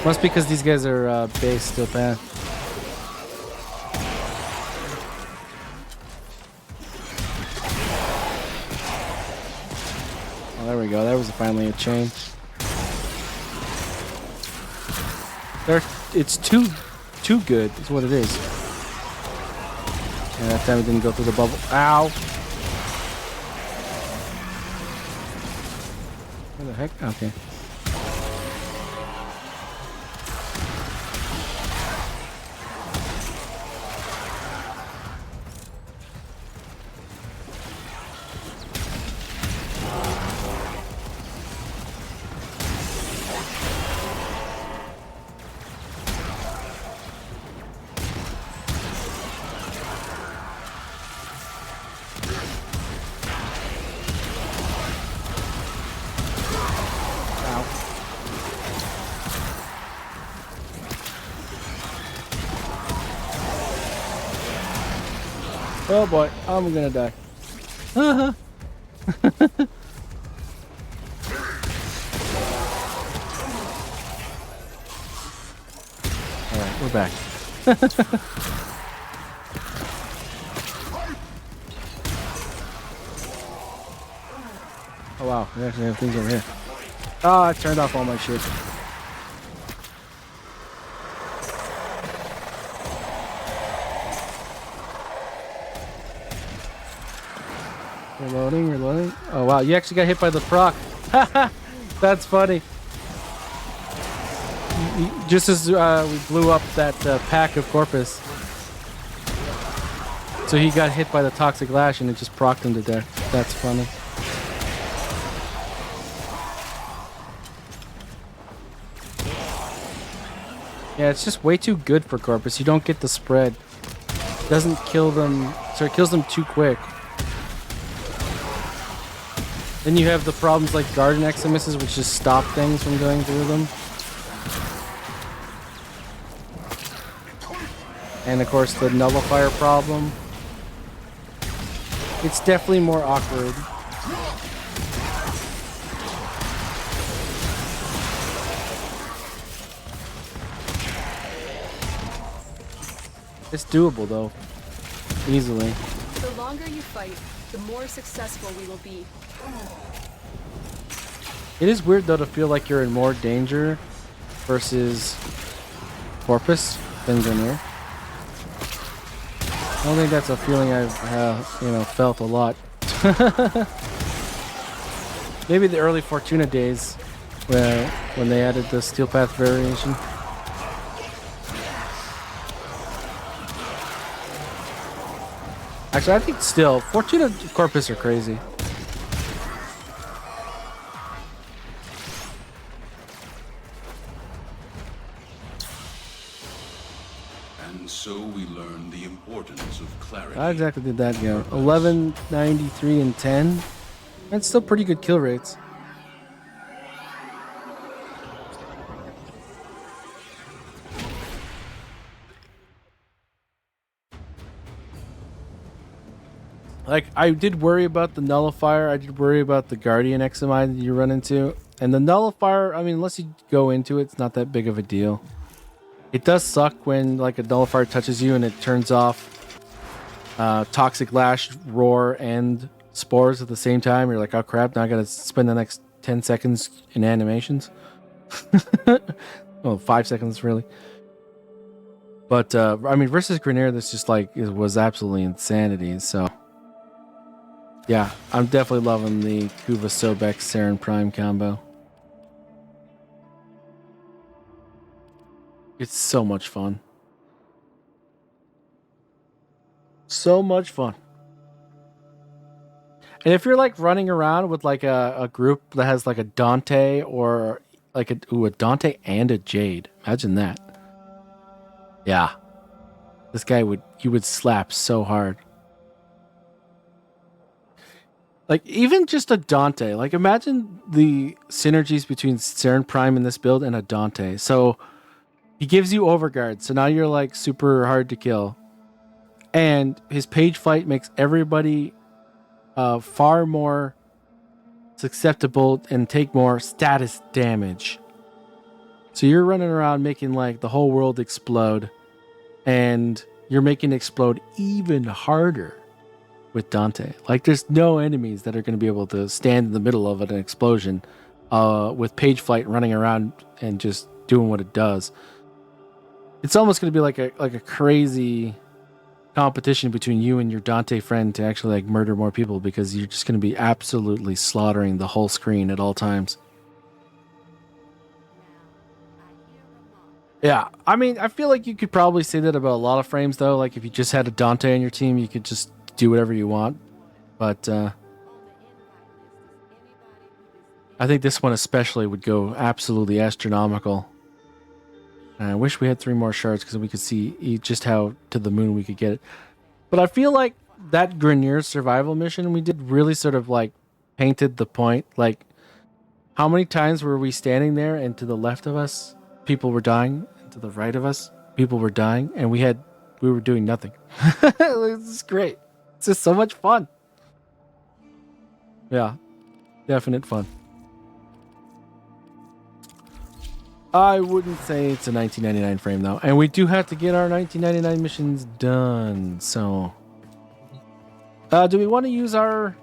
[SPEAKER 5] Must be because these guys are base still bad. Oh, there we go. That was finally a chain. It's too good. Is what it is. Yeah, that time it didn't go through the bubble. Ow! What the heck? Okay. Oh boy, I'm gonna die. Alright, we're back. Oh wow, we actually have things over here. Oh, I turned off all my shit. Reloading, reloading. Oh wow, you actually got hit by the proc. That's funny. Just as we blew up that pack of Corpus. So he got hit by the toxic lash and it just procced him to death. That's funny. Yeah, it's just way too good for Corpus. You don't get the spread. It doesn't kill them, so it kills them too quick. Then you have the problems like Garden Eximuses, which just stop things from going through them. And of course the Nullifier problem. It's definitely more awkward. It's doable though. Easily.
[SPEAKER 11] The longer you fight, the more successful we will be.
[SPEAKER 5] It is weird though to feel like you're in more danger versus Corpus than Grenier. I don't think that's a feeling I've felt a lot. Maybe the early Fortuna days when they added the Steel Path variation. Actually, I think still Fortuna Corpus are crazy.
[SPEAKER 10] And so we learn the importance of clarity.
[SPEAKER 5] I exactly did that, yeah. 11, 93, and 10. That's still pretty good kill rates. Like, I did worry about the Nullifier. I did worry about the Guardian XMI that you run into. And the Nullifier, I mean, unless you go into it, it's not that big of a deal. It does suck when, like, a Nullifier touches you and it turns off Toxic Lash, Roar, and Spores at the same time. You're like, oh crap, now I gotta spend the next 10 seconds in animations. Well, 5 seconds, really. But, I mean, versus Grenier, this just, like, it was absolutely insanity, so... Yeah, I'm definitely loving the Kuva Sobek Saryn Prime combo. It's so much fun. So much fun. And if you're like running around with like a group that has like a Dante or like a Dante and a Jade, imagine that. Yeah. This guy would slap so hard. Like, even just a Dante. Like, imagine the synergies between Saryn Prime in this build and a Dante. So, he gives you Overguard. So now you're, like, super hard to kill. And his Page Fight makes everybody far more susceptible and take more status damage. So you're running around making, like, the whole world explode. And you're making it explode even harder. With Dante. Like, there's no enemies that are going to be able to stand in the middle of an explosion with Page Flight running around and just doing what it does. It's almost going to be like a crazy competition between you and your Dante friend to actually like murder more people because you're just going to be absolutely slaughtering the whole screen at all times. Yeah, I mean, I feel like you could probably say that about a lot of frames though. Like if you just had a Dante on your team, you could just do whatever you want, but I think this one especially would go absolutely astronomical. And I wish we had 3 more shards because we could see just how to the moon we could get it. But I feel like that Grenier survival mission we did really sort of like painted the point. Like, how many times were we standing there and to the left of us people were dying, and to the right of us people were dying, and we were doing nothing. It's great. It's just so much fun. Yeah, definite fun. I wouldn't say it's a 1999 frame though, and we do have to get our 1999 missions done. So, do we want to use our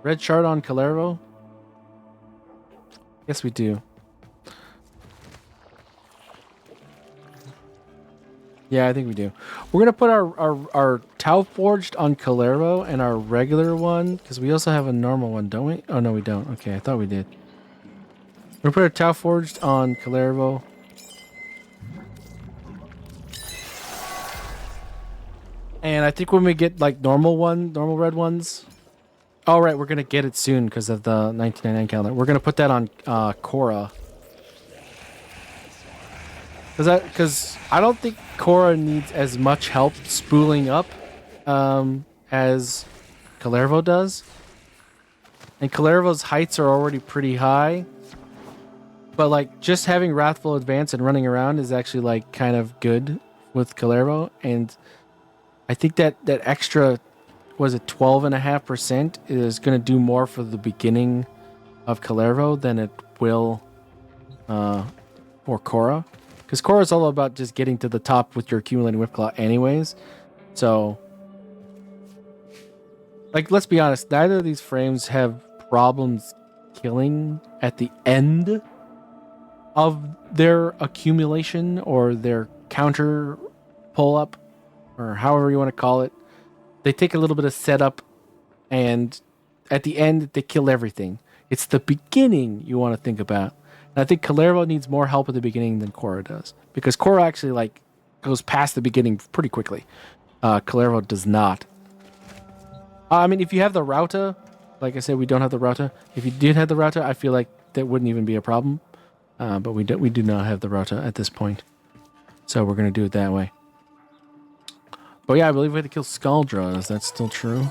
[SPEAKER 5] red shard on Calervo? Yes, we do. Yeah, I think we do. We're gonna put our Tau Forged on Calervo and our regular one, because we also have a normal one, don't we? Oh no, we don't. Okay, I thought we did. We're gonna put our Tau Forged on Calervo. And I think when we get like normal red ones. Oh right, we're gonna get it soon because of the 1999 calendar. We're gonna put that on Korra. Because I don't think Korra needs as much help spooling up as Calervo does. And Calervo's heights are already pretty high. But like just having Wrathful Advance and running around is actually like kind of good with Calervo. And I think that extra, was it 12.5% is going to do more for the beginning of Calervo than it will for Korra. Because Korra is all about just getting to the top with your accumulating Whip Claw anyways. So, like, let's be honest. Neither of these frames have problems killing at the end of their accumulation or their counter pull-up, or however you want to call it. They take a little bit of setup, and at the end, they kill everything. It's the beginning you want to think about. And I think Calervo needs more help at the beginning than Korra does, because Korra actually like goes past the beginning pretty quickly. Calervo does not. I mean, if you have the Rauta, like I said, we don't have the Rauta. If you did have the Rauta, I feel like that wouldn't even be a problem. But we do not have the Rauta at this point, so we're gonna do it that way. But yeah, I believe we had to kill Skaldra. Is that still true?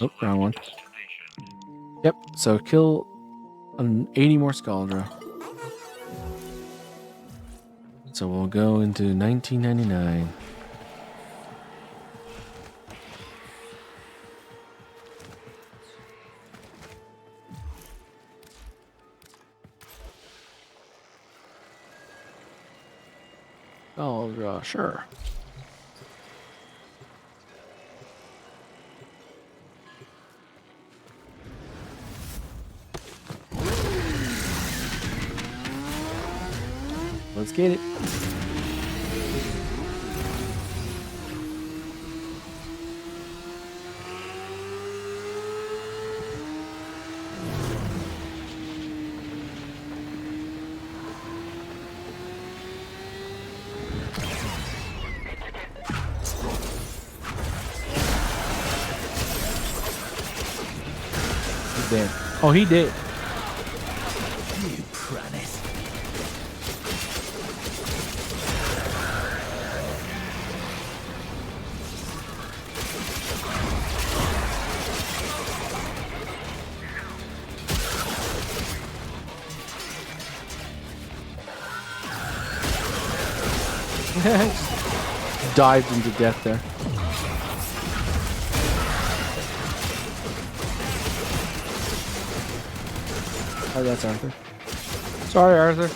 [SPEAKER 5] Oh, wrong one. Yep. So kill 80 more Skaldra. So we'll go into 1999. Skaldra, sure. Let's get it. He's dead. Oh, he did.
[SPEAKER 12] You promise.
[SPEAKER 5] Dived into death there. Oh, that's Arthur. Sorry, Arthur.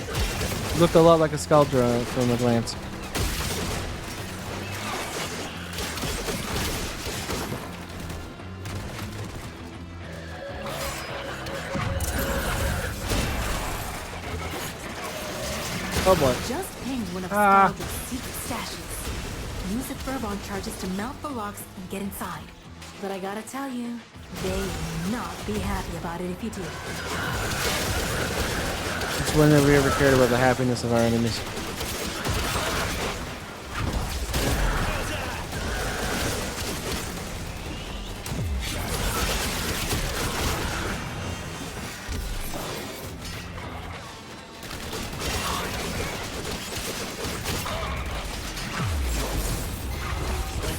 [SPEAKER 5] Looked a lot like a Skaldra from a glance. Oh boy.
[SPEAKER 9] Just ping one of Skaldr's secret stashes. Use the Furbon charges to mount the locks and get inside. But I gotta tell you, they will not be happy about it if you do.
[SPEAKER 5] It's whenever we ever cared about the happiness of our enemies.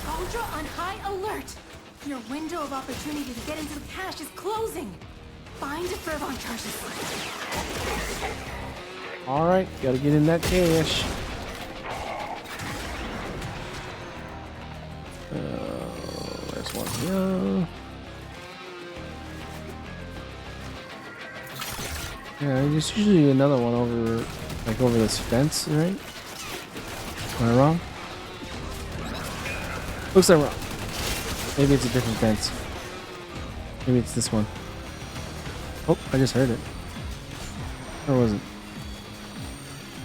[SPEAKER 9] Skaldra on high alert! Your window of opportunity to get into the cache is closing! Find the Furbon charges.
[SPEAKER 5] Alright, gotta get in that cache. one. Yeah, there's usually another one over, like over this fence, right? Am I wrong? Looks like I'm wrong. Maybe it's a different fence. Maybe it's this one. Oh, I just heard it. Or was it?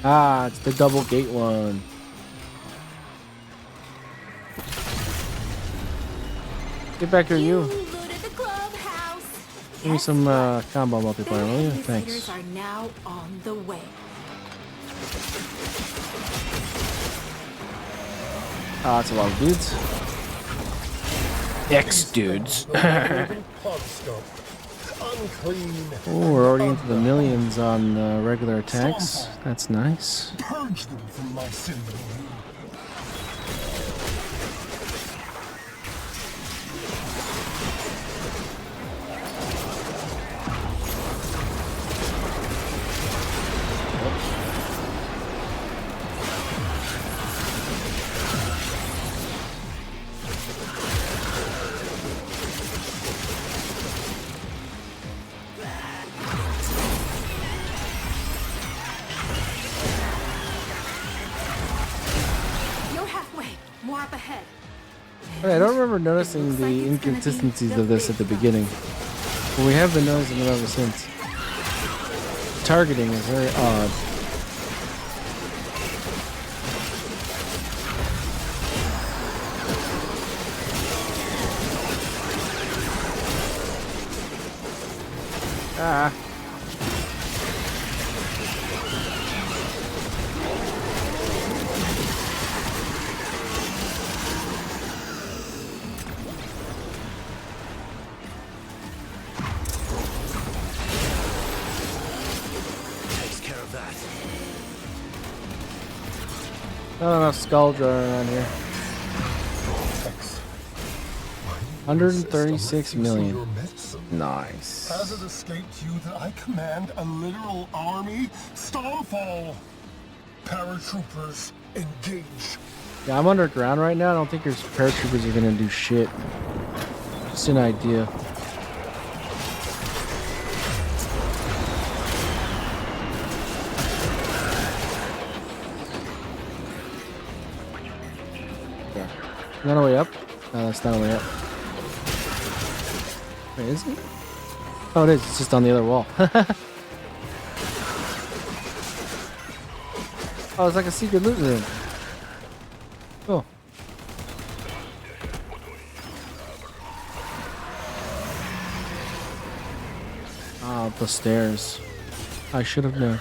[SPEAKER 5] Ah, it's the double gate one. Get back here, you. Give me some combo multiplayer, will you? Thanks.
[SPEAKER 9] Are now on the way.
[SPEAKER 5] Ah, that's a lot of dudes. X-dudes. Oh, we're already into the millions on regular attacks. That's nice.
[SPEAKER 7] Purge them from my symbol.
[SPEAKER 5] I don't remember noticing the inconsistencies of this at the beginning, but we have been noticing them ever since. Targeting is very odd. Ah. Not enough skull drawing around here. 136 million. Nice.
[SPEAKER 7] Has it escaped you that I command a literal army? Stormfall! Paratroopers, engage.
[SPEAKER 5] Yeah, I'm underground right now. I don't think your paratroopers are gonna do shit. Just an idea. Is that a way up? No, that's not a way up. Wait, is it? Oh, it is. It's just on the other wall. Oh, it's like a secret loot room. Cool. Ah, the stairs. I should have known.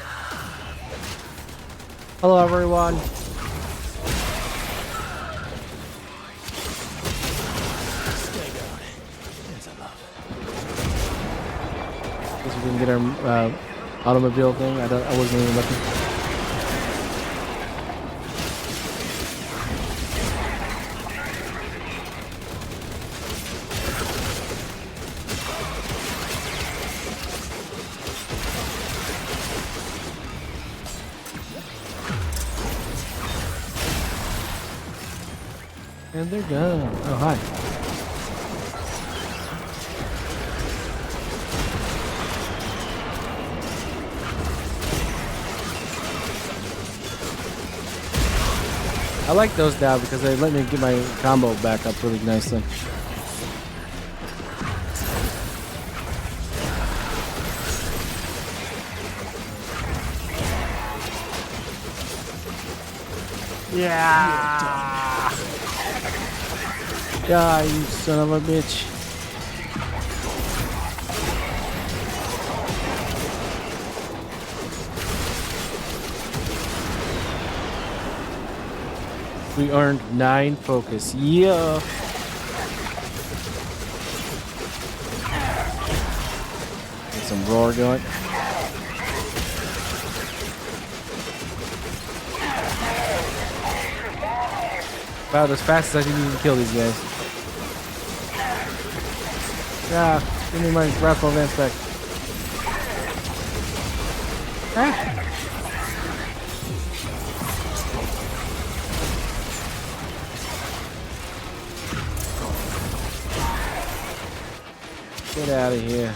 [SPEAKER 5] Hello, everyone. Guess we didn't get our automobile thing. I wasn't even looking. And they're gone. Oh, hi. I like those now because they let me get my combo back up really nicely. Yeah. Die, you son of a bitch. We earned 9 focus. Yeah. Get some roar going. About as fast as I can even kill these guys. Yeah, give me my Wrathful Advance back. Ah. Get out of here.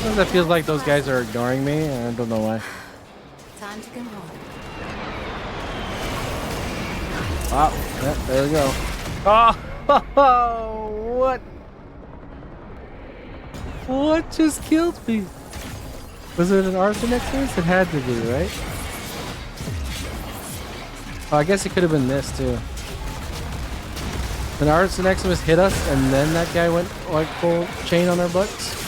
[SPEAKER 5] Sometimes it feels like those guys are ignoring me, and I don't know why.
[SPEAKER 9] Time to come home.
[SPEAKER 5] Ah, yeah, there we go. Oh, what? What just killed me? Was it an arson Nexus? It had to be, right? Oh, I guess it could have been this too. An arson Nexus hit us, and then that guy went like full chain on our butts.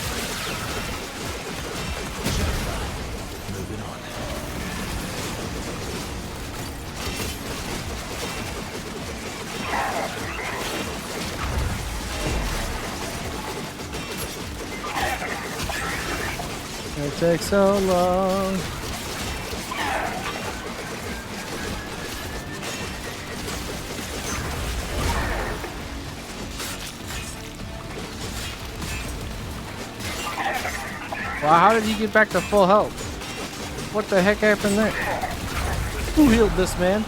[SPEAKER 5] It takes so long. Wow, how did he get back to full health? What the heck happened there? Who healed this man?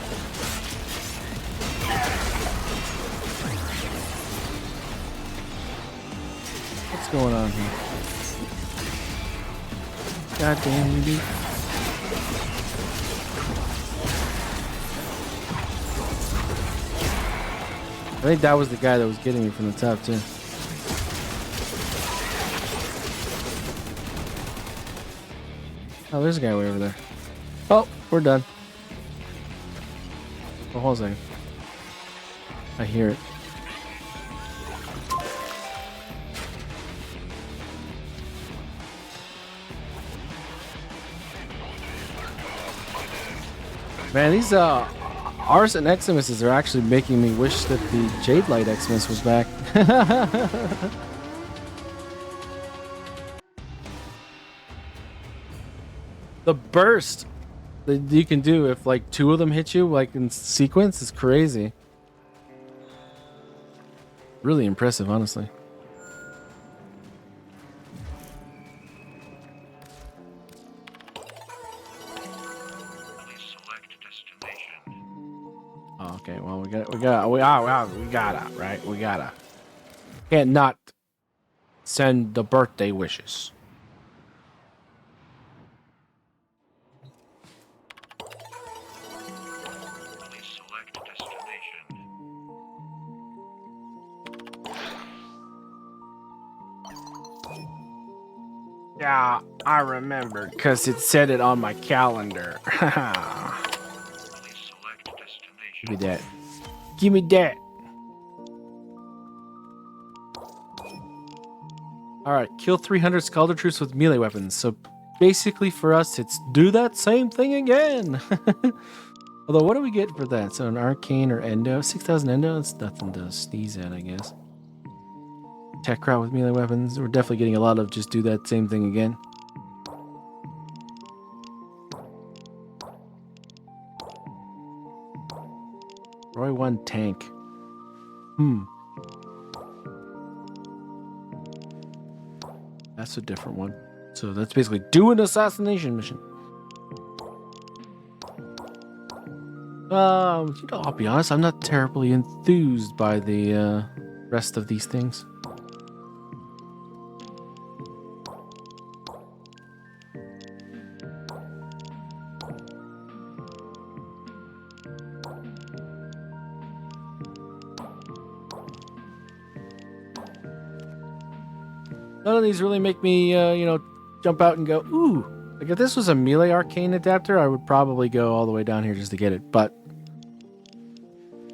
[SPEAKER 5] What's going on here? God damn you, dude. I think that was the guy that was getting me from the top, too. Oh, there's a guy way over there. Oh, we're done. Oh, hold on a second. I hear it. Man, these Arson Eximuses are actually making me wish that the Jade Light Eximus was back. The burst that you can do if like two of them hit you like in sequence is crazy. Really impressive, honestly. Oh, okay, well we gotta, right? We gotta. Can't not send the birthday wishes. Yeah, I remember, because it said it on my calendar. Give me that. Give me that. Alright, kill 300 Scalder troops with melee weapons. So basically for us, it's do that same thing again. Although, what do we get for that? So an arcane or endo? 6,000 endo? That's nothing to sneeze at, I guess. Tech crowd with melee weapons. We're definitely getting a lot of just do that same thing again. Roy 1 tank. That's a different one. So that's basically do an assassination mission. I'll be honest, I'm not terribly enthused by the rest of these things. None of these really make me, jump out and go, ooh. Like, if this was a melee arcane adapter, I would probably go all the way down here just to get it. But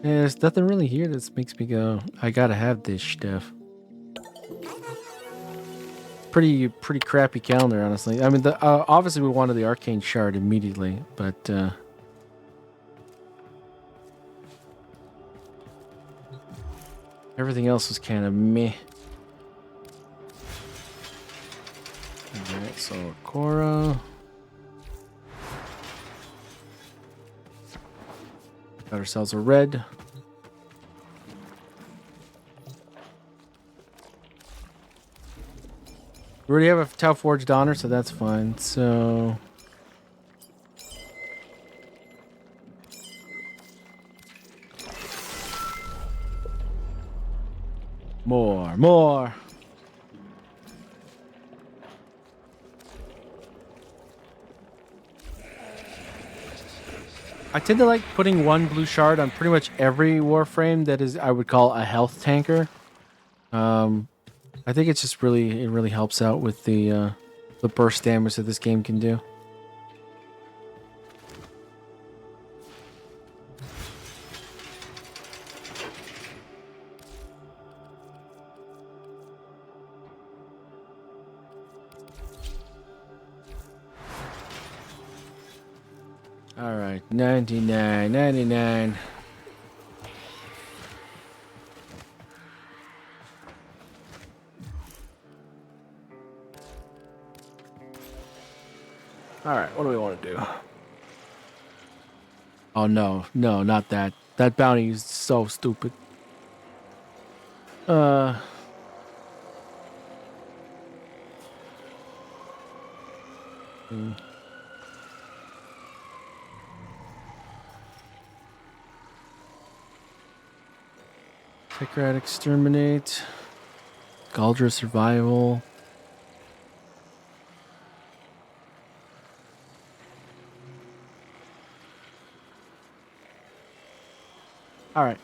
[SPEAKER 5] there's nothing really here that makes me go, I gotta have this stuff. Pretty crappy calendar, honestly. I mean, obviously we wanted the arcane shard immediately, but everything else was kind of meh. Alright, so Cora. Got ourselves a red. We already have a Tau Forged Honor, so that's fine. So more. I tend to like putting one blue shard on pretty much every Warframe that is, I would call, a health tanker. I think it's just really, it really helps out with the burst damage that this game can do. All right, 99. All right, what do we want to do? Oh, no, not that. That bounty is so stupid. Techrat Exterminate. Galdra Survival. All right.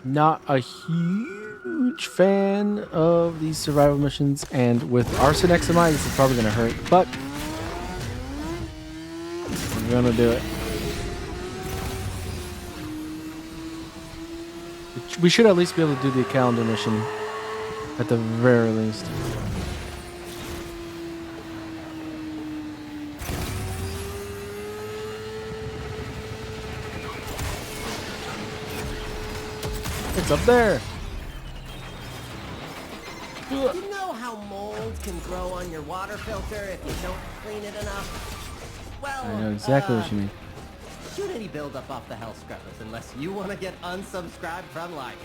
[SPEAKER 5] Not a huge fan of these survival missions, and with Arson XMI, this is probably going to hurt, but we're going to do it. We should at least be able to do the calendar mission, at the very least. It's up there.
[SPEAKER 13] You know how mold can grow on your water filter if you don't clean it enough? Well,
[SPEAKER 5] I know exactly what you mean.
[SPEAKER 13] Shoot any buildup off the Hell Scrubbers unless you want to get unsubscribed from life.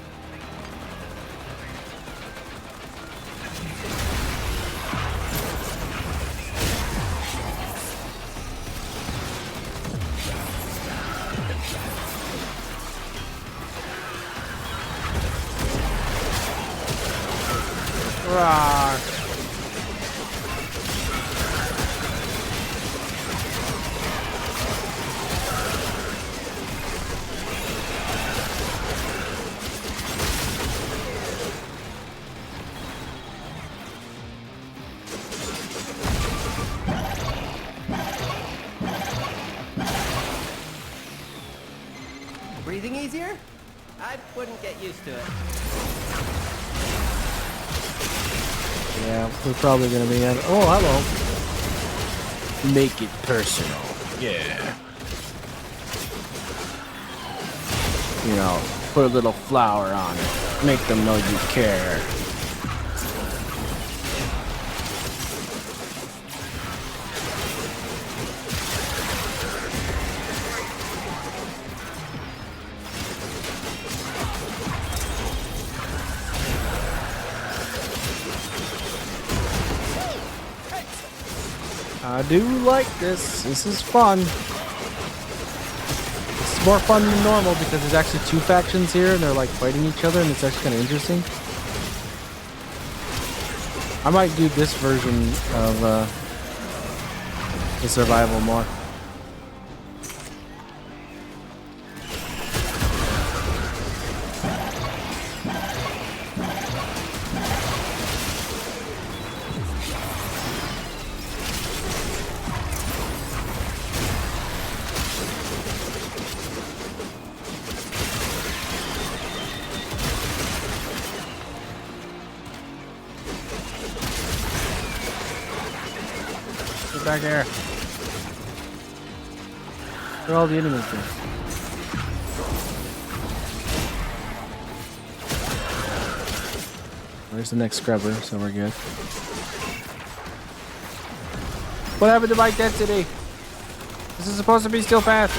[SPEAKER 5] Roar.
[SPEAKER 13] Breathing easier? I wouldn't get used to it.
[SPEAKER 5] Yeah, we're probably gonna be at. Oh, hello. Make it personal. Yeah. You know, put a little flower on it. Make them know you care. I do like this. This is fun. It's more fun than normal because there's actually two factions here and they're like fighting each other and it's actually kind of interesting. I might do this version of the survival more. Back there. Where are all the enemies there? There's the next scrubber, so we're good. What happened to my density? This is supposed to be still fast.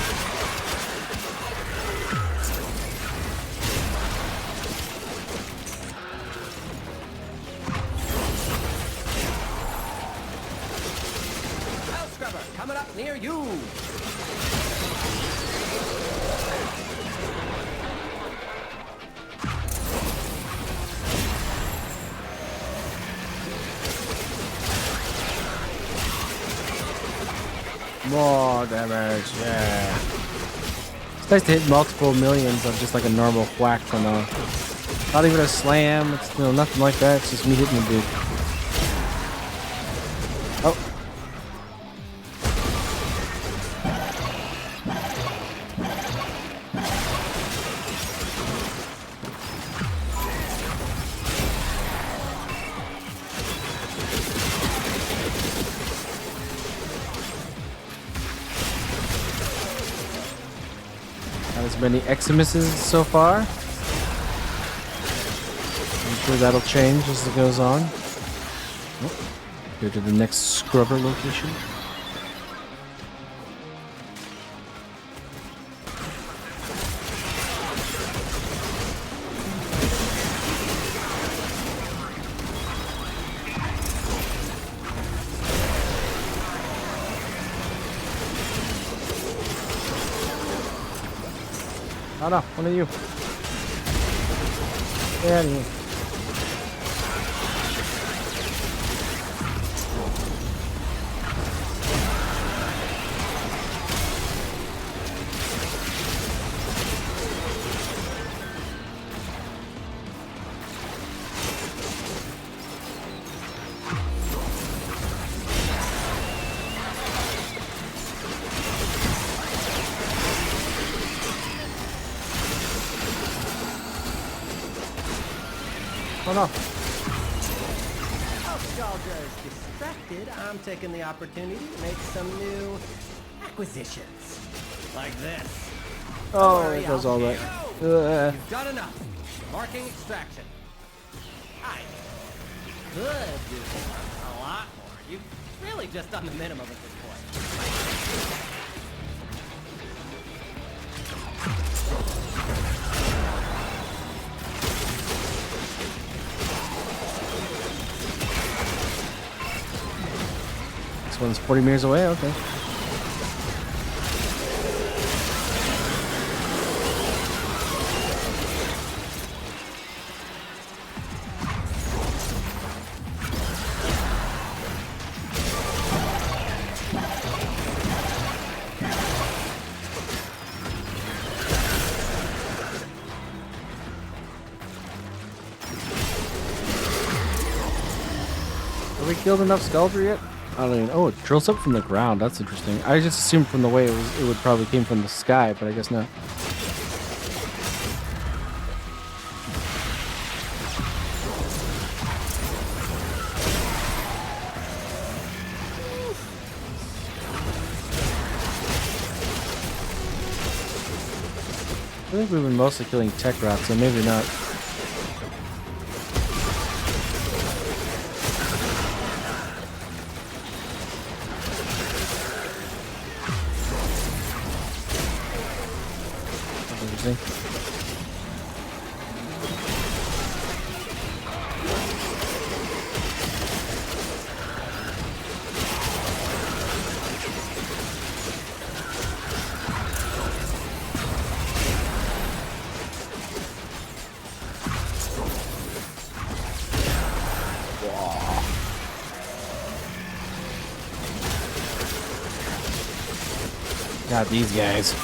[SPEAKER 13] Hell scrubber coming up near you.
[SPEAKER 5] More damage, yeah. It's nice to hit multiple millions of just like a normal whack from a... Not even a slam, it's nothing like that, it's just me hitting the dude. Oh. Not as many Eximuses so far. I'm sure that'll change as it goes on. Oh, go to the next scrubber location. Oh no, one of you. Get out of here. Oh no.
[SPEAKER 13] While Shalja is distracted, I'm taking the opportunity to make some new acquisitions. Like this.
[SPEAKER 5] Oh,
[SPEAKER 13] Don't worry,
[SPEAKER 5] it does
[SPEAKER 13] I'll
[SPEAKER 5] all
[SPEAKER 13] pay
[SPEAKER 5] that.
[SPEAKER 13] you. You've done enough. Marking extraction. I could do a lot more. You've really just done the minimum at this point.
[SPEAKER 5] This one's 40 meters away, okay. Have we killed enough Skullger yet? I don't even. Oh, it drills up from the ground. That's interesting. I just assumed from the way it would probably came from the sky, but I guess not. I think we've been mostly killing tech rats, so maybe not. God, these guys.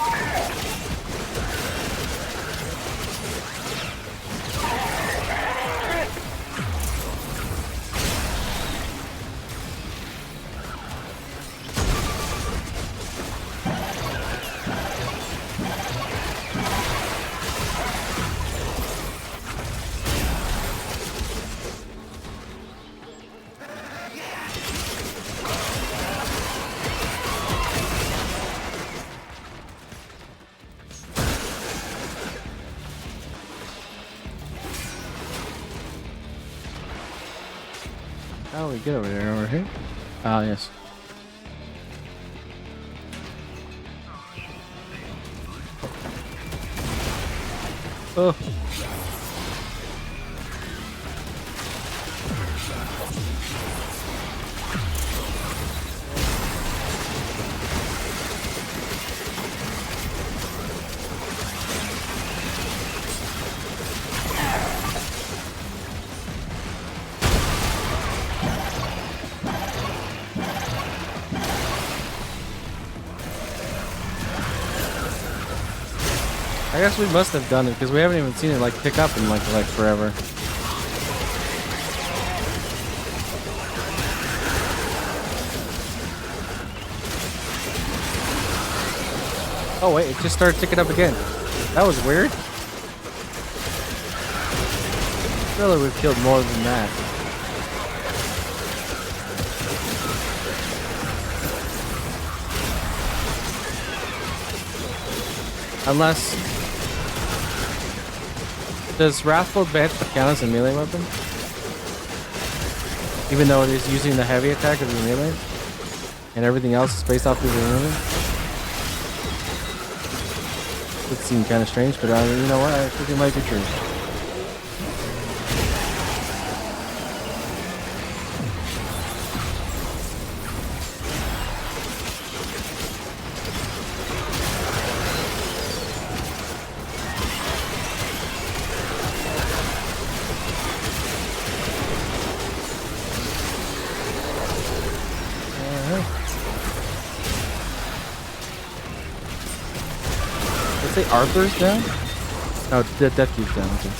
[SPEAKER 5] How do we get over there? Over here? Ah, yes. Oh. I guess we must have done it because we haven't even seen it like pick up in like forever. Oh wait, it just started ticking up again. That was weird. Surely we've killed more than that. Unless... Does Wrathful Bant count as a melee weapon? Even though it is using the heavy attack of the melee? And everything else is based off of the melee? Would seem kind of strange, but you know what? I think it might be true. Say Arthur's down? Oh, Death Cube's down. Okay.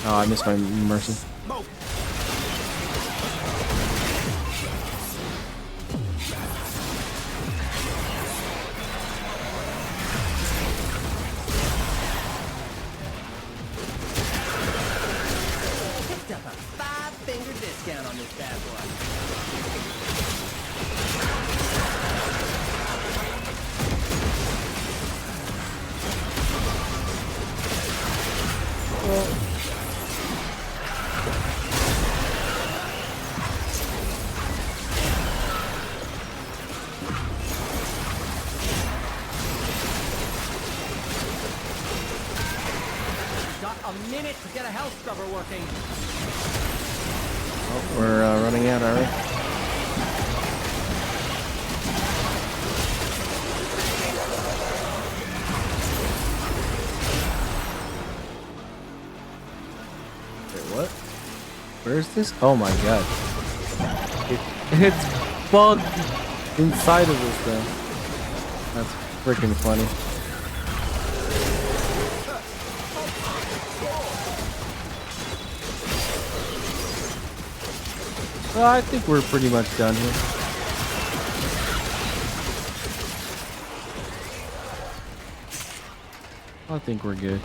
[SPEAKER 5] Oh, I missed my mercy.
[SPEAKER 13] Picked up a 5-finger discount on this bad boy. Got a minute to get a health scrubber working.
[SPEAKER 5] Oh, we're running out, are we? What? Where is this? Oh my god. It's bugged inside of this thing. That's freaking funny. Well, I think we're pretty much done here. I think we're good.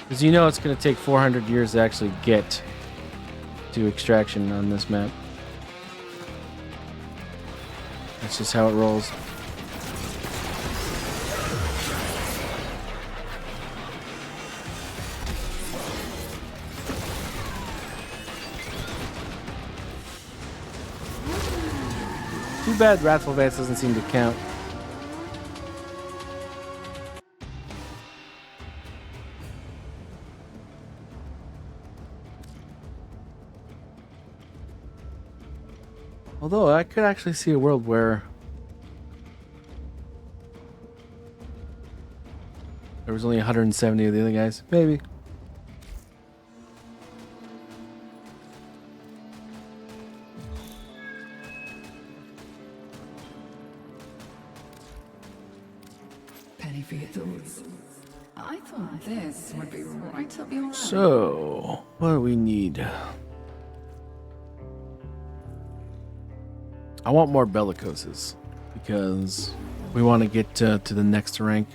[SPEAKER 5] Because you know it's going to take 400 years to actually get to extraction on this map. That's just how it rolls. Too bad Wrathful Vance doesn't seem to count. Although I could actually see a world where there was only 170 of the other guys. Maybe.
[SPEAKER 14] Penny for your thoughts. I thought this would be right up your alley.
[SPEAKER 5] So, what do we need? I want more bellicoses because we want to get to the next rank.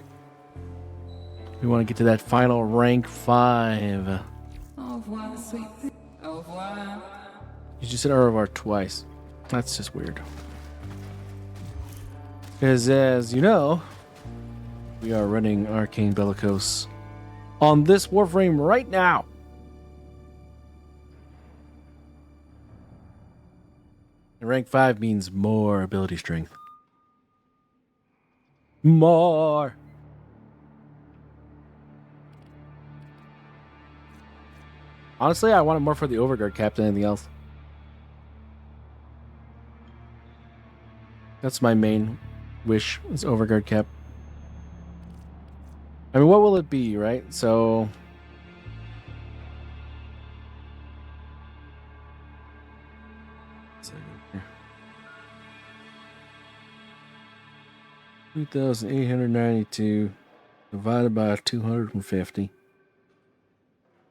[SPEAKER 5] We want to get to that final rank 5.
[SPEAKER 14] Au revoir, sweet thing. Au revoir.
[SPEAKER 5] You just said au revoir twice. That's just weird. Because as you know, we are running Arcane Bellicose on this Warframe right now. And rank 5 means more ability strength. More. Honestly, I want it more for the Overguard cap than anything else. That's my main wish, is Overguard cap. I mean, what will it be, right? So... 2,892 divided by 250.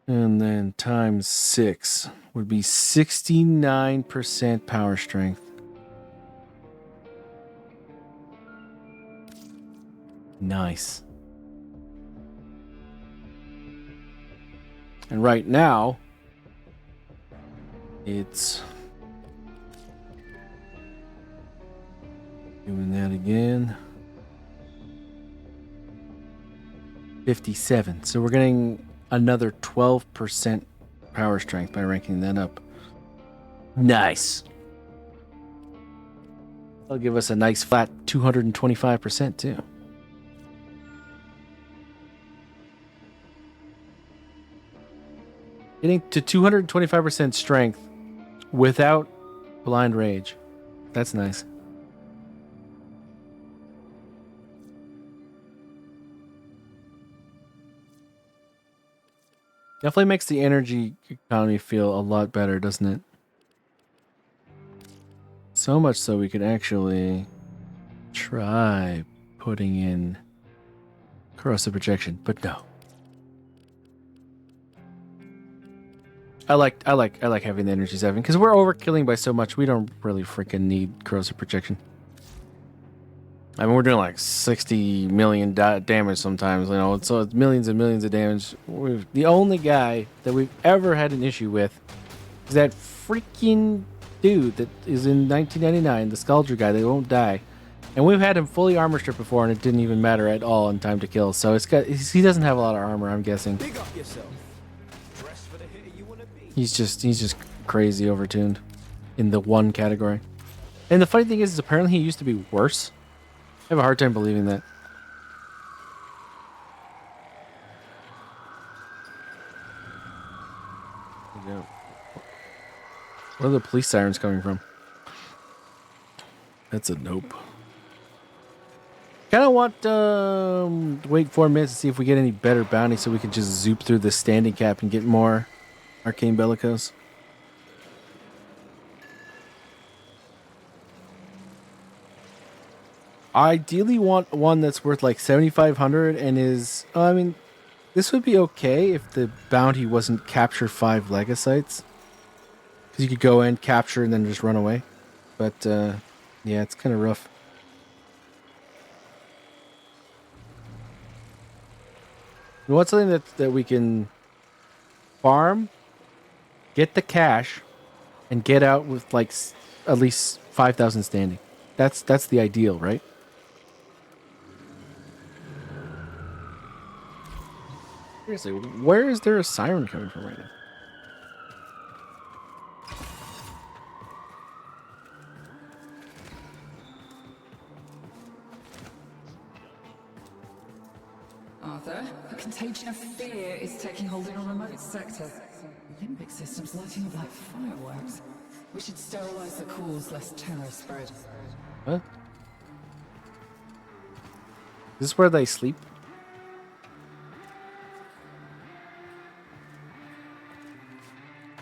[SPEAKER 5] And then times 6 would be 69% power strength. Nice. And right now, it's doing that again. 57. So we're getting another 12% power strength by ranking that up. Nice. That'll give us a nice flat 225% too. Getting to 225% strength without blind rage. That's nice. Definitely makes the energy economy feel a lot better, doesn't it? So much so we could actually try putting in corrosive projection, but no. I like having the energy 7 because we're overkilling by so much. We don't really freaking need corrosive projection. I mean, we're doing like 60 million damage sometimes, you know, so it's millions and millions of damage. The only guy that we've ever had an issue with is that freaking dude that is in 1999, the Sculpture guy that won't die. And we've had him fully armor stripped before, and it didn't even matter at all in time to kill. So he doesn't have a lot of armor, I'm guessing.
[SPEAKER 12] Big up yourself. Dress for the hitter you wanna be.
[SPEAKER 5] He's just crazy overtuned in the one category. And the funny thing is apparently he used to be worse. I have a hard time believing that. Where are the police sirens coming from? That's a nope. Kind of want to wait 4 minutes to see if we get any better bounty so we can just zoop through the standing cap and get more Arcane Bellicose. I ideally want one that's worth like 7,500 and is... I mean, this would be okay if the bounty wasn't capture 5 Legacytes. Because you could go in, capture, and then just run away. But, yeah, it's kind of rough. We want something that we can farm, get the cash, and get out with like at least 5,000 standing. That's the ideal, right? Seriously, where is there a siren coming from right now?
[SPEAKER 14] Arthur, a contagion of fear is taking hold in a remote sector. Limbic systems lighting up like fireworks. We should sterilize the cores lest terror spread.
[SPEAKER 5] What? Is this where they sleep?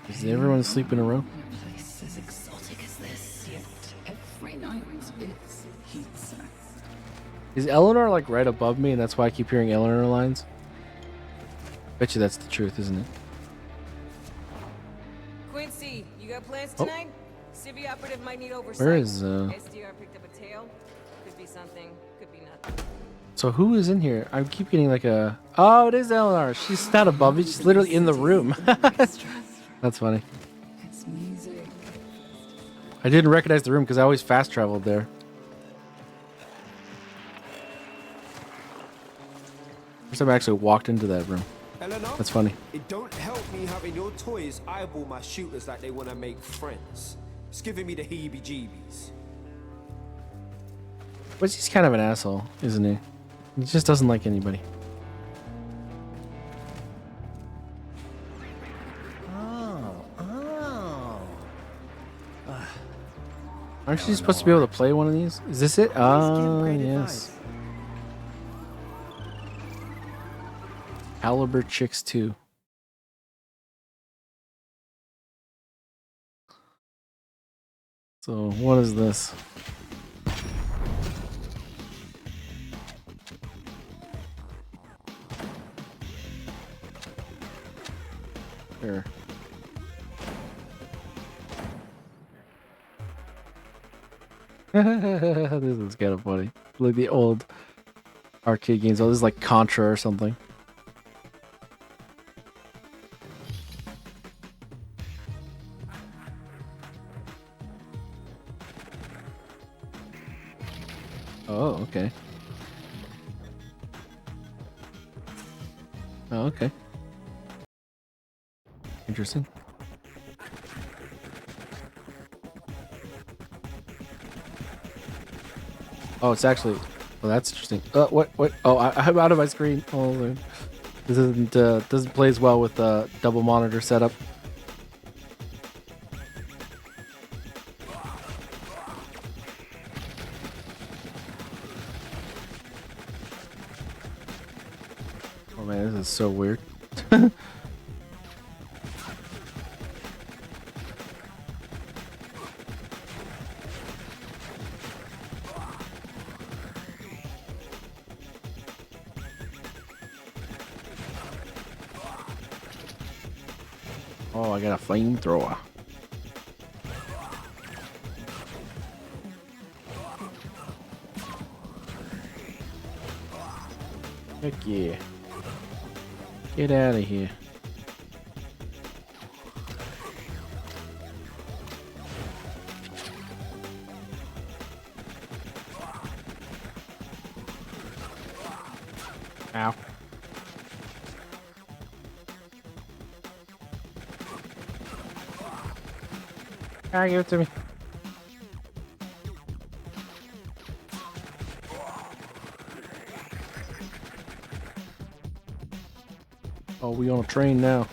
[SPEAKER 5] Does everyone sleep in a row?
[SPEAKER 14] A place as exotic as this, yet every night it's heat sex.
[SPEAKER 5] Is Eleanor like right above me and that's why I keep hearing Eleanor lines? Bet you that's the truth, isn't it?
[SPEAKER 15] Quincy, you got plans tonight? Civvy operative might need oversight.
[SPEAKER 5] Where is
[SPEAKER 15] SDR picked up a tail. Could be something, could be nothing.
[SPEAKER 5] So who is in here? I keep getting like a... Oh, it is Eleanor. She's not above me. She's literally in the room. That's funny.
[SPEAKER 14] It's music.
[SPEAKER 5] I didn't recognize the room because I always fast traveled there. First time I actually walked into that room.
[SPEAKER 12] Eleanor,
[SPEAKER 5] That's funny.
[SPEAKER 12] it don't help me having your toys eyeball my shooters like they want to make friends. It's giving me the heebie-jeebies.
[SPEAKER 5] But he's kind of an asshole, isn't he? He just doesn't like anybody. Aren't you supposed to be able to play one of these? Is this it? Oh, yes. Caliber Chicks 2. So, what is this? Here. This is kind of funny. Like the old arcade games. Oh, this is like Contra or something. Oh, okay. Oh, okay. Interesting. Oh, it's actually. Oh, that's interesting. What? Oh, I'm out of my screen. Oh, this doesn't play as well with the double monitor setup. Oh man, this is so weird. Oh, I got a flamethrower. Heck yeah. Get out of here. Ow. Give it to me. Oh, we on a train now.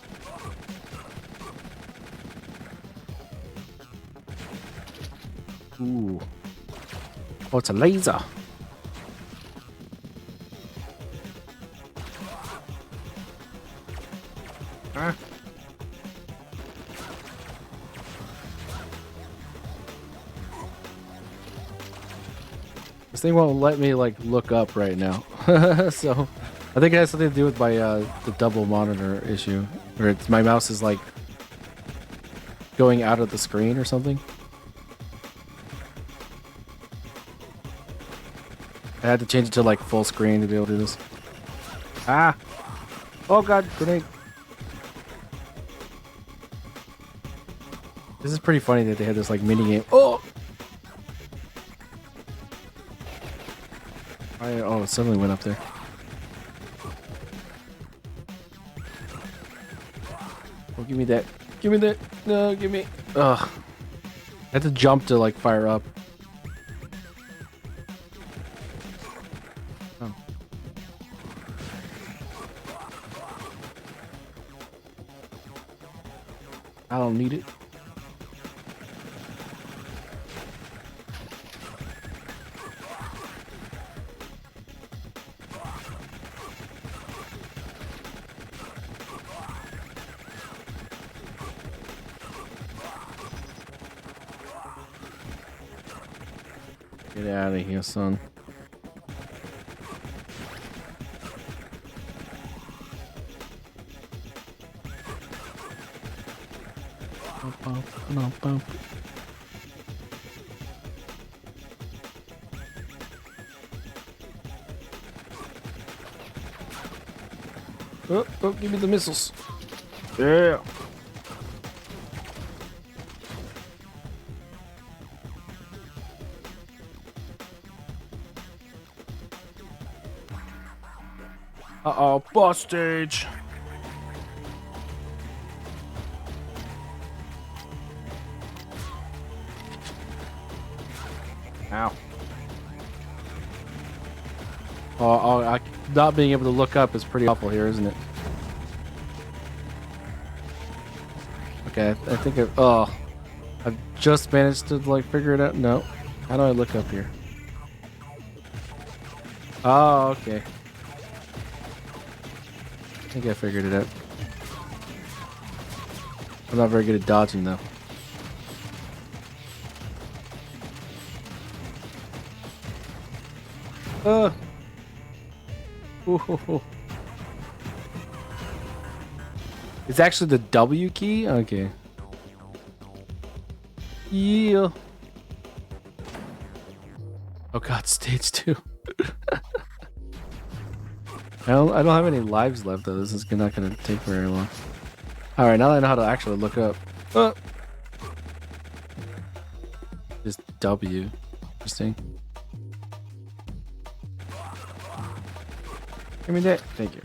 [SPEAKER 5] Ooh. Oh, it's a laser. Ah. This thing won't let me like look up right now. So I think it has something to do with my the double monitor issue, or it's my mouse is like going out of the screen or something. I had to change it to like full screen to be able to do this. Ah! Oh god, grenade! This is pretty funny that they had this like mini game. Oh! Oh, it suddenly went up there. Oh, give me that. Give me that. No, give me. Ugh. I had to jump to like fire up. Oh. I don't need it. Get out of here, son. Oh, give me the missiles. Yeah. Uh-oh, boss stage. Ow. Not being able to look up is pretty awful here, isn't it? Okay, I think I've just managed to like figure it out. No, how do I look up here? Oh, okay. I think I figured it out. I'm not very good at dodging though. Ooh. It's actually the W key? Okay. Yeah. Oh god, stage 2. I don't have any lives left though. This is not gonna take very long. Alright, now that I know how to actually look up. Just W. Interesting. Give me that. Thank you.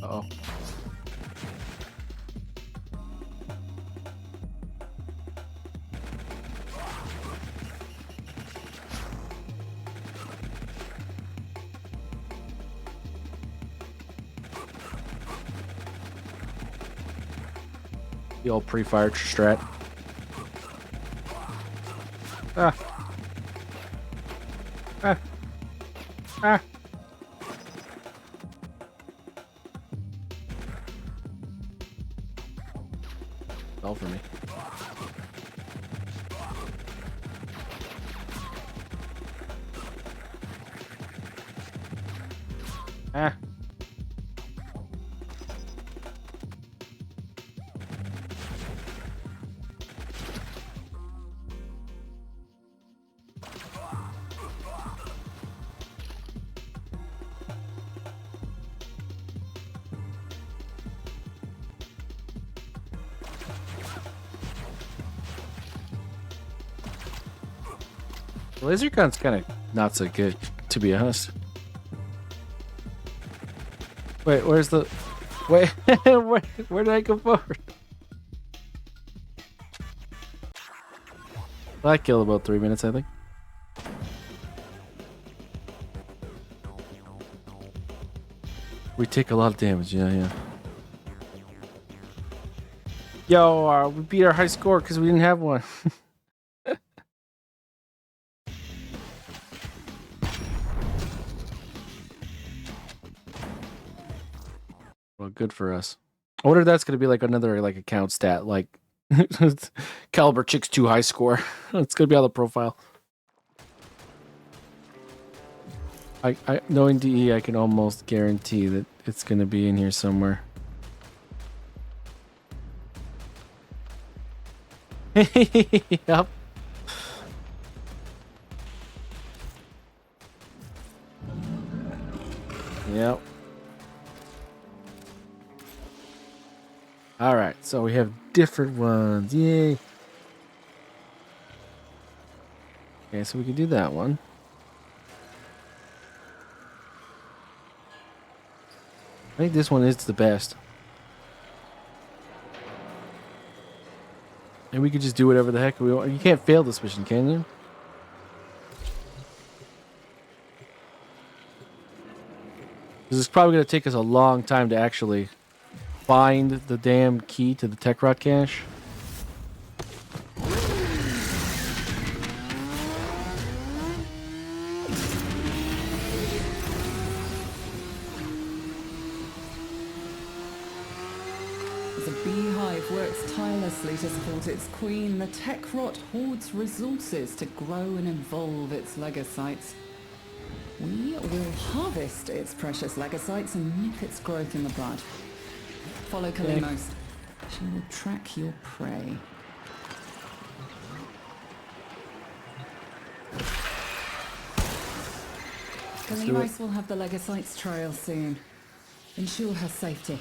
[SPEAKER 5] Uh-oh. The old pre-fired strat. Ah. Ah. Ah. Fell for me. Ah. Laser gun's kind of not so good, to be honest. Wait, where's the... Wait, where did I go forward? Well, I killed about 3 minutes, I think. We take a lot of damage, yeah. Yo, we beat our high score because we didn't have one. Well, good for us. I wonder if that's gonna be like another like account stat, like Caliber Chicks 2 high score. It's gonna be on the profile. I knowing DE, I can almost guarantee that it's gonna be in here somewhere. Yep. Yep. Alright, so we have different ones. Yay. Okay, so we can do that one. I think this one is the best. And we could just do whatever the heck we want. You can't fail this mission, can you? This is probably going to take us a long time to actually find the damn key to the tech rot cache.
[SPEAKER 14] As a beehive works tirelessly to support its queen, the tech rot hoards resources to grow and evolve its legocytes. We will harvest its precious legocytes and nip its growth in the bud. Follow Kalimos. She will track your prey.
[SPEAKER 5] Let's do it.
[SPEAKER 14] Kalimos will have the Legocyte's trail soon. Ensure her safety.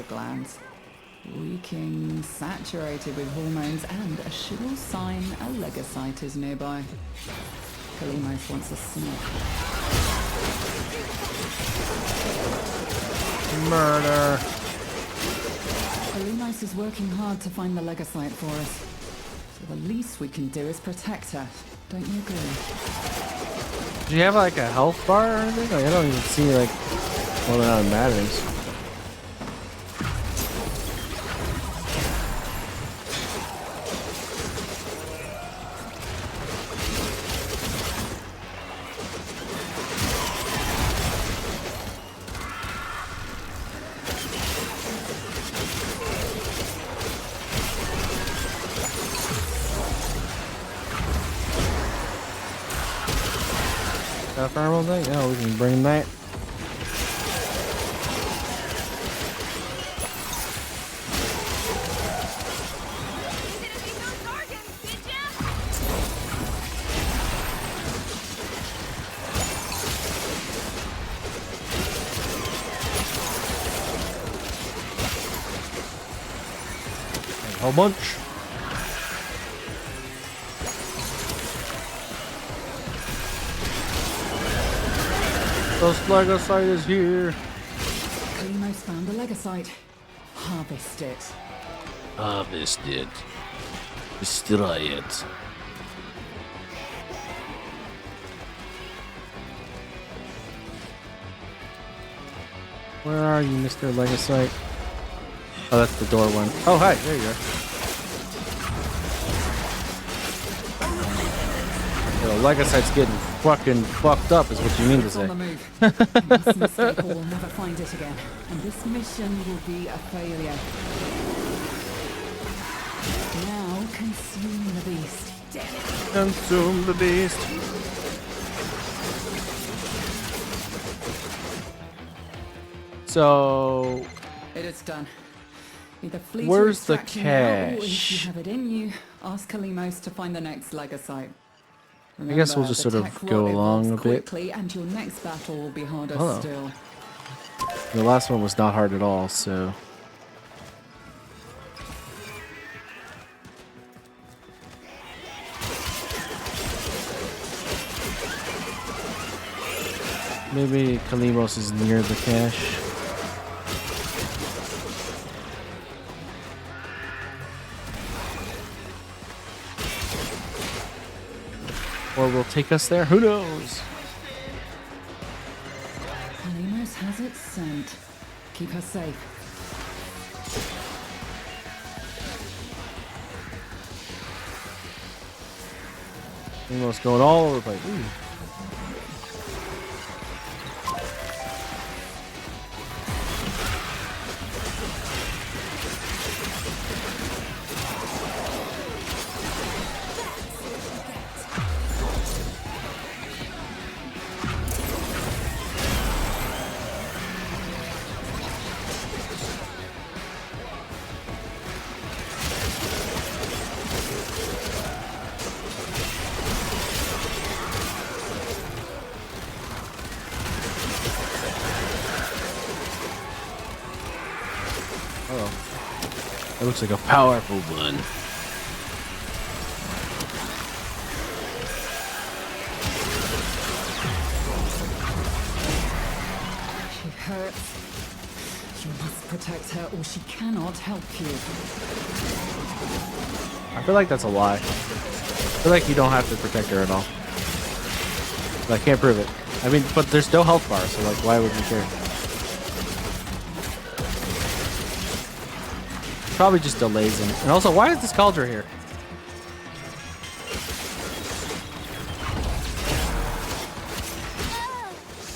[SPEAKER 14] Glands. Leaking, saturated with hormones, and a sure sign a Legocyte is nearby. Kalimos wants a sniff.
[SPEAKER 5] Murder.
[SPEAKER 14] Kalimos is working hard to find the Legocyte for us. So the least we can do is protect her. Don't you agree?
[SPEAKER 5] Do you have like a health bar or anything? Like, I don't even see like whether or not it matters. That fireball thing? Yeah, we can bring that. A whole bunch. The Legocyte is here.
[SPEAKER 14] Kalimos found the Legocyte. Harvest it.
[SPEAKER 1] Harvest it. Destroy it.
[SPEAKER 5] Where are you, Mr. Legocyte? Oh, that's the door one. Oh, hi. There you are. The Legocyte's getting fucking fucked up, is what you mean to say.
[SPEAKER 14] On the move. This mistake or we'll never find it again. And this mission will be a failure. Now consume the beast. Damn it.
[SPEAKER 5] Consume the beast. So
[SPEAKER 14] It is done. Either flee
[SPEAKER 5] where's
[SPEAKER 14] to
[SPEAKER 5] the
[SPEAKER 14] extraction now, or if
[SPEAKER 5] cache?
[SPEAKER 14] you have it in you, ask Kalimos to find the next Legocyte.
[SPEAKER 5] I guess we'll just
[SPEAKER 14] the
[SPEAKER 5] sort of
[SPEAKER 14] tech
[SPEAKER 5] go
[SPEAKER 14] rod
[SPEAKER 5] along
[SPEAKER 14] evolves
[SPEAKER 5] a bit.
[SPEAKER 14] quickly, and your next battle will be harder
[SPEAKER 5] Oh.
[SPEAKER 14] still.
[SPEAKER 5] The last one was not hard at all, so. Maybe Kalimos is near the cache. Or will take us there? Who knows?
[SPEAKER 14] Kalimos has its scent. Keep her safe.
[SPEAKER 5] Kalimos going all over the place. Ooh. It looks like a powerful one.
[SPEAKER 14] She hurts. You must protect her or she cannot help you.
[SPEAKER 5] I feel like that's a lie. I feel like you don't have to protect her at all. But I can't prove it. I mean, but there's no health bar, so like, why would you care? Probably just delays him. And also, why is this cauldron here?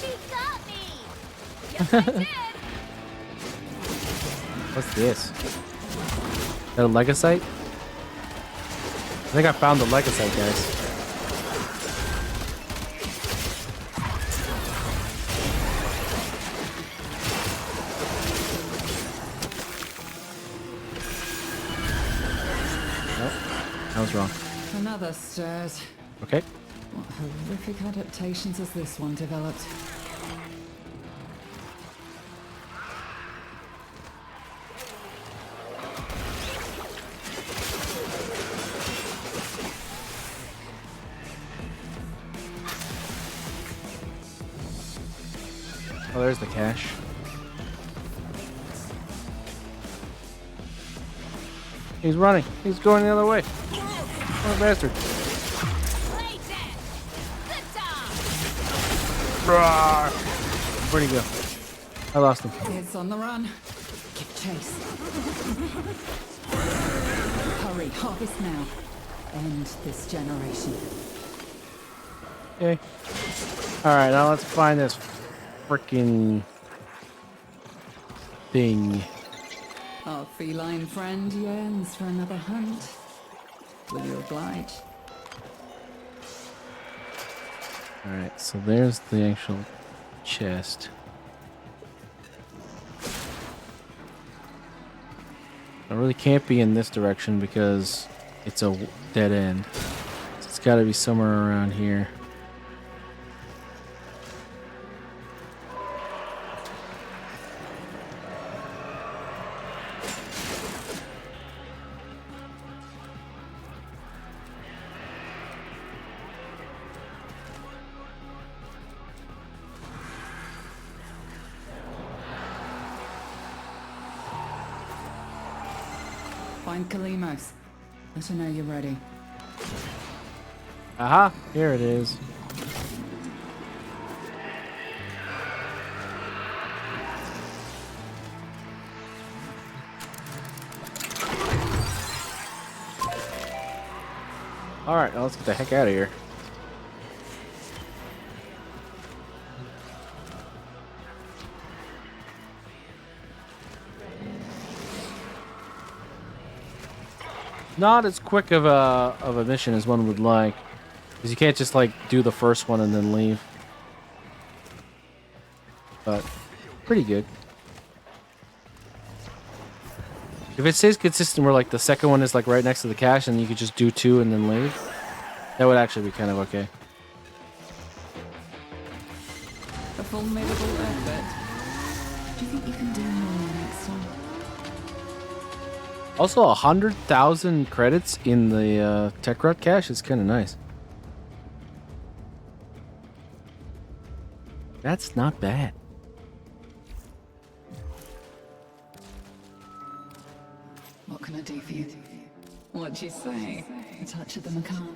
[SPEAKER 16] She got me! Yes, I did!
[SPEAKER 5] What's this? Is that a Legocyte? I think I found the Legocyte, guys. I was wrong.
[SPEAKER 14] Another stairs.
[SPEAKER 5] Okay.
[SPEAKER 14] What horrific adaptations has this one developed?
[SPEAKER 5] Oh, there's the cache. He's running. He's going the other way. What a bastard. Roar. Where'd he go? I lost him.
[SPEAKER 14] It's on the run. Give chase. Hurry, harvest now. End this generation.
[SPEAKER 5] Okay. Alright, now let's find this freaking thing.
[SPEAKER 14] Our feline friend yearns for another hunt. Will you oblige?
[SPEAKER 5] Alright, so there's the actual chest. I really can't be in this direction because it's a dead end. So it's gotta be somewhere around here.
[SPEAKER 14] Find Kalimos. Let her know you're ready.
[SPEAKER 5] Aha! Here it is. Alright, now let's get the heck out of here. Not as quick of a mission as one would like, because you can't just like do the first one and then leave. But pretty good. If it stays consistent, where like the second one is like right next to the cache, and you could just do two and then leave, that would actually be kind of okay.
[SPEAKER 14] A formidable effort. Do you think you can do more next time?
[SPEAKER 5] Also, 100,000 credits in the Tech Rot cache is kind of nice. That's not bad.
[SPEAKER 14] What can I do for you? What'd you say? A touch of the macabre.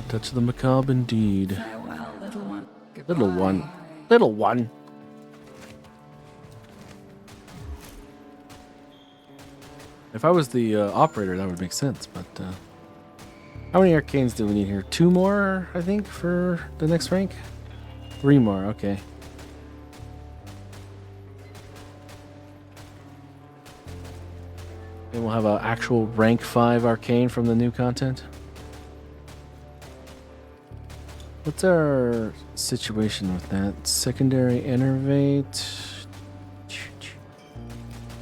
[SPEAKER 5] A touch of the macabre, indeed.
[SPEAKER 14] Farewell, little one.
[SPEAKER 5] Little one. Little one. If I was the operator, that would make sense, but how many arcanes do we need here? 2 more, I think, for the next rank? 3 more, okay. And we'll have an actual rank 5 arcane from the new content. What's our situation with that? Secondary Enervate.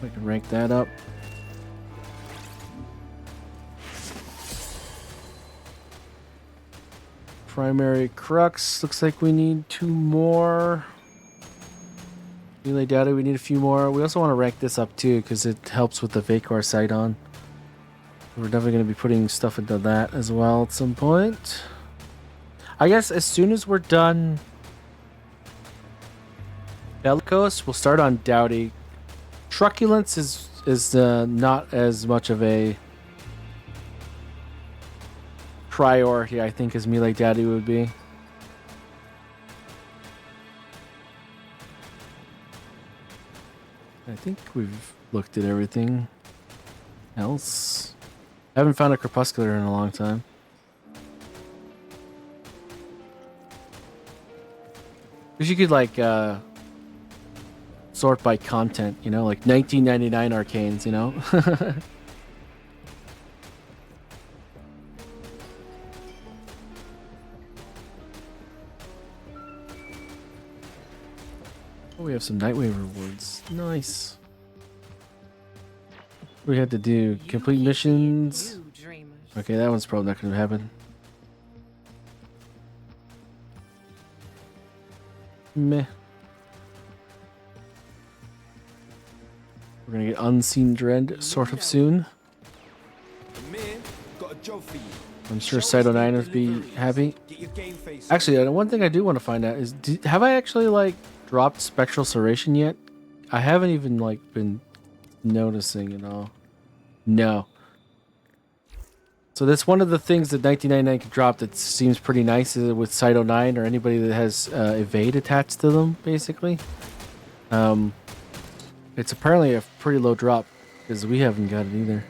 [SPEAKER 5] We can rank that up. Primary Crux. Looks like we need 2 more. Melee Data, we need a few more. We also want to rank this up too, because it helps with the Vakor sight on. We're definitely going to be putting stuff into that as well at some point. I guess as soon as we're done Bellicose, we'll start on Dowdy. Truculence is not as much of a priority, I think, as Melee Daddy would be. I think we've looked at everything else. I haven't found a Crepuscular in a long time. Because you could like sort by content, you know, like 1999 arcanes, you know. Oh, we have some Nightwave rewards. Nice. We had to do complete missions, Okay, that one's probably not going to happen. Meh. We're going to get Unseen Dread sort of soon.
[SPEAKER 12] Got a job for you.
[SPEAKER 5] I'm sure Cyto 9 would be happy. Actually, one thing I do want to find out is, have I actually, like, dropped Spectral Serration yet? I haven't even, like, been noticing at all. No. So that's one of the things that 1999 can drop that seems pretty nice with Cyto 9 or anybody that has evade attached to them, basically. It's apparently a pretty low drop because we haven't got it either.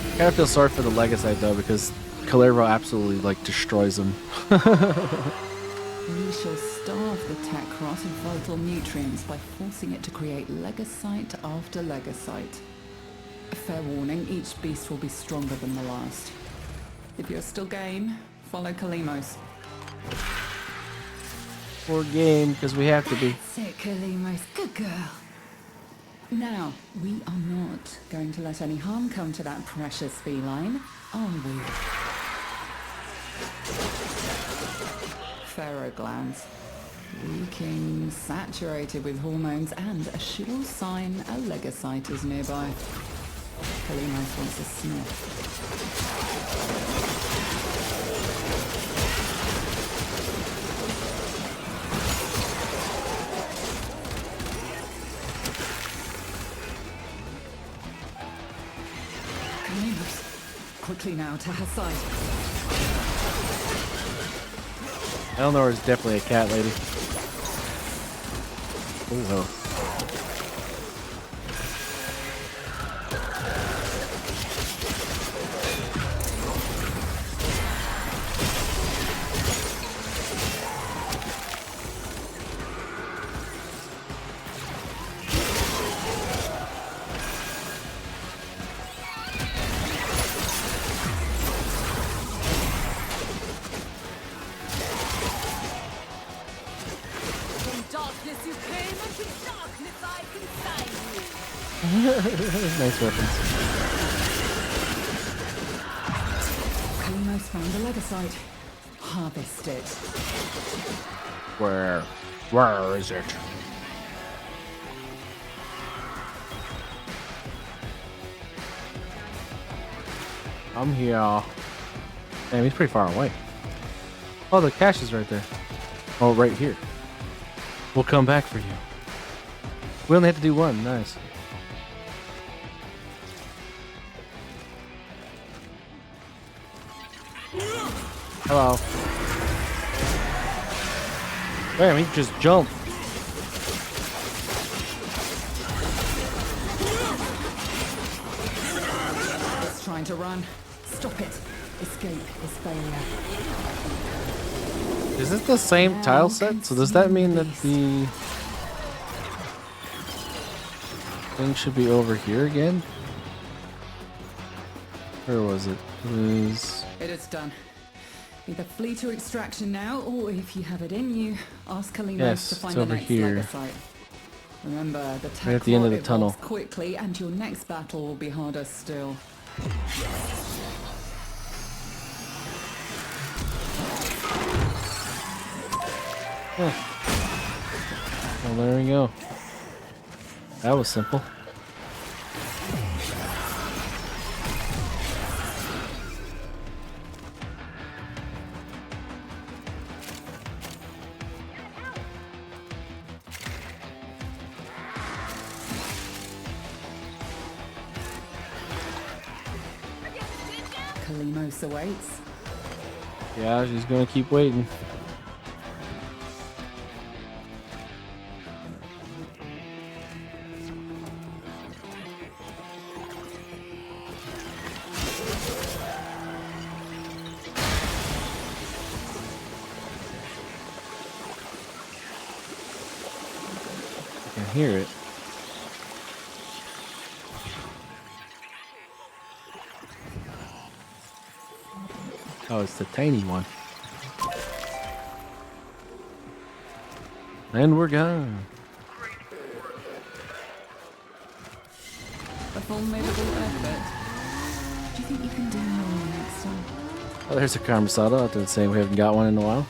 [SPEAKER 5] I kind of feel sorry for the Legasite though, because Calero absolutely like destroys them.
[SPEAKER 14] We shall starve the Tekrot of vital nutrients by forcing it to create Legasite after Legasite. A fair warning, each beast will be stronger than the last. If you're still game, follow Kalimos.
[SPEAKER 5] Poor game, because we have to be.
[SPEAKER 14] That's it, Kalimos. Good girl. Now, we are not going to let any harm come to that precious feline, are we? Pharaoh glands. Leaking, saturated with hormones, and a sure sign a Legasite is nearby. Kalimos wants a sniff. Quickly now to her side.
[SPEAKER 5] Eleanor is definitely a cat lady. Oh, hell. Nice weapons.
[SPEAKER 14] Kalimos found the Legasite. Harvest it.
[SPEAKER 5] Where is it? I'm here. Damn, he's pretty far away. Oh, the cache is right there. Oh, right here. We'll come back for you. We only had to do one. Nice. Hello. Damn, he just jumped.
[SPEAKER 14] It's trying to run. Stop it. Escape is failure.
[SPEAKER 5] Is this the same tile set? So does that mean that the thing should be over here again? Where was it? It was...
[SPEAKER 14] It is done. Either flee to extraction now, or if you have it in you, ask Kalimos to find the next Legasite. Remember, the
[SPEAKER 5] right at the end of the tunnel.
[SPEAKER 14] Quickly, and your next battle will be harder still.
[SPEAKER 5] Well, there we go. That was simple.
[SPEAKER 14] Kalimos awaits.
[SPEAKER 5] Yeah, she's gonna keep waiting. I can hear it. Oh, it's the tiny one. And we're gone.
[SPEAKER 14] A formidable effort. Do you think you can do more next time?
[SPEAKER 5] Oh, there's a Karmasada. After saying we haven't got one in a while.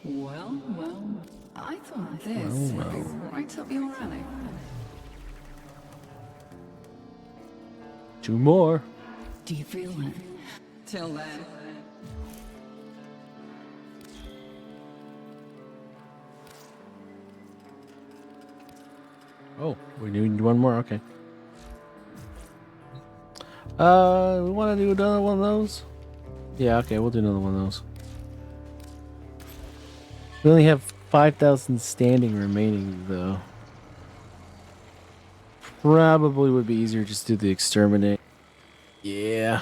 [SPEAKER 14] Well, I thought this would be right up your alley.
[SPEAKER 5] 2 more.
[SPEAKER 14] Do you feel that? Till then.
[SPEAKER 5] Oh, we need 1 more. Okay. We want to do another one of those? Yeah, okay, we'll do another one of those. We only have 5,000 standing remaining, though. Probably would be easier just to do the exterminate. Yeah.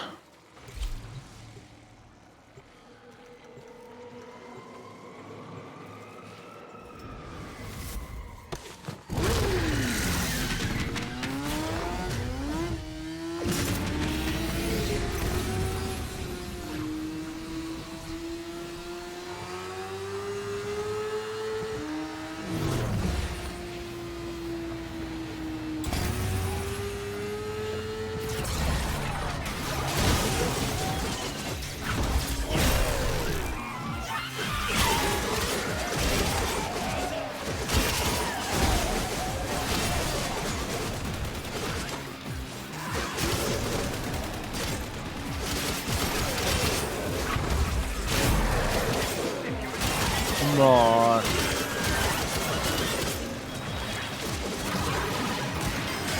[SPEAKER 5] Aw.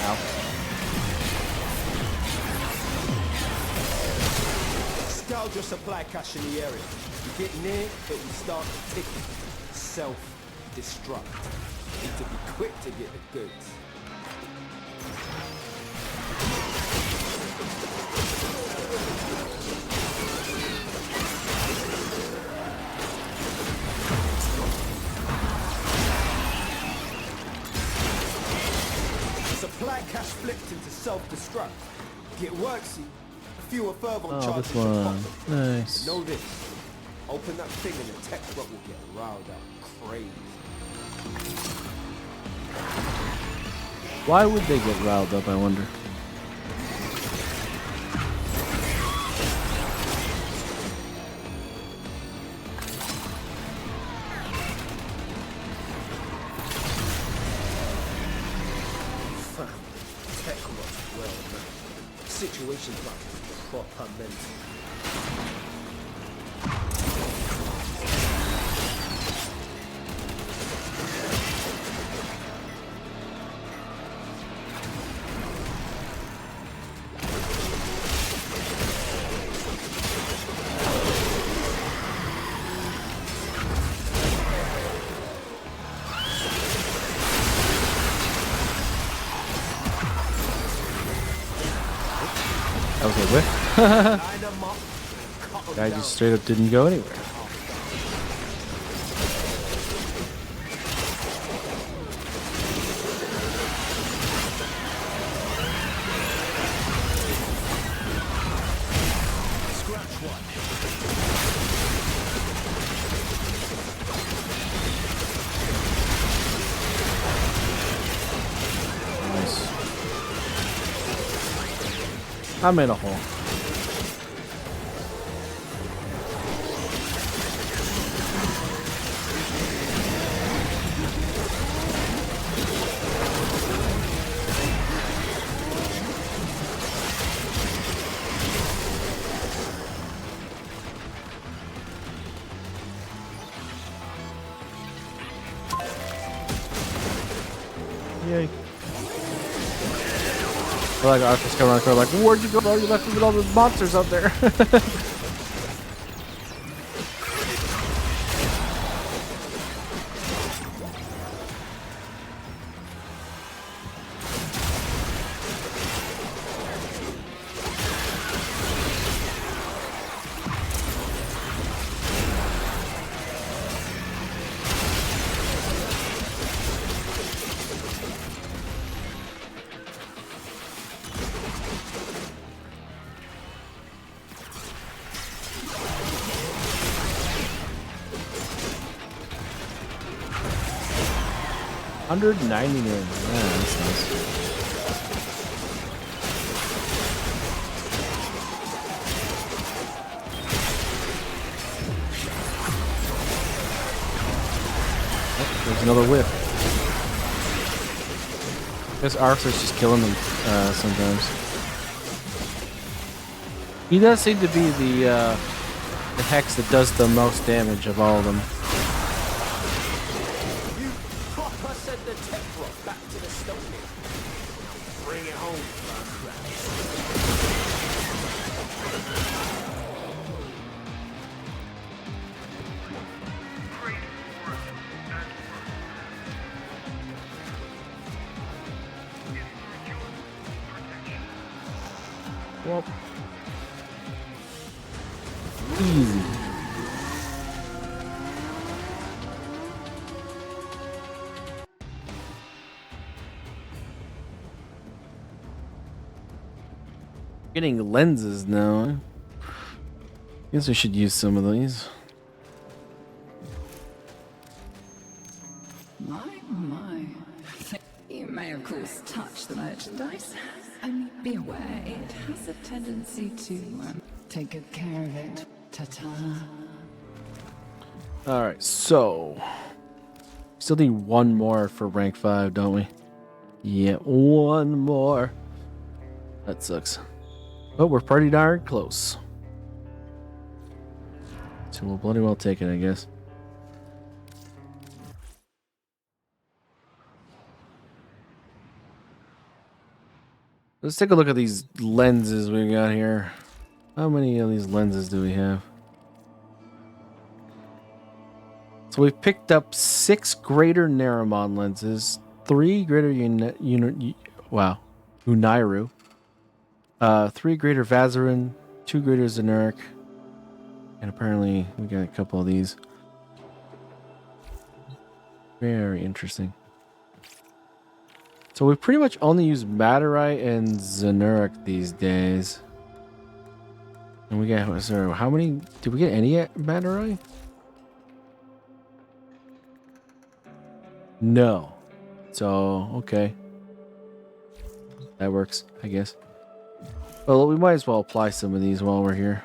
[SPEAKER 5] Ow.
[SPEAKER 12] Scourge your supply cache in the area. You get near, it will start ticking. Self-destruct. Need to be quick to get the goods. Supply cache flipped into self-destruct. Get worksy. Fewer further on
[SPEAKER 5] Oh,
[SPEAKER 12] charges.
[SPEAKER 5] this one. Nice.
[SPEAKER 12] Know this. Open that thing and the tech rot will get riled up. Crazy.
[SPEAKER 5] Why would they get riled up, I wonder?
[SPEAKER 12] Tech rot, well, man. Situation's like proper mental.
[SPEAKER 5] That was a whiff. Guy just straight up didn't go anywhere. Nice. I'm in a hole. Yay. I like Arthur's coming around the corner like, where'd you go? Oh, you left me with all those monsters out there. 199. Yeah, that's nice. Oh, there's another whip. I guess Arthur's just killing them sometimes. He does seem to be the hex that does the most damage of all of them.
[SPEAKER 12] You proper sent the Tekrot back to the Stone Age. Bring it home,
[SPEAKER 5] Well, easy. Getting lenses now. Guess we should use some of these.
[SPEAKER 14] My. You may, of course, touch the merchandise. Only be aware it has a tendency to take good care of it. Ta-ta.
[SPEAKER 5] Alright, so still need one more for rank 5, don't we? Yeah, one more. That sucks. But we're pretty darn close. So we'll bloody well take it, I guess. Let's take a look at these lenses we got here. How many of these lenses do we have? So we've picked up 6 greater Naramon lenses, 3 greater Unairu, 3 greater Vazarin, 2 greater Zenuric, and apparently we got a couple of these. Very interesting. So we pretty much only use Materite and Zenuric these days. And we got, sorry, how many, did we get any Materite? No. So, okay. That works, I guess. Well, we might as well apply some of these while we're here.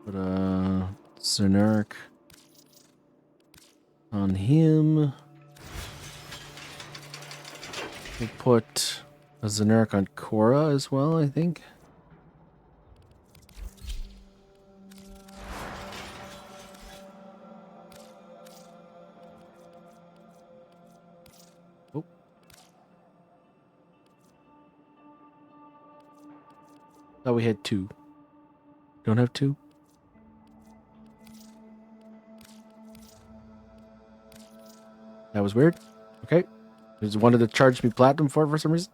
[SPEAKER 5] Put a Zenuric on him. We'll put a Zenuric on Korra as well, I think. Oh. Thought we had 2. Don't have 2? That was weird. Okay. They just wanted to charge me platinum for some reason.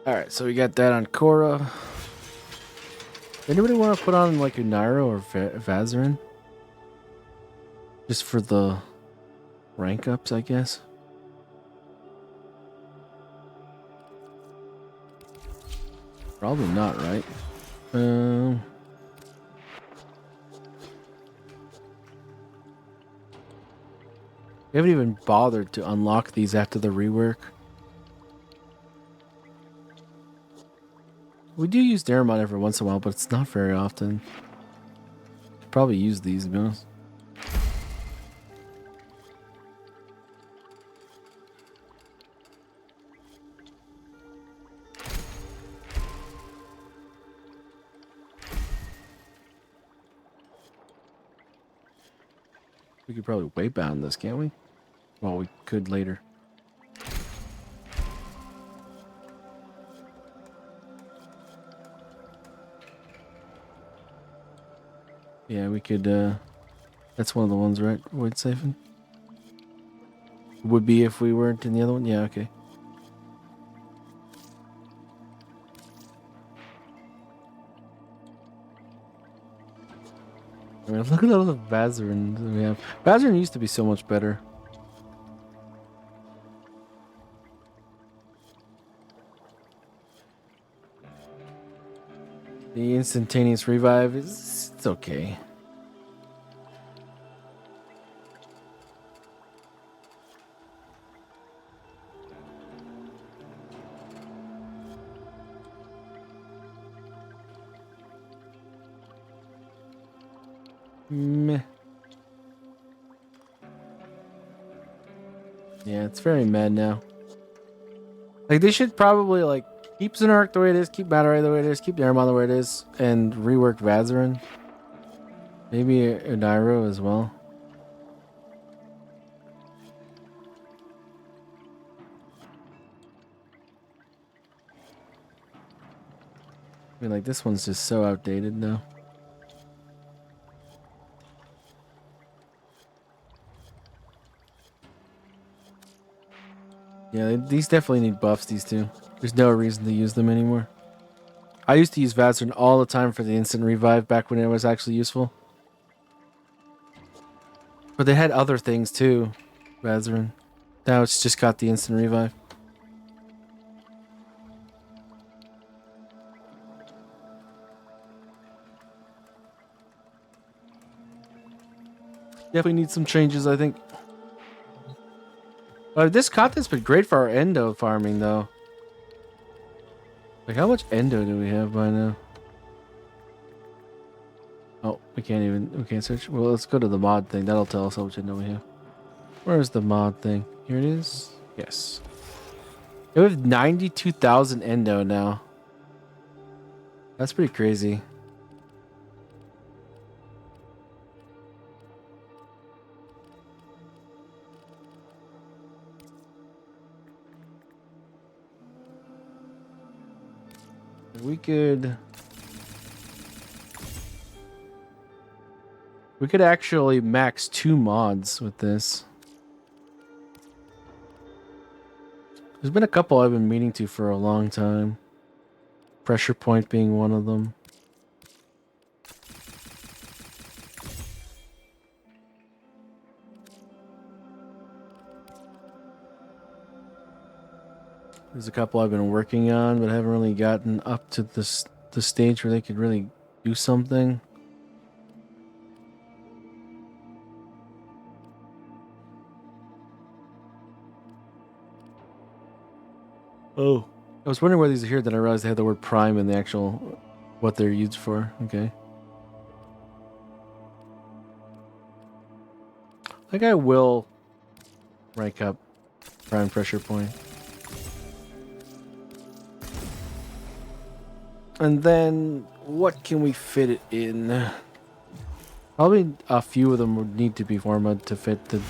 [SPEAKER 5] Alright, so we got that on Korra. Anybody want to put on like Unairu or Vazarin? Just for the rank ups, I guess. Probably not, right? We haven't even bothered to unlock these after the rework. We do use Naramon every once in a while, but it's not very often. Should probably use these, to be honest. We could probably weight bound this, can't we? Well, we could later. Yeah, we could, that's one of the ones, right? Weight siphon? Would be if we weren't in the other one? Yeah, okay. I mean, look at all the Vazarin we have. Vazarin used to be so much better. instantaneous revive is it's okay. Meh. Yeah, it's very mad now. Like, they should probably, like, keep Xenark the way it is, keep Matarai the way it is, keep Naramon the way it is, and rework Vazarin. Maybe Onairo as well. I mean, like, this one's just so outdated now. Yeah, these definitely need buffs, these two. There's no reason to use them anymore. I used to use Vazarin all the time for the instant revive back when it was actually useful. But they had other things too, Vazarin. Now it's just got the instant revive. Definitely need some changes, I think. This content's been great for our endo farming, though. Like, how much endo do we have by now? Oh, we can't search. Well, let's go to the mod thing. That'll tell us how much endo we have. Where's the mod thing? Here it is. Yes. We have 92,000 endo now. That's pretty crazy. We could actually max 2 mods with this. There's been a couple I've been meaning to for a long time. Pressure point being one of them. There's a couple I've been working on, but haven't really gotten up to the stage where they could really do something. Oh. I was wondering why these are here, then I realized they had the word prime in the actual what they're used for. Okay. I think I will rank up prime pressure point. And then what can we fit it in? Probably a few of them would need to be formatted to fit the...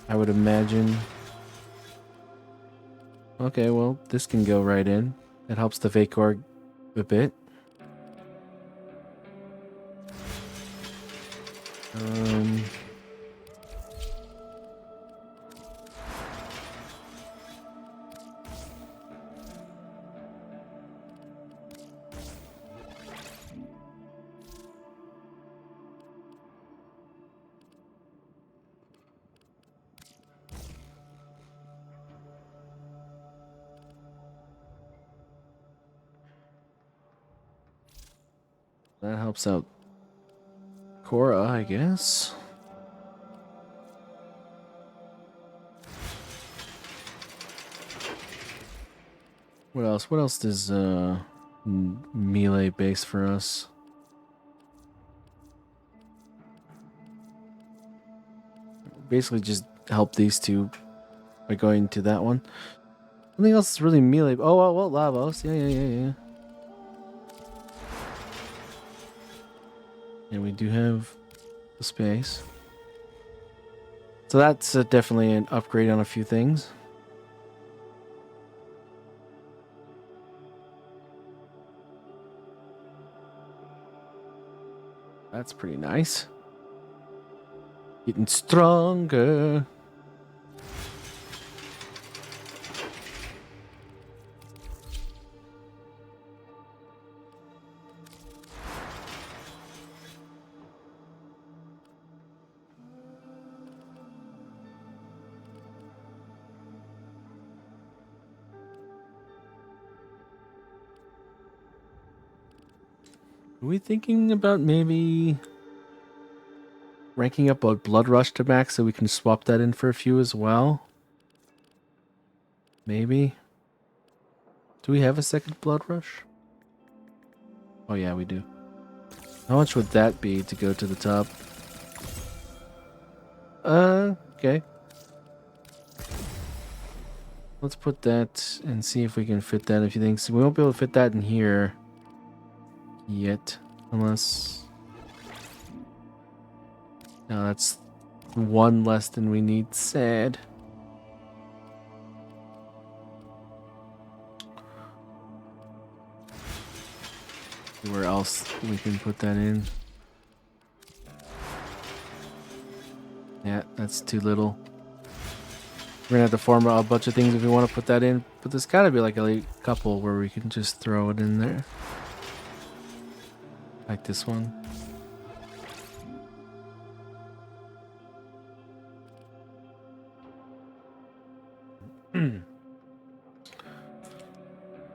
[SPEAKER 5] I would imagine. Okay, well, this can go right in. It helps the Vacor a bit. That helps out Cora, I guess. What else? What else does melee base for us? Basically just help these two by going to that one. Nothing else is really melee. Oh, well, Lavos. Yeah. And we do have the space. So that's definitely an upgrade on a few things. That's pretty nice. Getting stronger. Are we thinking about maybe ranking up a Blood Rush to max so we can swap that in for a few as well? Maybe. Do we have a second Blood Rush? Oh yeah, we do. How much would that be to go to the top? Okay. Let's put that and see if we can fit that a few things. We won't be able to fit that in here yet, unless... No, that's one less than we need. Sad. See where else we can put that in. Yeah, that's too little. We're gonna have to form a bunch of things if we want to put that in, but there's gotta be like a couple where we can just throw it in there. Like this one.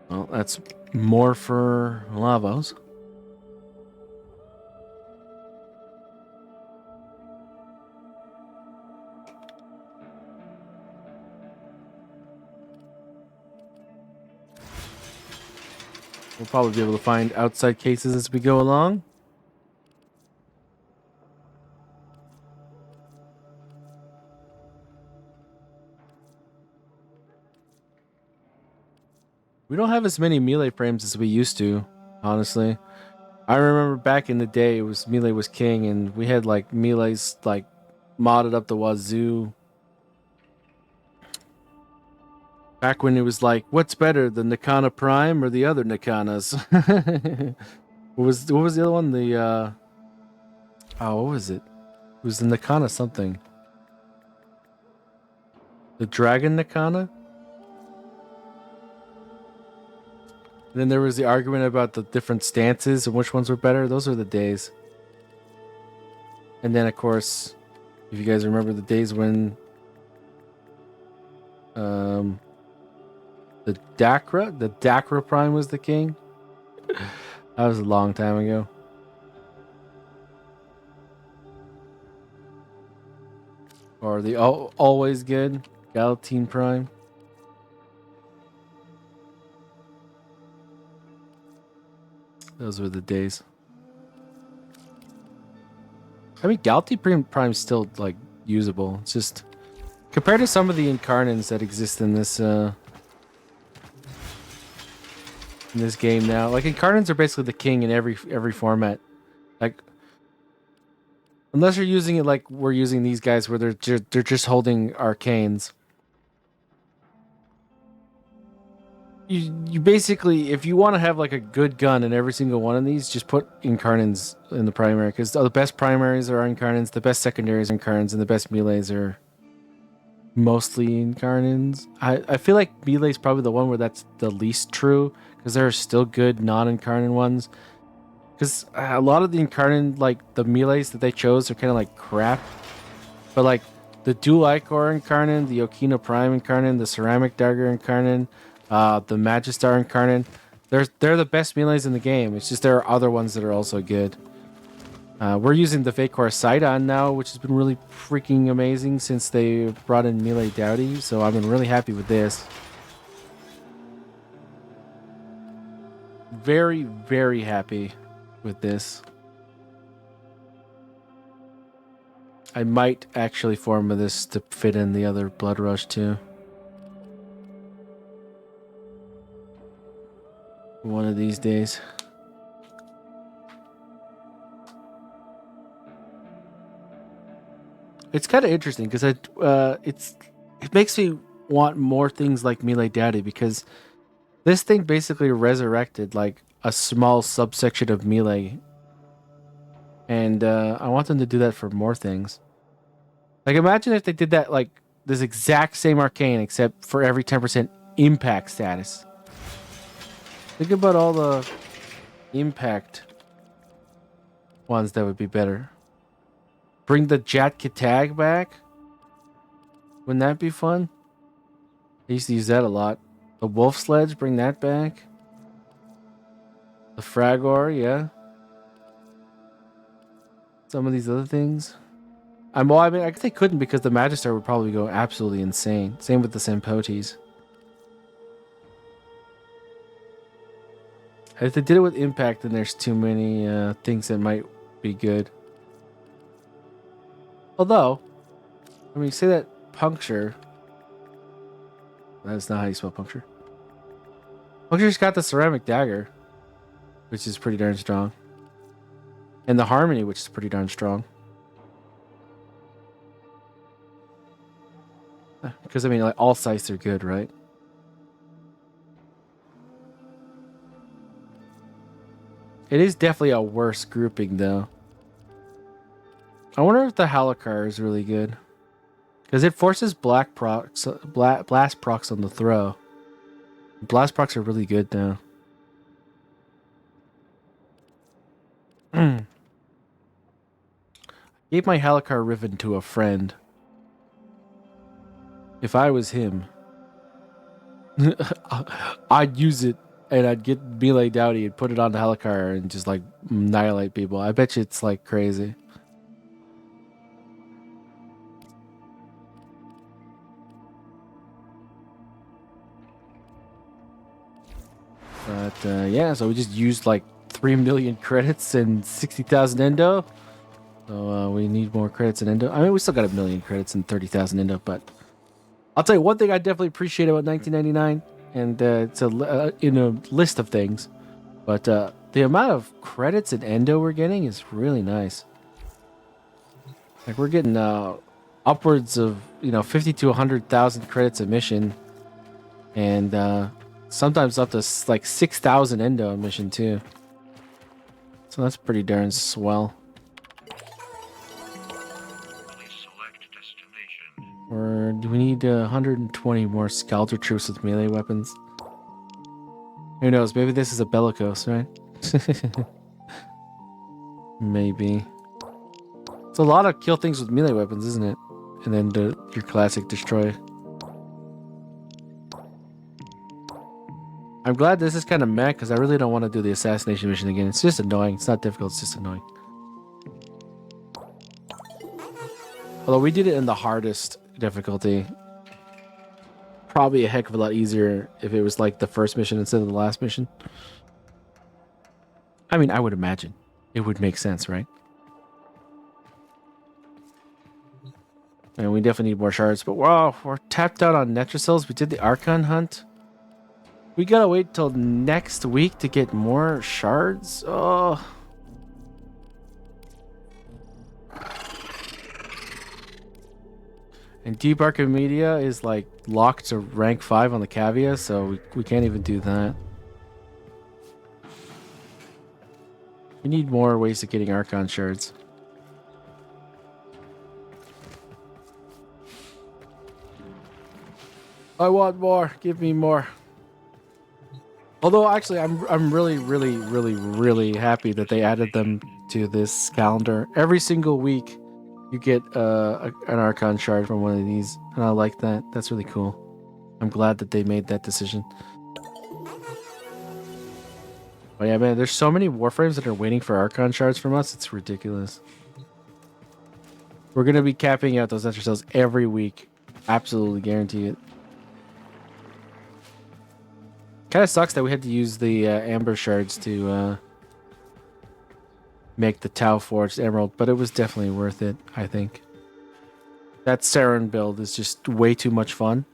[SPEAKER 5] Well, that's more for Lavos. We'll probably be able to find outside cases as we go along. We don't have as many melee frames as we used to, honestly. I remember back in the day, it was melee was king, and we had like melees like modded up the wazoo. Back when it was like, what's better, the Nikana Prime or the other Nikanas? what was the other one? The what was it? It was the Nikana something. The Dragon Nikana? And then there was the argument about the different stances and which ones were better. Those are the days. And then, of course, if you guys remember the days when the Dakra Prime was the king. That was a long time ago. Or the always good Galatine Prime. Those were the days. I mean, Galatine Prime's still like usable. It's just compared to some of the incarnates that exist in this game now. Like incarnates are basically the king in every format. Like unless you're using it like we're using these guys where they're just holding arcanes. You basically, if you want to have like a good gun in every single one of these, just put incarnates in the primary, because the best primaries are incarnates, the best secondaries are incarnates, and the best melees are mostly incarnates. I feel like melee is probably the one where that's the least true, because there are still good non-incarnate ones. Because a lot of the incarnate, like the melees that they chose, are kind of like crap. But like the Dual Ichor incarnate, the Okina Prime incarnate, the Ceramic Dagger incarnate, the Magistar incarnate, they're the best melees in the game. It's just there are other ones that are also good. We're using the Vakor Sidon now, which has been really freaking amazing since they brought in Melee Dowdy, so I've been really happy with this. Very, very happy with this. I might actually form this to fit in the other Blood Rush too. One of these days. It's kind of interesting because it makes me want more things like Melee Daddy, because this thing basically resurrected like a small subsection of Melee, and I want them to do that for more things. Like imagine if they did that, like this exact same arcane except for every 10% impact status. Think about all the impact ones that would be better. Bring the Jat Kitag back. Wouldn't that be fun? I used to use that a lot. The Wolf Sledge, bring that back. The Fragor, yeah. some of these other things. Well, I mean, I guess they couldn't because the Magister would probably go absolutely insane. Same with the Sempotes. If they did it with Impact, then there's too many things that might be good. Although, I mean, you say that Puncture. That's not how you spell Puncture. Puncture's got the Ceramic Dagger, which is pretty darn strong. And the Harmony, which is pretty darn strong. Because, I mean, like, all scythes are good, right? It is definitely a worse grouping, though. I wonder if the Halakar is really good. Because it forces blast procs on the throw. Blast procs are really good now. I gave my Halakar Riven to a friend. If I was him, I'd use it and I'd get Melee Dowdy and put it on the Halakar and just like annihilate people. I bet you it's like crazy. But yeah, so we just used like 3 million credits and 60,000 endo. So we need more credits in endo. I mean, we still got 1 million credits and 30,000 endo, but I'll tell you one thing I definitely appreciate about 1999, and it's in a list of things, but the amount of credits and endo we're getting is really nice. Like we're getting upwards of 50 to 100,000 credits a mission, and sometimes up to like 6,000 endo a mission too. So that's pretty darn swell. Or do we need 120 more Scalder troops with melee weapons? Who knows? Maybe this is a Bellicose, right? Maybe. It's a lot of kill things with melee weapons, isn't it? And then your classic destroy. I'm glad this is kind of meh, because I really don't want to do the assassination mission again. It's just annoying. It's not difficult, it's just annoying. Although we did it in the hardest difficulty. Probably a heck of a lot easier if it was like the first mission instead of the last mission. I mean, I would imagine. It would make sense, right? And we definitely need more shards. But wow, we're tapped out on Netracels. We did the Archon hunt. We gotta wait till next week to get more shards. Oh. And Deep Archimedia is like locked to rank 5 on the Cavia, so we can't even do that. We need more ways of getting Archon shards. I want more. Give me more. Although actually, I'm really happy that they added them to this calendar. Every single week, you get an Archon shard from one of these, and I like that. That's really cool. I'm glad that they made that decision. But yeah, man, there's so many Warframes that are waiting for Archon shards from us. It's ridiculous. We're gonna be capping out those extra cells every week. Absolutely guarantee it. Kind of sucks that we had to use the Amber shards to make the Tau Forged Emerald, but it was definitely worth it, I think. That Saryn build is just way too much fun.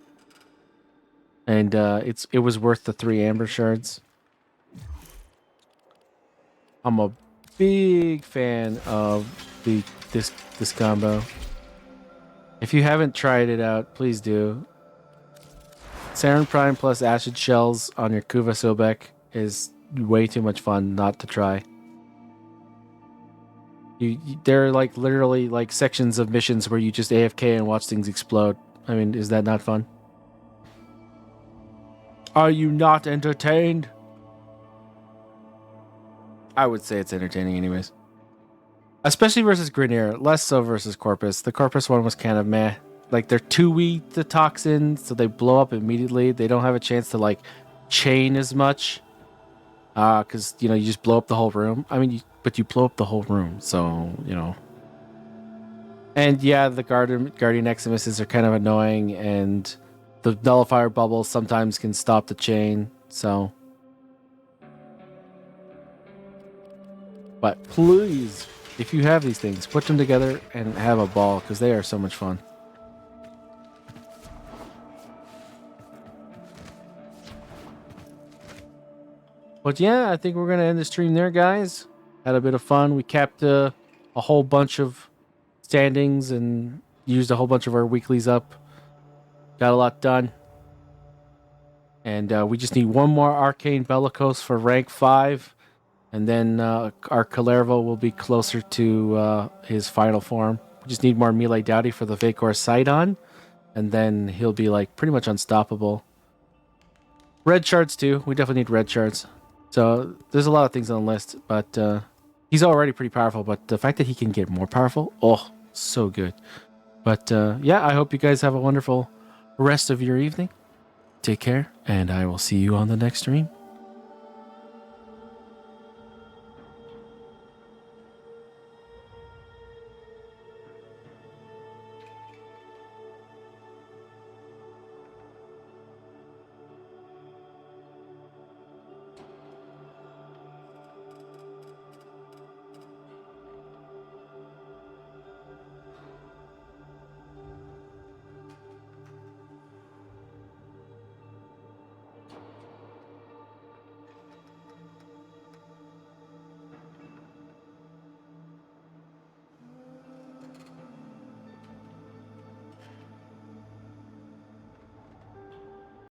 [SPEAKER 5] And it was worth the 3 Amber shards. I'm a big fan of this combo. If you haven't tried it out, please do. Saryn Prime plus Acid Shells on your Kuva Sobek is way too much fun not to try. There are like literally like sections of missions where you just AFK and watch things explode. I mean, is that not fun? Are you not entertained? I would say it's entertaining anyways. Especially versus Grineer, less so versus Corpus. The Corpus one was kind of meh. Like, they're too weak to toxins, so they blow up immediately. They don't have a chance to, like, chain as much. Because, you just blow up the whole room. I mean, but you blow up the whole room, so, And yeah, the Guardian Eximuses are kind of annoying, and the Nullifier bubbles sometimes can stop the chain, so. But please, if you have these things, put them together and have a ball, because they are so much fun. But yeah, I think we're going to end the stream there, guys. Had a bit of fun. We capped a whole bunch of standings and used a whole bunch of our weeklies up. Got a lot done. And we just need one more Arcane Bellicose for rank 5. And then our Kalervo will be closer to his final form. We just need more Melee Dowdy for the Vacor Sidon. And then he'll be like pretty much unstoppable. Red Shards too. We definitely need red shards. So there's a lot of things on the list, but he's already pretty powerful. But the fact that he can get more powerful, oh, so good. But yeah, I hope you guys have a wonderful rest of your evening. Take care, and I will see you on the next stream.